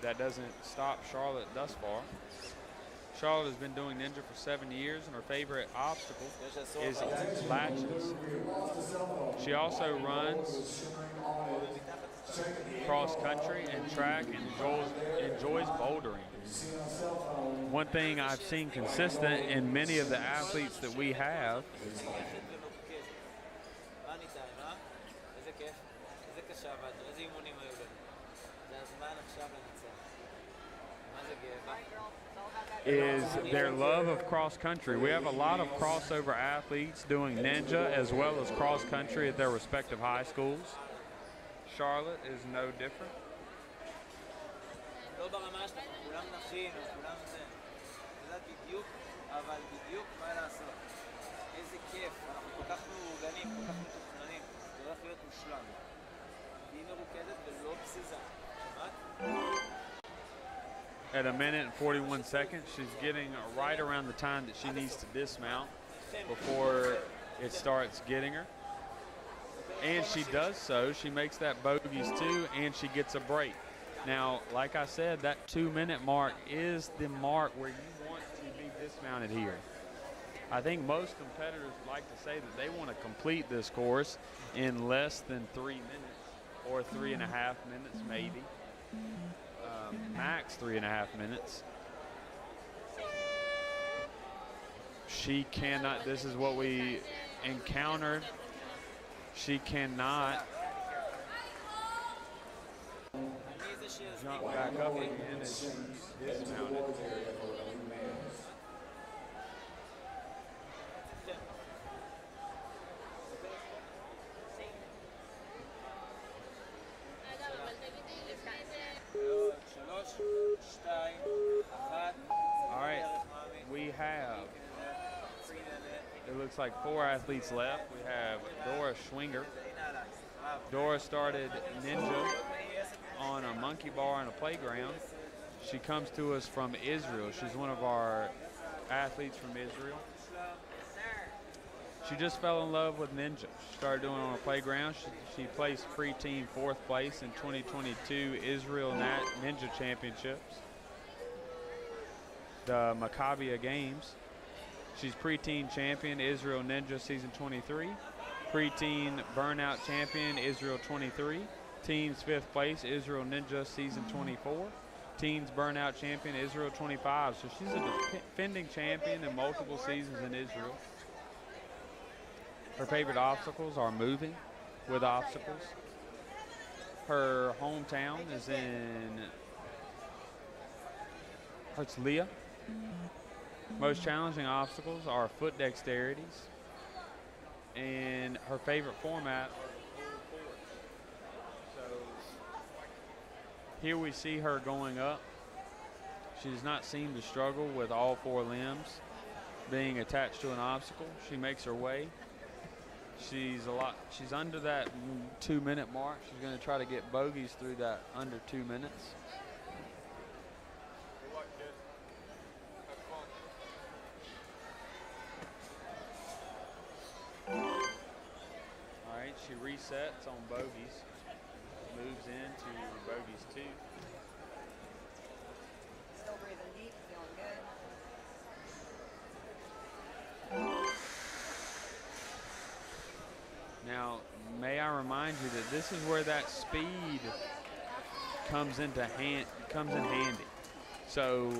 that doesn't stop Charlotte thus far. Charlotte has been doing Ninja for 7 years, and her favorite obstacle is latches. She also runs cross country and track and enjoys bouldering. One thing I've seen consistent in many of the athletes that we have is their love of cross country. We have a lot of crossover athletes doing Ninja as well as cross country at their respective high schools. Charlotte is no different. At 1 minute and 41 seconds, she's getting right around the time that she needs to dismount before it starts getting her. And she does so. She makes that bogeys 2, and she gets a break. Now, like I said, that 2-minute mark is the mark where you want to be dismounted here. I think most competitors like to say that they want to complete this course in less than 3 minutes or 3.5 minutes maybe. Max 3.5 minutes. She cannot, this is what we encountered. She cannot jump back up again as she's dismounted. All right, we have, it looks like 4 athletes left. We have Dora Schwinger. Dora started Ninja on a monkey bar in a playground. She comes to us from Israel. She's one of our athletes from Israel. She just fell in love with Ninja. She started doing it on a playground. She placed pre-team 4th place in 2022 Israel Ninja Championships, the Maccabia Games. She's pre-teen champion Israel Ninja season 23, pre-teen burnout champion Israel 23, teens 5th place Israel Ninja season 24, teens burnout champion Israel 25. So she's a defending champion in multiple seasons in Israel. Her favorite obstacles are moving with obstacles. Her hometown is in Herzliya. Most challenging obstacles are foot dexterities, and her favorite format. So here we see her going up. She does not seem to struggle with all 4 limbs being attached to an obstacle. She makes her way. She's under that 2-minute mark. She's going to try to get bogeys through that under 2 minutes. All right, she resets on bogeys, moves into bogeys 2. Still breathing deep. Now, may I remind you that this is where that speed comes in handy. So,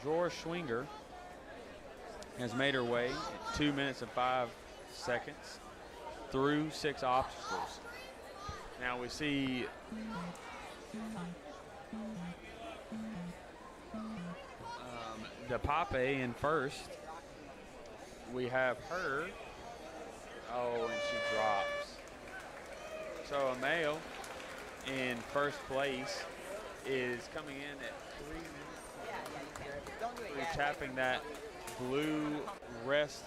Dora Schwinger has made her way at 2 minutes and 5 seconds through 6 obstacles. Now we see Depape in first. We have her. Oh, and she drops. So Amelia in first place is coming in at 3 minutes. Through tapping that blue rest.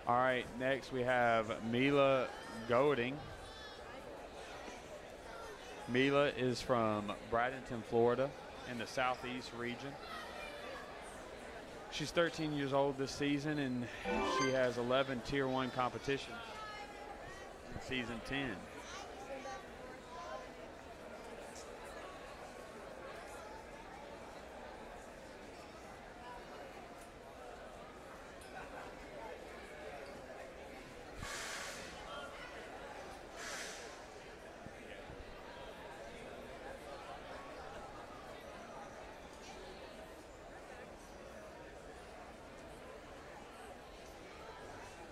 All right, next we have Mila Going. Mila is from Bradenton, Florida, in the Southeast region. She's 13 years old this season, and she has 11 Tier 1 competitions in season 10.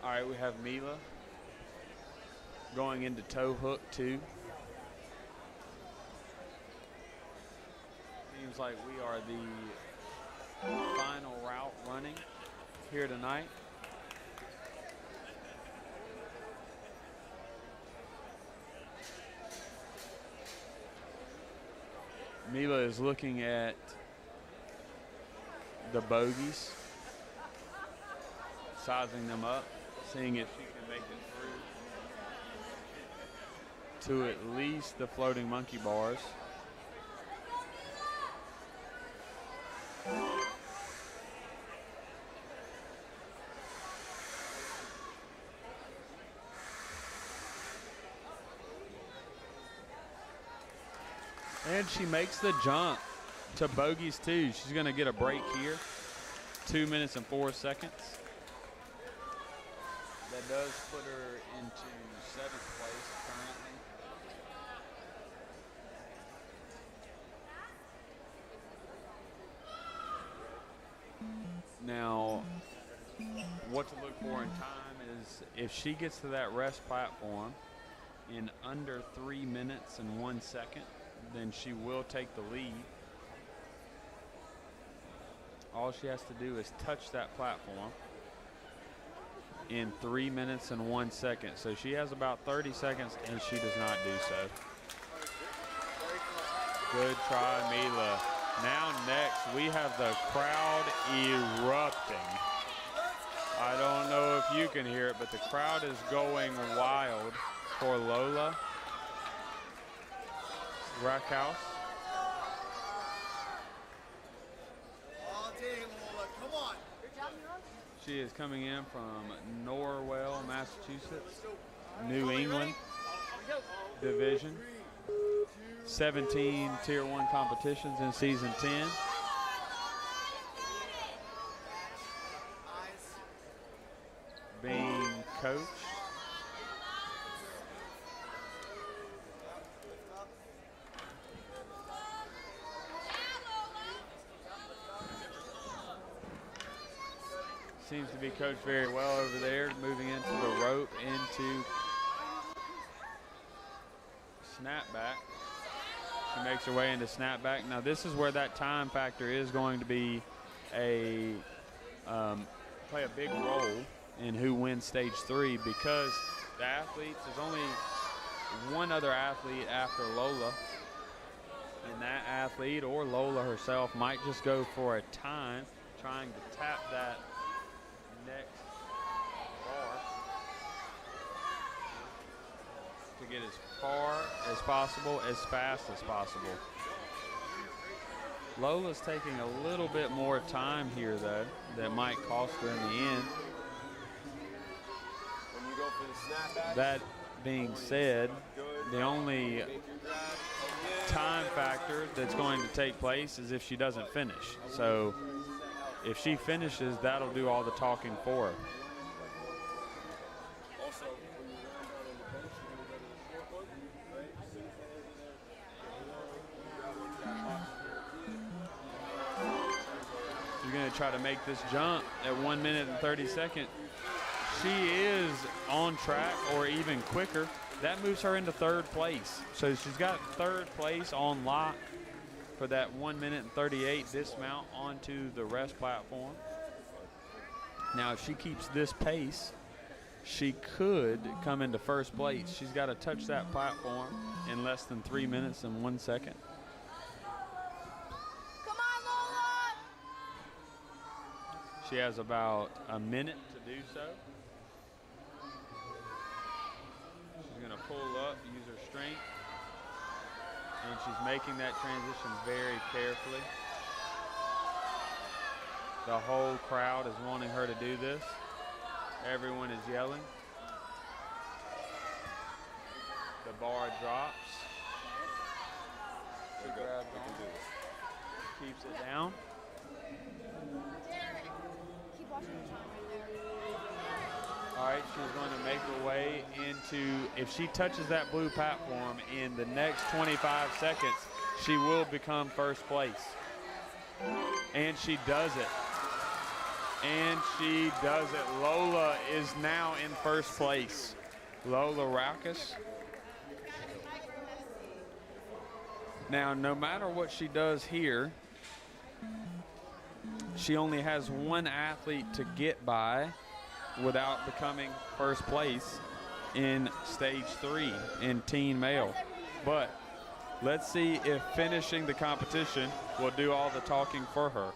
All right, we have Mila going into toe hook 2. Seems like we are the final route running here tonight. Mila is looking at the bogies, sizing them up, seeing if she can make it through to at least the floating monkey bars. And she makes the jump to bogies 2. She's going to get a break here. 2 minutes and 4 seconds. That does put her into 7th place currently. Now, what to look for in time is if she gets to that rest platform in under 3 minutes and 1 second, then she will take the lead. All she has to do is touch that platform in 3 minutes and 1 second. So she has about 30 seconds, and she does not do so. Good try, Mila. Now next, we have the crowd erupting. I don't know if you can hear it, but the crowd is going wild for Lola Rockus. She is coming in from Norwell, Massachusetts, New England division. 17 Tier 1 competitions in season 10. Being coached. Seems to be coached very well over there, moving into the rope, into snapback. She makes her way into snapback. Now this is where that time factor is going to be play a big role in who wins stage 3, because the athletes, there's only one other athlete after Lola. And that athlete or Lola herself might just go for a time trying to tap that next bar to get as far as possible, as fast as possible. Lola's taking a little bit more time here, though, that might cost her in the end. When you go for the snapback, That being said, the only time factor that's going to take place is if she doesn't finish. So if she finishes, that'll do all the talking for her. also when you land down on the bench, you're gonna go to the short one, right? As soon as that is in there, grab one jack box. You're going to try to make this jump at 1 minute and 30 seconds. She is on track or even quicker. That moves her into third place. So she's got third place on lock for that 1 minute and 38 dismount onto the rest platform. Now, if she keeps this pace, she could come into first place. She's got to touch that platform in less than 3 minutes and 1 second. Come on, Lola! She has about a minute to do so. She's going to pull up, use her strength, and she's making that transition very carefully. The whole crowd is wanting her to do this. Everyone is yelling. The bar drops. She grabs on, keeps it down. Keep watching the time right there. All right, she's going to make her way into, if she touches that blue platform in the next 25 seconds, she will become first place. And she does it. And she does it. Lola is now in first place. Lola Rockus. Now, no matter what she does here, she only has one athlete to get by without becoming first place in stage 3 in teen male. But let's see if finishing the competition will do all the talking for her.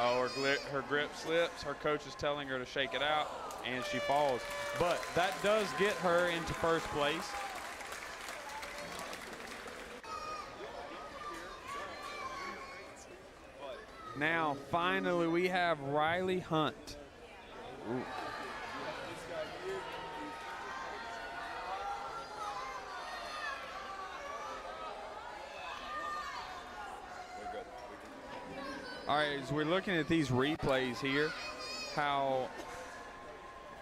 Oh, her grip slips. Her coach is telling her to shake it out, and she falls. But that does get her into first place. Now, finally, we have Riley Hunt. Ooh. All right, as we're looking at these replays here, how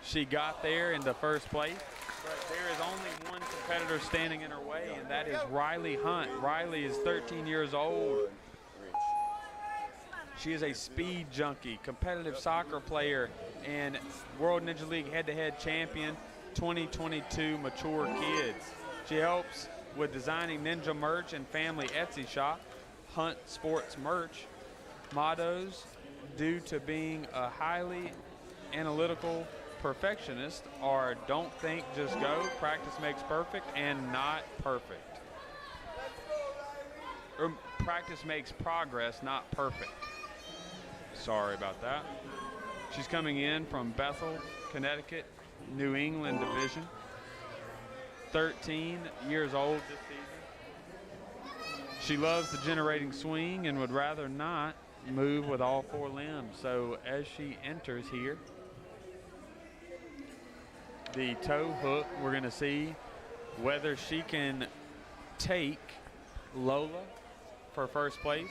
she got there into first place, but there is only one competitor standing in her way, and that is Riley Hunt. Riley is 13 years old. She is a speed junkie, competitive soccer player, and World Ninja League head-to-head champion 2022 Mature Kids. She helps with designing ninja merch and family Etsy shop, Hunt Sports Merch. Mottos, due to being a highly analytical perfectionist, are don't think, just go, practice makes perfect, and not perfect. Or practice makes progress, not perfect. Sorry about that. She's coming in from Bethel, Connecticut, New England division. 13 years old this season. She loves the generating swing and would rather not move with all 4 limbs. So as she enters here, the toe hook, we're going to see whether she can take Lola for first place.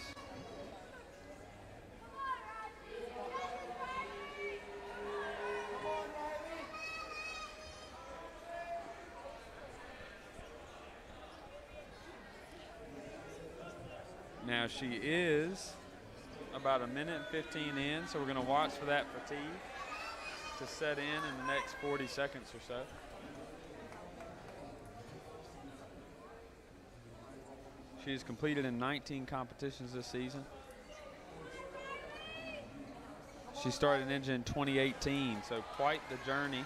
Now she is about a minute and 15 in, so we're going to watch for that fatigue to set in the next 40 seconds or so. She's completed in 19 competitions this season. She started Ninja in 2018, so quite the journey.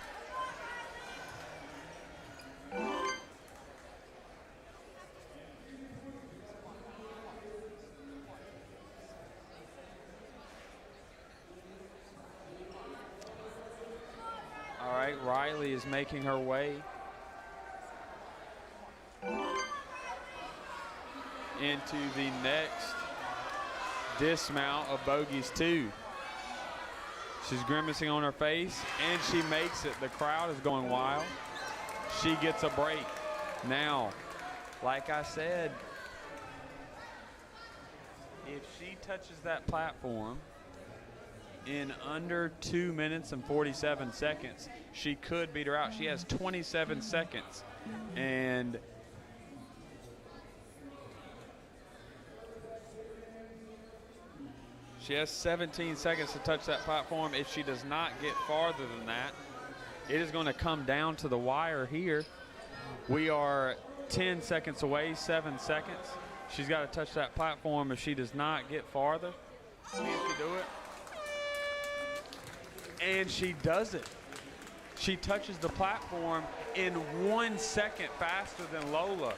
All right, Riley is making her way into the next dismount of bogeys 2. She's grimacing on her face, and she makes it. The crowd is going wild. She gets a break. Now, like I said, if she touches that platform in under 2 minutes and 47 seconds, she could beat her out. She has 27 seconds, and she has 17 seconds to touch that platform. If she does not get farther than that, it is going to come down to the wire here. We are 10 seconds away, 7 seconds. She's got to touch that platform. If she does not get farther, can she do it? And she does it. She touches the platform in 1 second faster than Lola.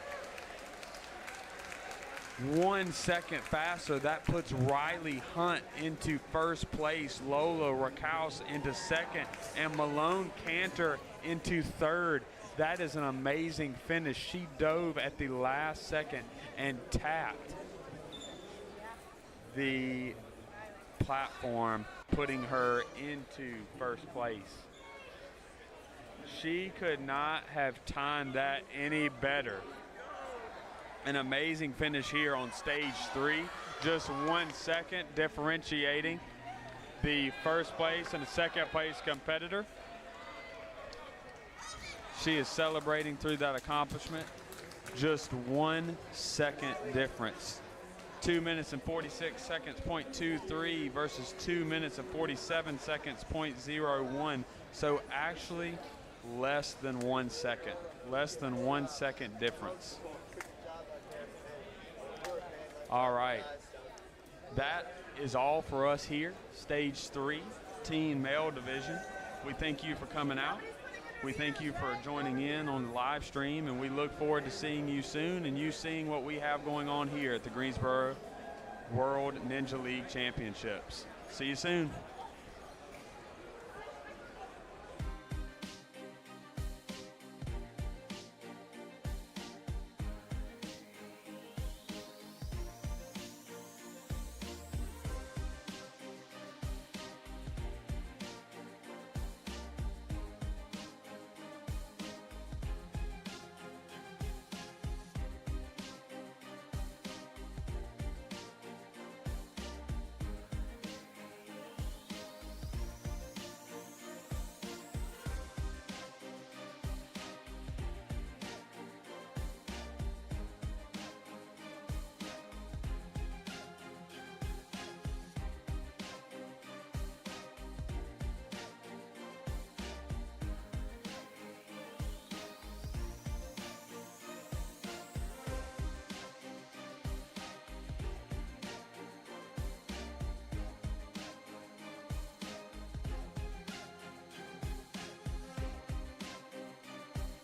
1 second faster. That puts Riley Hunt into first place, Lola Rockus into second, and Malone Caner into third. That is an amazing finish. She dove at the last second and tapped the platform, putting her into first place. She could not have timed that any better. An amazing finish here on stage 3. Just 1 second differentiating the first place and the second place competitor. She is celebrating through that accomplishment. Just 1 second difference. 2 minutes and 46 seconds, 0.23 versus 2 minutes and 47 seconds, 0.01. So actually less than 1 second. Less than 1 second difference. All right, that is all for us here. Stage 3, teen male division. We thank you for coming out. We thank you for joining in on the live stream, and we look forward to seeing you soon and you seeing what we have going on here at the Greensboro World Ninja League Championships. See you soon.